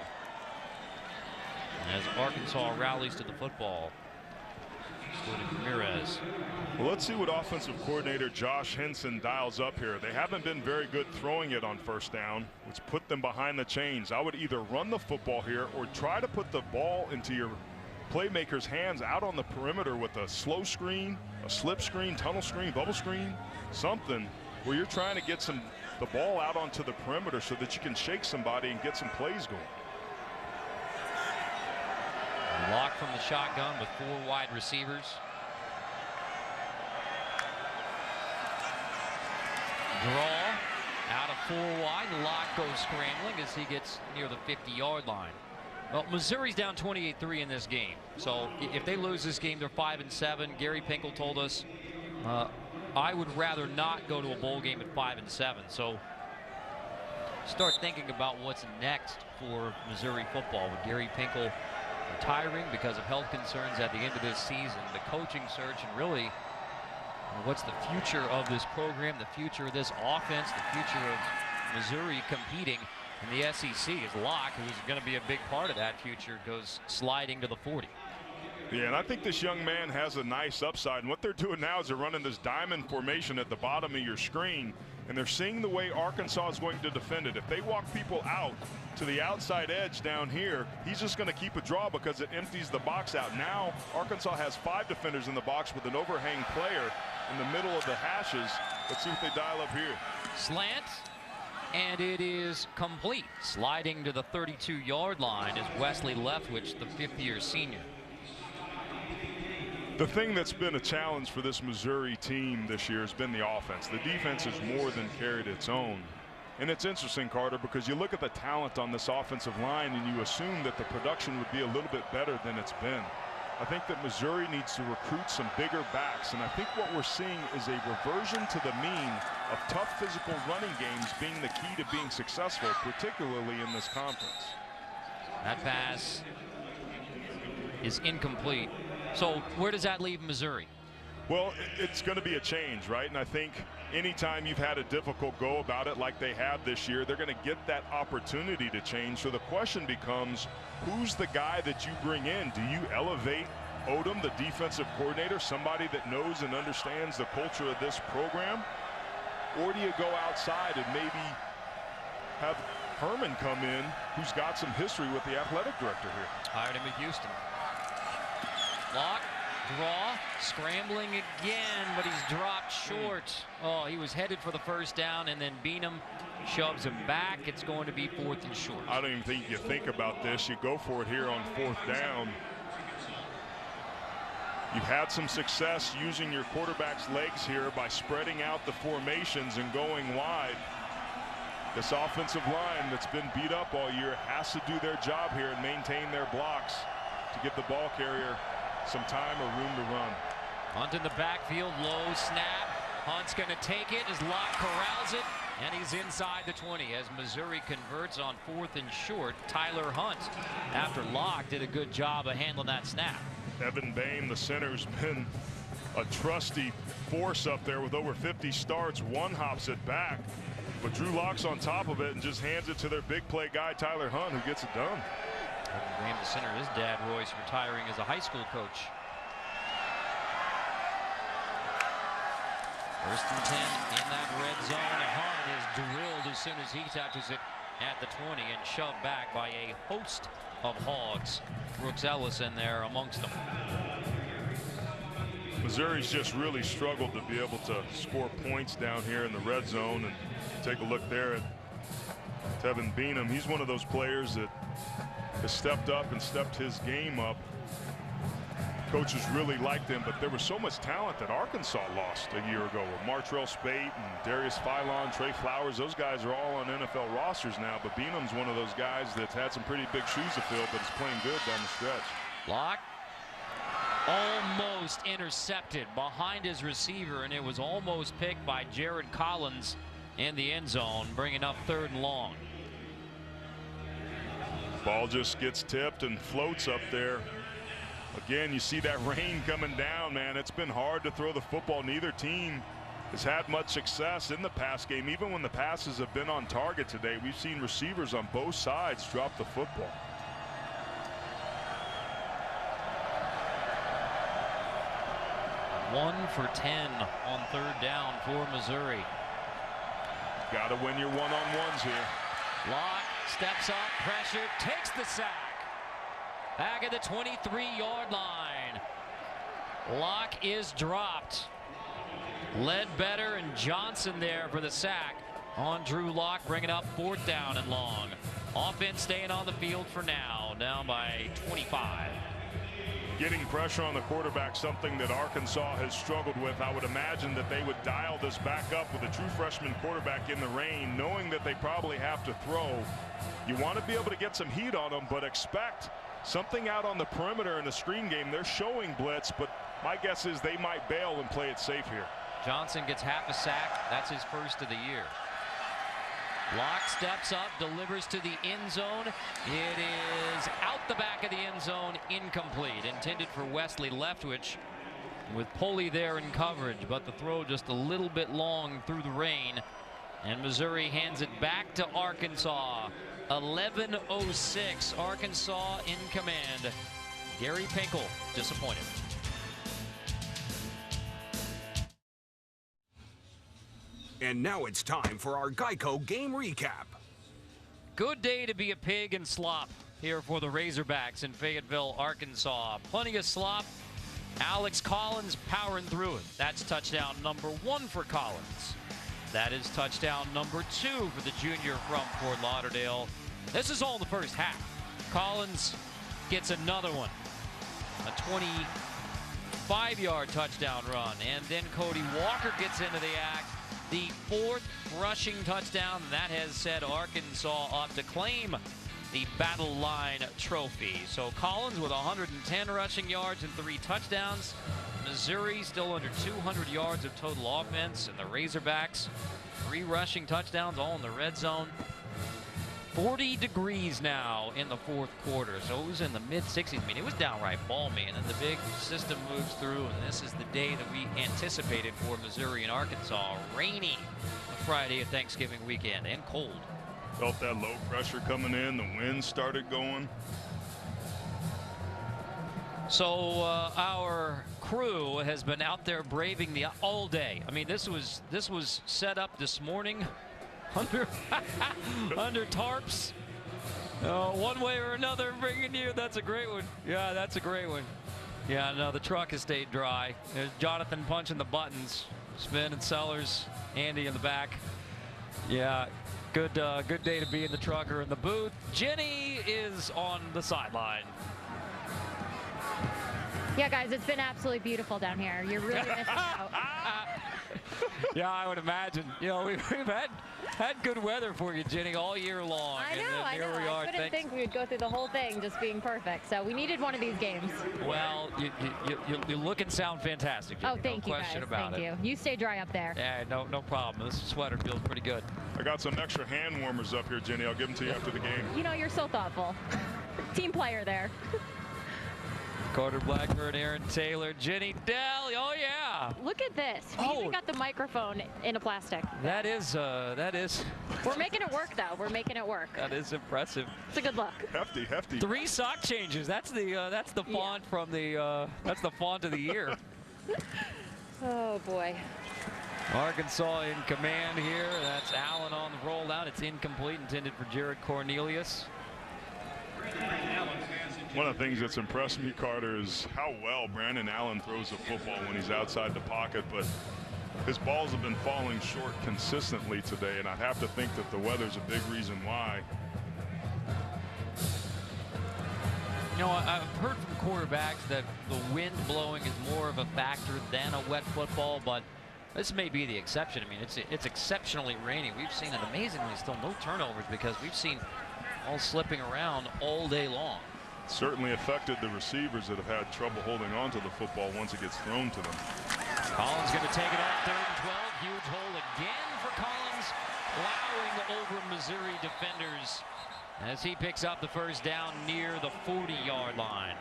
As Arkansas rallies to the football. Ramirez. Well, let's see what offensive coordinator Josh Henson dials up here. They haven't been very good throwing it on first down, which put them behind the chains. I would either run the football here or try to put the ball into your playmaker's hands out on the perimeter with a slow screen, a slip screen, tunnel screen, bubble screen, something where you're trying to get the ball out onto the perimeter so that you can shake somebody and get some plays going. Lock from the shotgun with 4 wide receivers. Draw out of 4 wide. Lock goes scrambling as he gets near the 50-yard line. Well, Missouri's down 28-3 in this game. So if they lose this game, they're 5-7. Gary Pinkel told us, I would rather not go to a bowl game at 5-7. So start thinking about what's next for Missouri football with Gary Pinkel retiring because of health concerns at the end of this season, the coaching search, and really what's the future of this program, the future of this offense, the future of Missouri competing in the SEC. As Locke, who's going to be a big part of that future, goes sliding to the 40. Yeah, and I think this young man has a nice upside. And what they're doing now is they're running this diamond formation at the bottom of your screen, and they're seeing the way Arkansas is going to defend it. If they walk people out to the outside edge down here, he's just going to keep a draw because it empties the box out. Now Arkansas has 5 defenders in the box with an overhang player in the middle of the hashes. Let's see what they dial up here. Slant, and it is complete. Sliding to the 32-yard line is Wesley Leftwich, the 5th-year senior. The thing that's been a challenge for this Missouri team this year has been the offense. The defense has more than carried its own. And it's interesting, Carter, because you look at the talent on this offensive line and you assume that the production would be a little bit better than it's been. I think that Missouri needs to recruit some bigger backs, and I think what we're seeing is a reversion to the mean of tough physical running games being the key to being successful, particularly in this conference. That pass is incomplete. So where does that leave Missouri? Well, it's going to be a change, right? And I think anytime you've had a difficult go about it like they have this year, they're going to get that opportunity to change. So the question becomes, who's the guy that you bring in? Do you elevate Odom, the defensive coordinator, somebody that knows and understands the culture of this program? Or do you go outside and maybe have Herman come in, who's got some history with the athletic director here? Hired him at Houston. Locke, draw, scrambling again, but he's dropped short. Oh, he was headed for the first down, and then Beenum shoves him back. It's going to be 4th and short. I don't even think you think about this. You go for it here on 4th down. You've had some success using your quarterback's legs here by spreading out the formations and going wide. This offensive line that's been beat up all year has to do their job here and maintain their blocks to give the ball carrier some time or room to run. Hunt in the backfield, low snap. Hunt's going to take it as Locke corrals it, and he's inside the 20 as Missouri converts on 4th and short. Tyler Hunt, after Locke did a good job of handling that snap. Evan Boehm, the center's been a trusty force up there with over 50 starts. One hops it back, but Drew Locke's on top of it and just hands it to their big play guy, Tyler Hunt, who gets it done. Evan Boehm, the center, his dad, Royce, retiring as a high school coach. 1st and 10 in that red zone. Hunt is drilled as soon as he touches it at the 20 and shoved back by a host of Hogs. Brooks Ellis in there amongst them. Missouri's just really struggled to be able to score points down here in the red zone. And take a look there at Tevin Beenum. He's one of those players that has stepped up and stepped his game up. Coaches really liked him, but there was so much talent that Arkansas lost a year ago with Martrell Spate and Darius Philon, Trey Flowers. Those guys are all on NFL rosters now, but Beenum's one of those guys that's had some pretty big shoes to fill, but is playing good down the stretch. Locke almost intercepted behind his receiver, and it was almost picked by Jared Collins in the end zone, bringing up 3rd and long. Ball just gets tipped and floats up there. Again, you see that rain coming down, man. It's been hard to throw the football. Neither team has had much success in the pass game. Even when the passes have been on target today, we've seen receivers on both sides drop the football. One for 10 on 3rd down for Missouri. Got to win your one-on-ones here. Locke steps up, pressure, takes the sack. Back at the 23-yard line. Locke is dropped. Ledbetter and Johnson there for the sack on Drew Locke, bringing up 4th down and long. Offense staying on the field for now, down by 25. Getting pressure on the quarterback, something that Arkansas has struggled with. I would imagine that they would dial this back up with a true freshman quarterback in the rain, knowing that they probably have to throw. You want to be able to get some heat on them, but expect something out on the perimeter in the screen game. They're showing blitz, but my guess is they might bail and play it safe here. Johnson gets half a sack. That's his first of the year. Locke steps up, delivers to the end zone. It is out the back of the end zone, incomplete. Intended for Wesley Leftwich with Pulley there in coverage, but the throw just a little bit long through the rain. And Missouri hands it back to Arkansas. 11:06, Arkansas in command. Gary Pinkel disappointed. And now it's time for our Geico game recap. Good day to be a pig and slop here for the Razorbacks in Fayetteville, Arkansas. Plenty of slop. Alex Collins powering through it. That's touchdown number 1 for Collins. That is touchdown number 2 for the junior from Fort Lauderdale. This is all in the first half. Collins gets another one. A 25-yard touchdown run. And then Cody Walker gets into the act. The 4th rushing touchdown. That has set Arkansas up to claim the Battle Line trophy. So Collins with 110 rushing yards and 3 touchdowns. Missouri still under 200 yards of total offense. And the Razorbacks, 3 rushing touchdowns, all in the red zone. 40 degrees now in the fourth quarter, so it was in the mid-60s. I mean, it was downright balmy, and then the big system moves through, and this is the day that we anticipated for Missouri and Arkansas. Rainy the Friday of Thanksgiving weekend, and cold. Felt that low pressure coming in. The wind started going. So our crew has been out there braving the all day. I mean, this was set up this morning under under tarps, one way or another, bringing you. That's a great one. Yeah, that's a great one. Yeah, no, the truck has stayed dry. There's Jonathan punching the buttons. Spin and Sellers, Andy in the back. Yeah, good day to be in the truck or in the booth. Jenny is on the sideline. Yeah, guys, it's been absolutely beautiful down here. You're really missing out. Yeah, I would imagine. You know, we've had good weather for you, Jenny, all year long. I know. I couldn't think we would go through the whole thing just being perfect. So we needed one of these games. Well, you look and sound fantastic, Jenny. Oh, thank you, guys. Thank you. You stay dry up there. Yeah, no problem. This sweater feels pretty good. I got some extra hand warmers up here, Jenny. I'll give them to you after the game. You know, you're so thoughtful. Team player there. Carter Blackburn, Aaron Taylor, Jenny Dell. Oh yeah. Look at this. We even got the microphone in a plastic. That is. We're making it work, though. We're making it work. That is impressive. It's a good look. Hefty. 3 sock changes. That's the font from the. That's the font of the year. Oh boy. Arkansas in command here. That's Allen on the rollout. It's incomplete, intended for Jared Cornelius. One of the things that's impressed me, Carter, is how well Brandon Allen throws the football when he's outside the pocket, but his balls have been falling short consistently today, and I'd have to think that the weather's a big reason why. You know, I've heard from quarterbacks that the wind blowing is more of a factor than a wet football, but this may be the exception. I mean, it's exceptionally rainy. We've seen it amazingly still no turnovers because we've seen all slipping around all day long. Certainly affected the receivers that have had trouble holding on to the football once it gets thrown to them. Collins going to take it out, 3rd and 12. Huge hole again for Collins, plowing over Missouri defenders as he picks up the first down near the 40-yard line.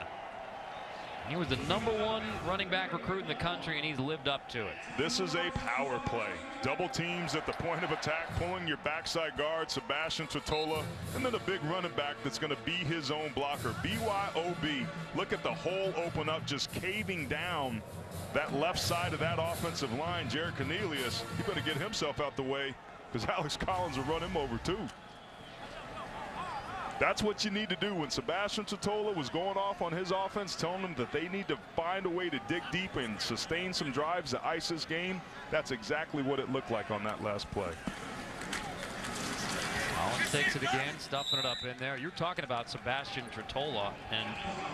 He was the #1 running back recruit in the country, and he's lived up to it. This is a power play. Double teams at the point of attack, pulling your backside guard, Sebastian Tretola, and then a big running back that's going to be his own blocker. BYOB. Look at the hole open up, just caving down that left side of that offensive line. Jared Cornelius, he better get himself out the way because Alex Collins will run him over too. That's what you need to do. When Sebastian Tretola was going off on his offense, telling them that they need to find a way to dig deep and sustain some drives to ice this game, that's exactly what it looked like on that last play. Collins takes it again, stuffing it up in there. You're talking about Sebastian Tretola and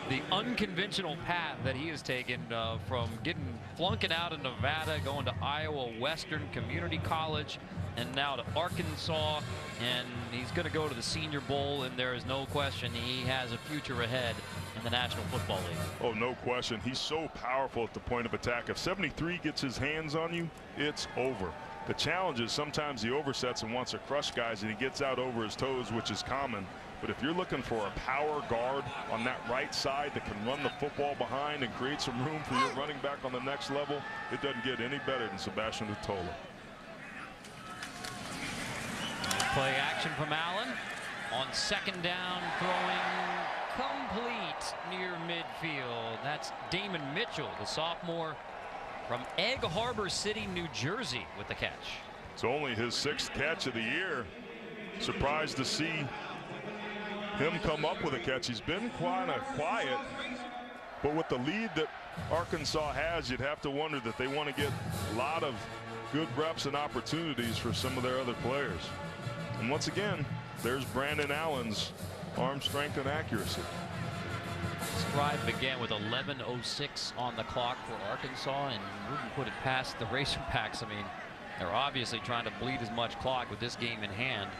the unconventional path that he has taken from flunking out of Nevada, going to Iowa Western Community College, and now to Arkansas, and he's going to go to the Senior Bowl, and there is no question he has a future ahead in the National Football League. Oh, no question. He's so powerful at the point of attack. If 73 gets his hands on you, it's over. The challenge is sometimes he oversets and wants to crush guys, and he gets out over his toes, which is common. But if you're looking for a power guard on that right side that can run the football behind and create some room for your running back on the next level, it doesn't get any better than Sebastian Tretola. Play action from Allen on 2nd down, throwing complete near midfield. That's Damon Mitchell, the sophomore from Egg Harbor City, New Jersey, with the catch. It's only his 6th catch of the year. Surprised to see him come up with a catch. He's been kind of quiet, but with the lead that Arkansas has, you'd have to wonder that they want to get a lot of good reps and opportunities for some of their other players. And once again, there's Brandon Allen's arm strength and accuracy. This drive began with 11:06 on the clock for Arkansas, and wouldn't put it past the Razorbacks. I mean, they're obviously trying to bleed as much clock with this game in hand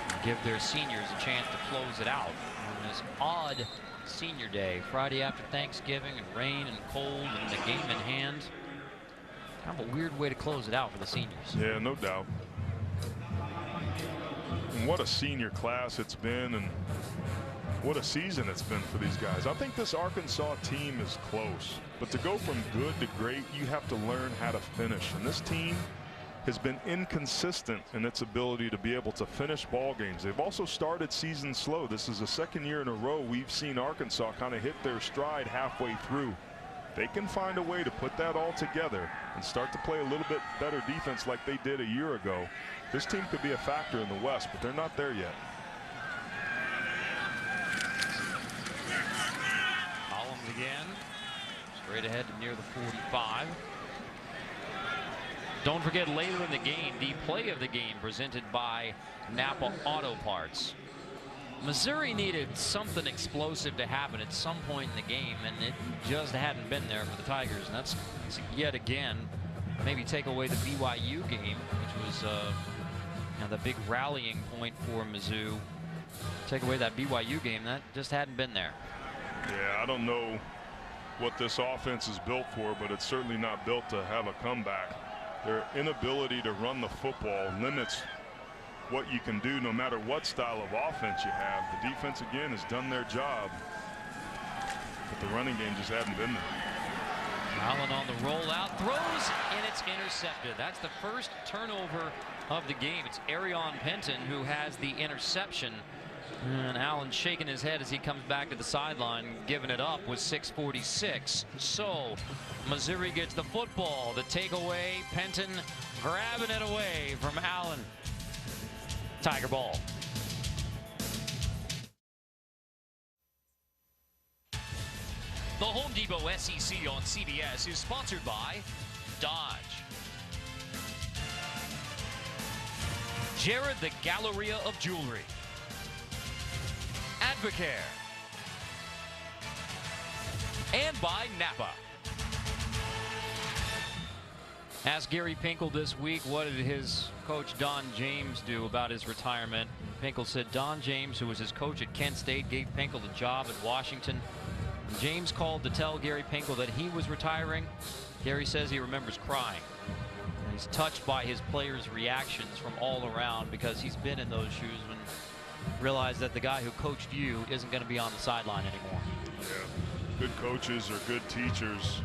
and give their seniors a chance to close it out on this odd senior day. Friday after Thanksgiving, and rain and cold and the game in hand. Kind of a weird way to close it out for the seniors. Yeah, no doubt. And what a senior class it's been, and what a season it's been for these guys. I think this Arkansas team is close, but to go from good to great, you have to learn how to finish. And this team has been inconsistent in its ability to be able to finish ball games. They've also started season slow. This is the second year in a row we've seen Arkansas kind of hit their stride halfway through. They can find a way to put that all together and start to play a little bit better defense like they did a year ago. This team could be a factor in the West, but they're not there yet. Collins again, straight ahead to near the 45. Don't forget, later in the game, the play of the game presented by Napa Auto Parts. Missouri needed something explosive to happen at some point in the game, and it just hadn't been there for the Tigers. And that's yet again, maybe take away the BYU game, which was the big rallying point for Mizzou. Take away that BYU game, that just hadn't been there. Yeah, I don't know what this offense is built for, but it's certainly not built to have a comeback. Their inability to run the football limits what you can do no matter what style of offense you have. The defense, again, has done their job, but the running game just hadn't been there. Allen on the rollout, throws, and it's intercepted. That's the first turnover of the game. It's Arion Penton who has the interception. And Allen shaking his head as he comes back to the sideline, giving it up with 6:46. So Missouri gets the football. The takeaway, Penton grabbing it away from Allen. Tiger ball. The Home Depot SEC on CBS is sponsored by Dodge. Jared the Galleria of Jewelry. Advocare. And by Napa. Asked Gary Pinkel this week what did his coach Don James do about his retirement. Pinkel said Don James, who was his coach at Kent State, gave Pinkel the job at Washington. James called to tell Gary Pinkel that he was retiring. Gary says he remembers crying. And he's touched by his players' reactions from all around because he's been in those shoes when realized that the guy who coached you isn't going to be on the sideline anymore. Yeah, good coaches are good teachers.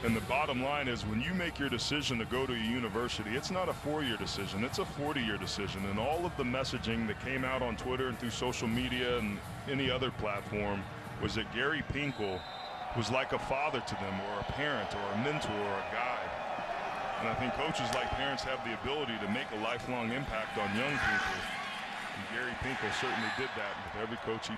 And the bottom line is when you make your decision to go to a university, it's not a 4-year decision, it's a 40-year decision. And all of the messaging that came out on Twitter and through social media and any other platform was that Gary Pinkel was like a father to them, or a parent, or a mentor, or a guide. And I think coaches, like parents, have the ability to make a lifelong impact on young people. And Gary Pinkel certainly did that with every coach,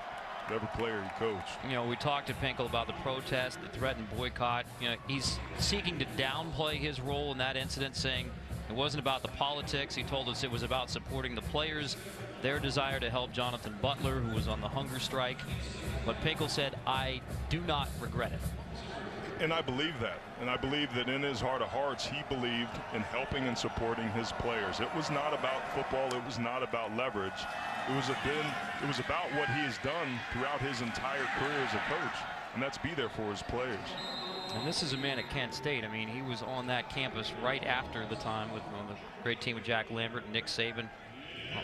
every player he coached. You know, we talked to Pinkel about the protest, the threatened boycott. You know, he's seeking to downplay his role in that incident, saying it wasn't about the politics. He told us it was about supporting the players, their desire to help Jonathan Butler, who was on the hunger strike. But Pinkel said, I do not regret it. And I believe that. And I believe that in his heart of hearts, he believed in helping and supporting his players. It was not about football. It was not about leverage. It was about what he has done throughout his entire career as a coach, and that's be there for his players. And this is a man at Kent State. I mean, he was on that campus right after the time with the great team with Jack Lambert and Nick Saban.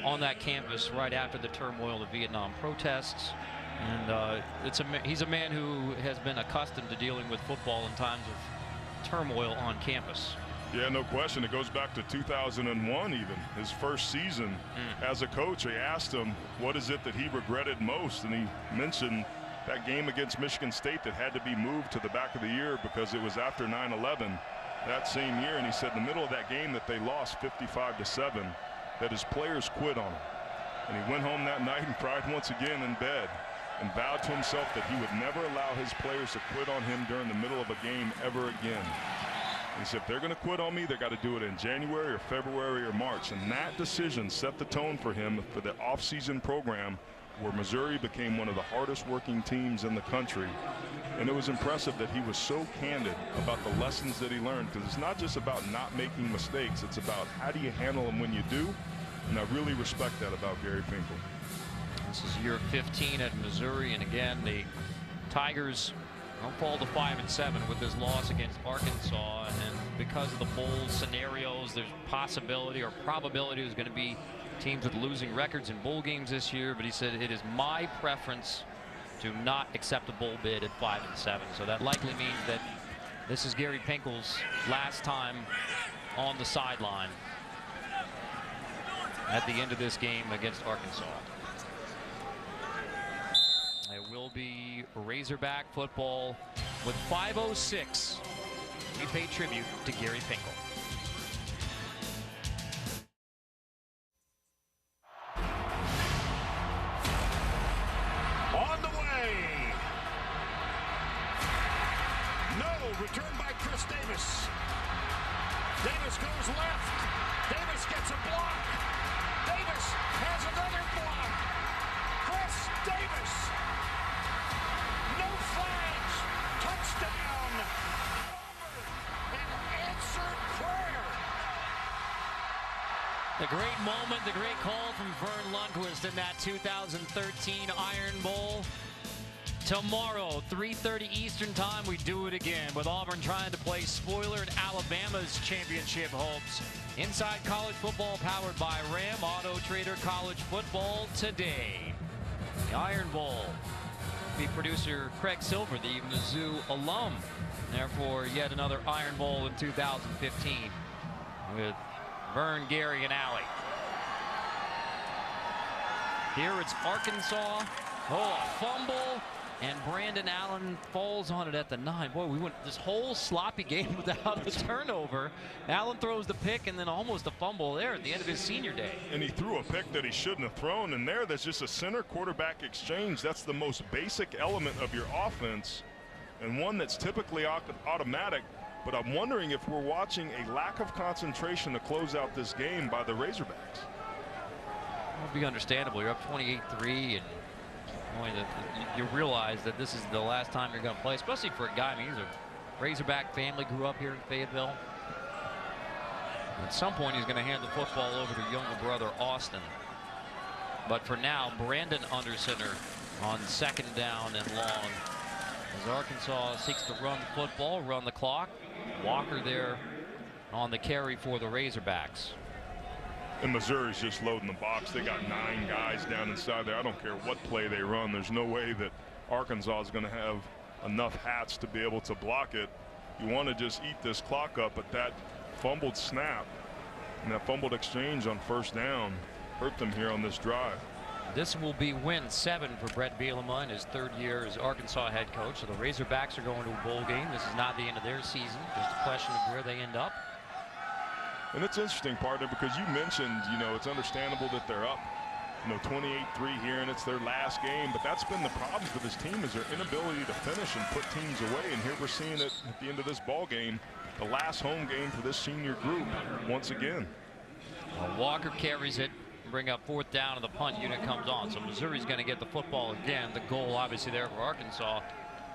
On that campus right after the turmoil of Vietnam protests. And he's a man who has been accustomed to dealing with football in times of turmoil on campus. Yeah, no question. It goes back to 2001 even, his first season as a coach. They asked him, what is it that he regretted most? And he mentioned that game against Michigan State that had to be moved to the back of the year because it was after 9/11 that same year. And he said in the middle of that game that they lost 55-7, that his players quit on him. And he went home that night and cried once again in bed and vowed to himself that he would never allow his players to quit on him during the middle of a game ever again. He said, if they're going to quit on me, they got to do it in January or February or March. And that decision set the tone for him for the offseason program, where Missouri became one of the hardest working teams in the country. And it was impressive that he was so candid about the lessons that he learned, because it's not just about not making mistakes. It's about how do you handle them when you do. And I really respect that about Gary Pinkel. This is year 15 at Missouri, and again, the Tigers Don't fall to 5-7 with this loss against Arkansas, and because of the bowl scenarios, there's possibility or probability there's going to be teams with losing records in bowl games this year. But he said it is my preference to not accept a bowl bid at 5-7. So that likely means that this is Gary Pinkel's last time on the sideline at the end of this game against Arkansas. It will be Razorback football with 5:06. We pay tribute to Gary Pinkel. On the way. No, return by Chris Davis. Davis goes left. Davis gets a block. Davis has another block. Chris Davis. No flags. Touchdown. An answered prayer. The great moment, the great call from Vern Lundquist in that 2013 Iron Bowl. Tomorrow, 3:30 Eastern time, we do it again with Auburn trying to play spoiler in Alabama's championship hopes. Inside College Football powered by Ram Auto Trader College Football today. The Iron Bowl. Be producer Craig Silver, the Mizzou alum. Therefore, yet another Iron Bowl in 2015 with Vern, Gary, and Allie. Here it's Arkansas. Oh, a fumble. And Brandon Allen falls on it at the 9. Boy, we went this whole sloppy game without a turnover. Allen throws the pick and then almost a fumble there at the end of his senior day. And he threw a pick that he shouldn't have thrown. And there's just a center quarterback exchange. That's the most basic element of your offense, and one that's typically automatic. But I'm wondering if we're watching a lack of concentration to close out this game by the Razorbacks. It would be understandable. You're up 28-3, and you realize that this is the last time you're going to play, especially for a guy. I mean, he's a Razorback family, grew up here in Fayetteville. At some point, he's going to hand the football over to younger brother Austin. But for now, Brandon under center on 2nd down and long, as Arkansas seeks to run the football, run the clock. Walker there on the carry for the Razorbacks. And Missouri's just loading the box. They got 9 guys down inside there. I don't care what play they run. There's no way that Arkansas is going to have enough hats to be able to block it. You want to just eat this clock up, but that fumbled snap and that fumbled exchange on 1st down hurt them here on this drive. This will be win 7 for Brett Bielema in his 3rd year as Arkansas head coach. So the Razorbacks are going to a bowl game. This is not the end of their season. Just a question of where they end up. And it's interesting, partner, because you mentioned, it's understandable that they're up, 28-3 here, and it's their last game. But that's been the problem for this team, is their inability to finish and put teams away. And here we're seeing it at the end of this ball game, the last home game for this senior group once again. Well, Walker carries it, bring up 4th down, and the punt unit comes on. So Missouri's going to get the football again. The goal, obviously, there for Arkansas,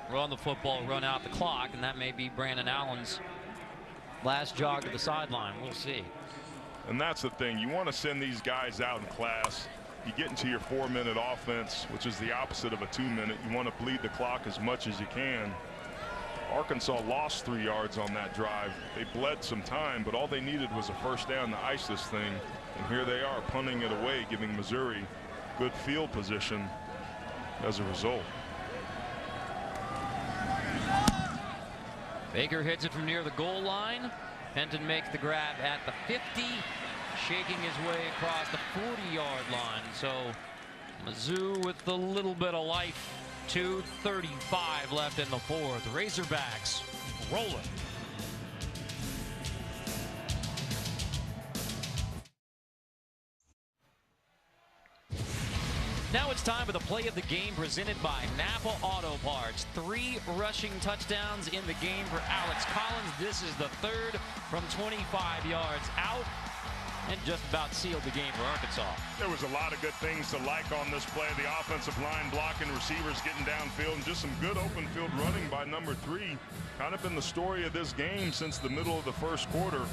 run the football, run out the clock, and that may be Brandon Allen's last jog to the sideline. We'll see. And that's the thing. You want to send these guys out in class. You get into your 4-minute offense, which is the opposite of a 2-minute. You want to bleed the clock as much as you can. Arkansas lost 3 yards on that drive. They bled some time, but all they needed was a 1st down to ice this thing. And here they are punting it away, giving Missouri good field position as a result. Baker hits it from near the goal line. Penton makes the grab at the 50, shaking his way across the 40-yard line. So Mizzou with a little bit of life. 2:35 left in the 4th. Razorbacks rolling. Now it's time for the play of the game presented by Napa Auto Parts. 3 rushing touchdowns in the game for Alex Collins. This is the 3rd from 25 yards out, and just about sealed the game for Arkansas. There was a lot of good things to like on this play. The offensive line blocking, receivers getting downfield, and just some good open field running by number 3. Kind of been the story of this game since the middle of the 1st quarter.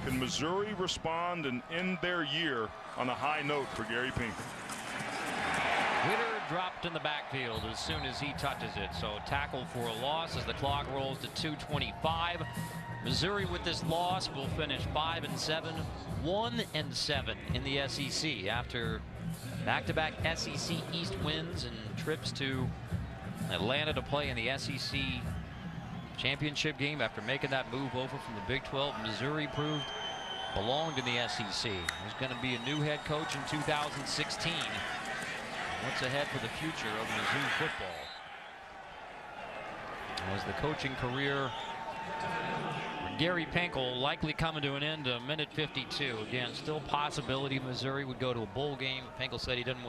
Can Missouri respond and end their year on a high note for Gary Pinkel? Witter dropped in the backfield as soon as he touches it. So tackle for a loss as the clock rolls to 2:25. Missouri with this loss will finish 5-7, 1-7 in the SEC after back-to-back SEC East wins and trips to Atlanta to play in the SEC championship game. After making that move over from the Big 12, Missouri proved belonged in the SEC. There's going to be a new head coach in 2016. What's ahead for the future of Mizzou football? As the coaching career for Gary Pinkel likely coming to an end a minute 52. Again, still possibility Missouri would go to a bowl game. Pinkel said he didn't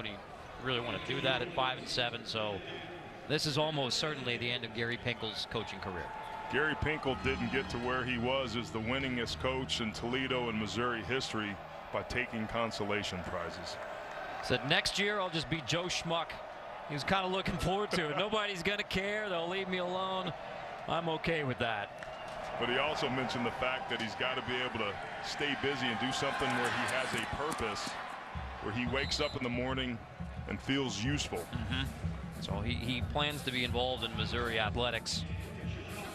really want to do that at 5-7. So this is almost certainly the end of Gary Pinkel's coaching career. Gary Pinkel didn't get to where he was as the winningest coach in Toledo and Missouri history by taking consolation prizes. Said next year I'll just be Joe Schmuck. He was kind of looking forward to it. Nobody's going to care. They'll leave me alone. I'm okay with that. But he also mentioned the fact that he's got to be able to stay busy and do something where he has a purpose, where he wakes up in the morning and feels useful. So he plans to be involved in Missouri athletics,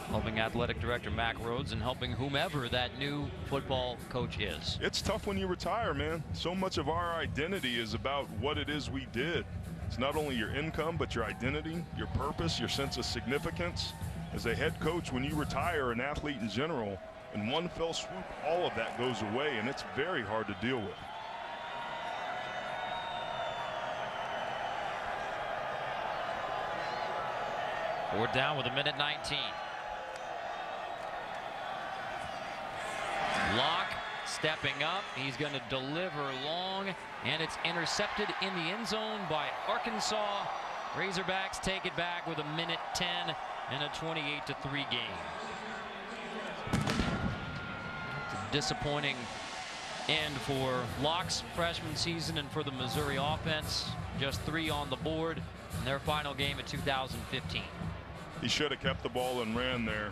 helping athletic director Mack Rhoades and helping whomever that new football coach is. It's tough when you retire, man. So much of our identity is about what it is we did. It's not only your income, but your identity, your purpose, your sense of significance. As a head coach, when you retire, an athlete in general, in one fell swoop, all of that goes away, and it's very hard to deal with. Fourth down with a minute 19. Locke stepping up. He's going to deliver long, and it's intercepted in the end zone by Arkansas. Razorbacks take it back with a minute 10 and a 28-3 game. It's a disappointing end for Locke's freshman season and for the Missouri offense. Just 3 on the board in their final game of 2015. He should have kept the ball and ran there.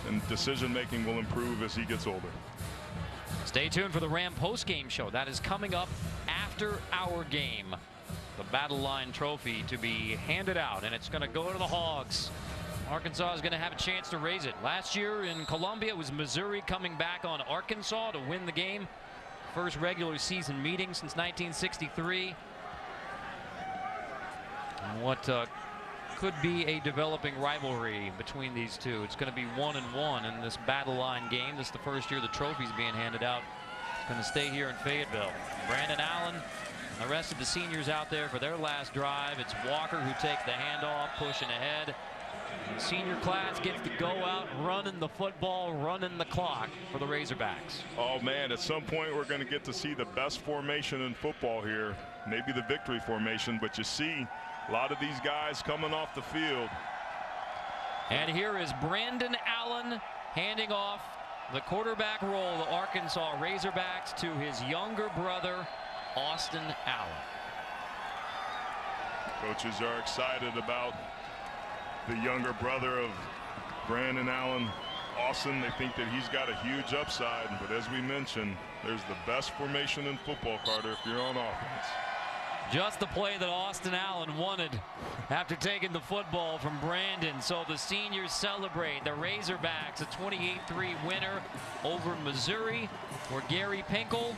And decision-making will improve as he gets older. Stay tuned for the Ram post-game show. That is coming up after our game. The Battle Line Trophy to be handed out, and it's going to go to the Hogs. Arkansas is going to have a chance to raise it. Last year in Columbia, it was Missouri coming back on Arkansas to win the game. First regular season meeting since 1963. And what could be a developing rivalry between these two. It's going to be 1-1 in this Battle Line game. This is the first year the trophy's being handed out. It's going to stay here in Fayetteville. Brandon Allen and the rest of the seniors out there for their last drive. It's Walker who takes the handoff, pushing ahead. The senior class gets to go out running the football, running the clock for the Razorbacks. Oh man, at some point we're going to get to see the best formation in football here. Maybe the victory formation, but you see a lot of these guys coming off the field. And here is Brandon Allen handing off the quarterback role of the Arkansas Razorbacks to his younger brother, Austin Allen. Coaches are excited about the younger brother of Brandon Allen, Austin. They think that he's got a huge upside, but as we mentioned, there's the best formation in football, Carter, if you're on offense. Just the play that Austin Allen wanted after taking the football from Brandon. So the seniors celebrate. The Razorbacks a 28-3 winner over Missouri for Gary Pinkel.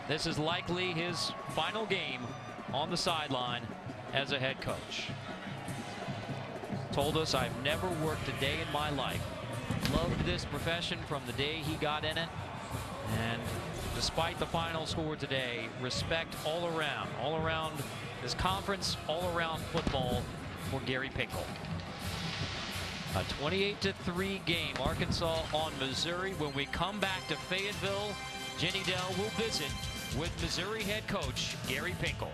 This is likely his final game on the sideline as a head coach. Told us, I've never worked a day in my life. Loved this profession from the day he got in it. And despite the final score today, respect all around this conference, all around football for Gary Pinkel. A 28-3 game, Arkansas on Missouri. When we come back to Fayetteville, Jenny Dell will visit with Missouri head coach Gary Pinkel.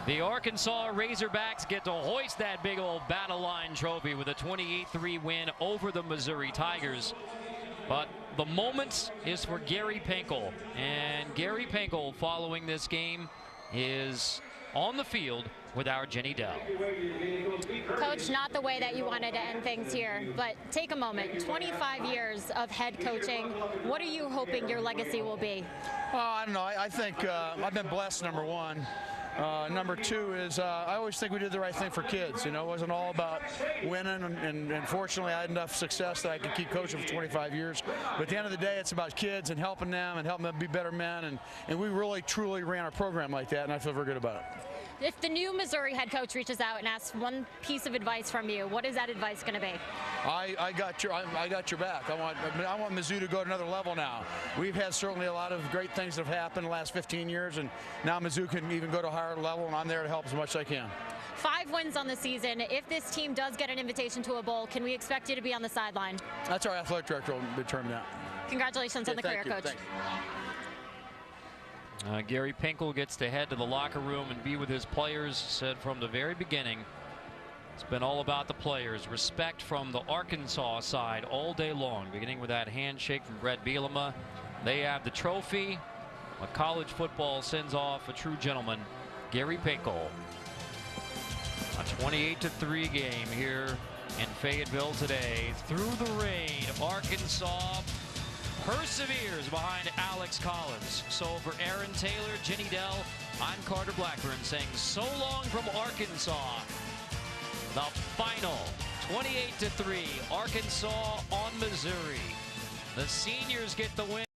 The Arkansas Razorbacks get to hoist that big old Battle Line trophy with a 28-3 win over the Missouri Tigers. But the moment is for Gary Pinkel. And Gary Pinkel, following this game, is on the field with our Jenny Dell. Coach, not the way that you wanted to end things here, but take a moment. 25 years of head coaching. What are you hoping your legacy will be? I don't know. I think I've been blessed, number one. Number two is I always think we did the right thing for kids. You know, it wasn't all about winning, and fortunately I had enough success that I could keep coaching for 25 years. But at the end of the day, it's about kids and helping them be better men, and we really, truly ran our program like that, and I feel very good about it. If the new Missouri head coach reaches out and asks one piece of advice from you, what is that advice going to be? I got your back. I want Mizzou to go to another level now. We've had certainly a lot of great things that have happened in the last 15 years, and now Mizzou can even go to a higher level, and I'm there to help as much as I can. 5 wins on the season. If this team does get an invitation to a bowl, can we expect you to be on the sideline? That's our athletic director will determine that. Congratulations on the career, Coach. Gary Pinkel gets to head to the locker room and be with his players. Said from the very beginning, it's been all about the players. Respect from the Arkansas side all day long, beginning with that handshake from Brett Bielema. They have the trophy. A college football sends off a true gentleman, Gary Pinkel. A 28-3 game here in Fayetteville today. Through the rain, Arkansas perseveres behind Alex Collins. So for Aaron Taylor, Jenny Dell, I'm Carter Blackburn saying so long from Arkansas. The final 28-3, Arkansas on Missouri. The seniors get the win.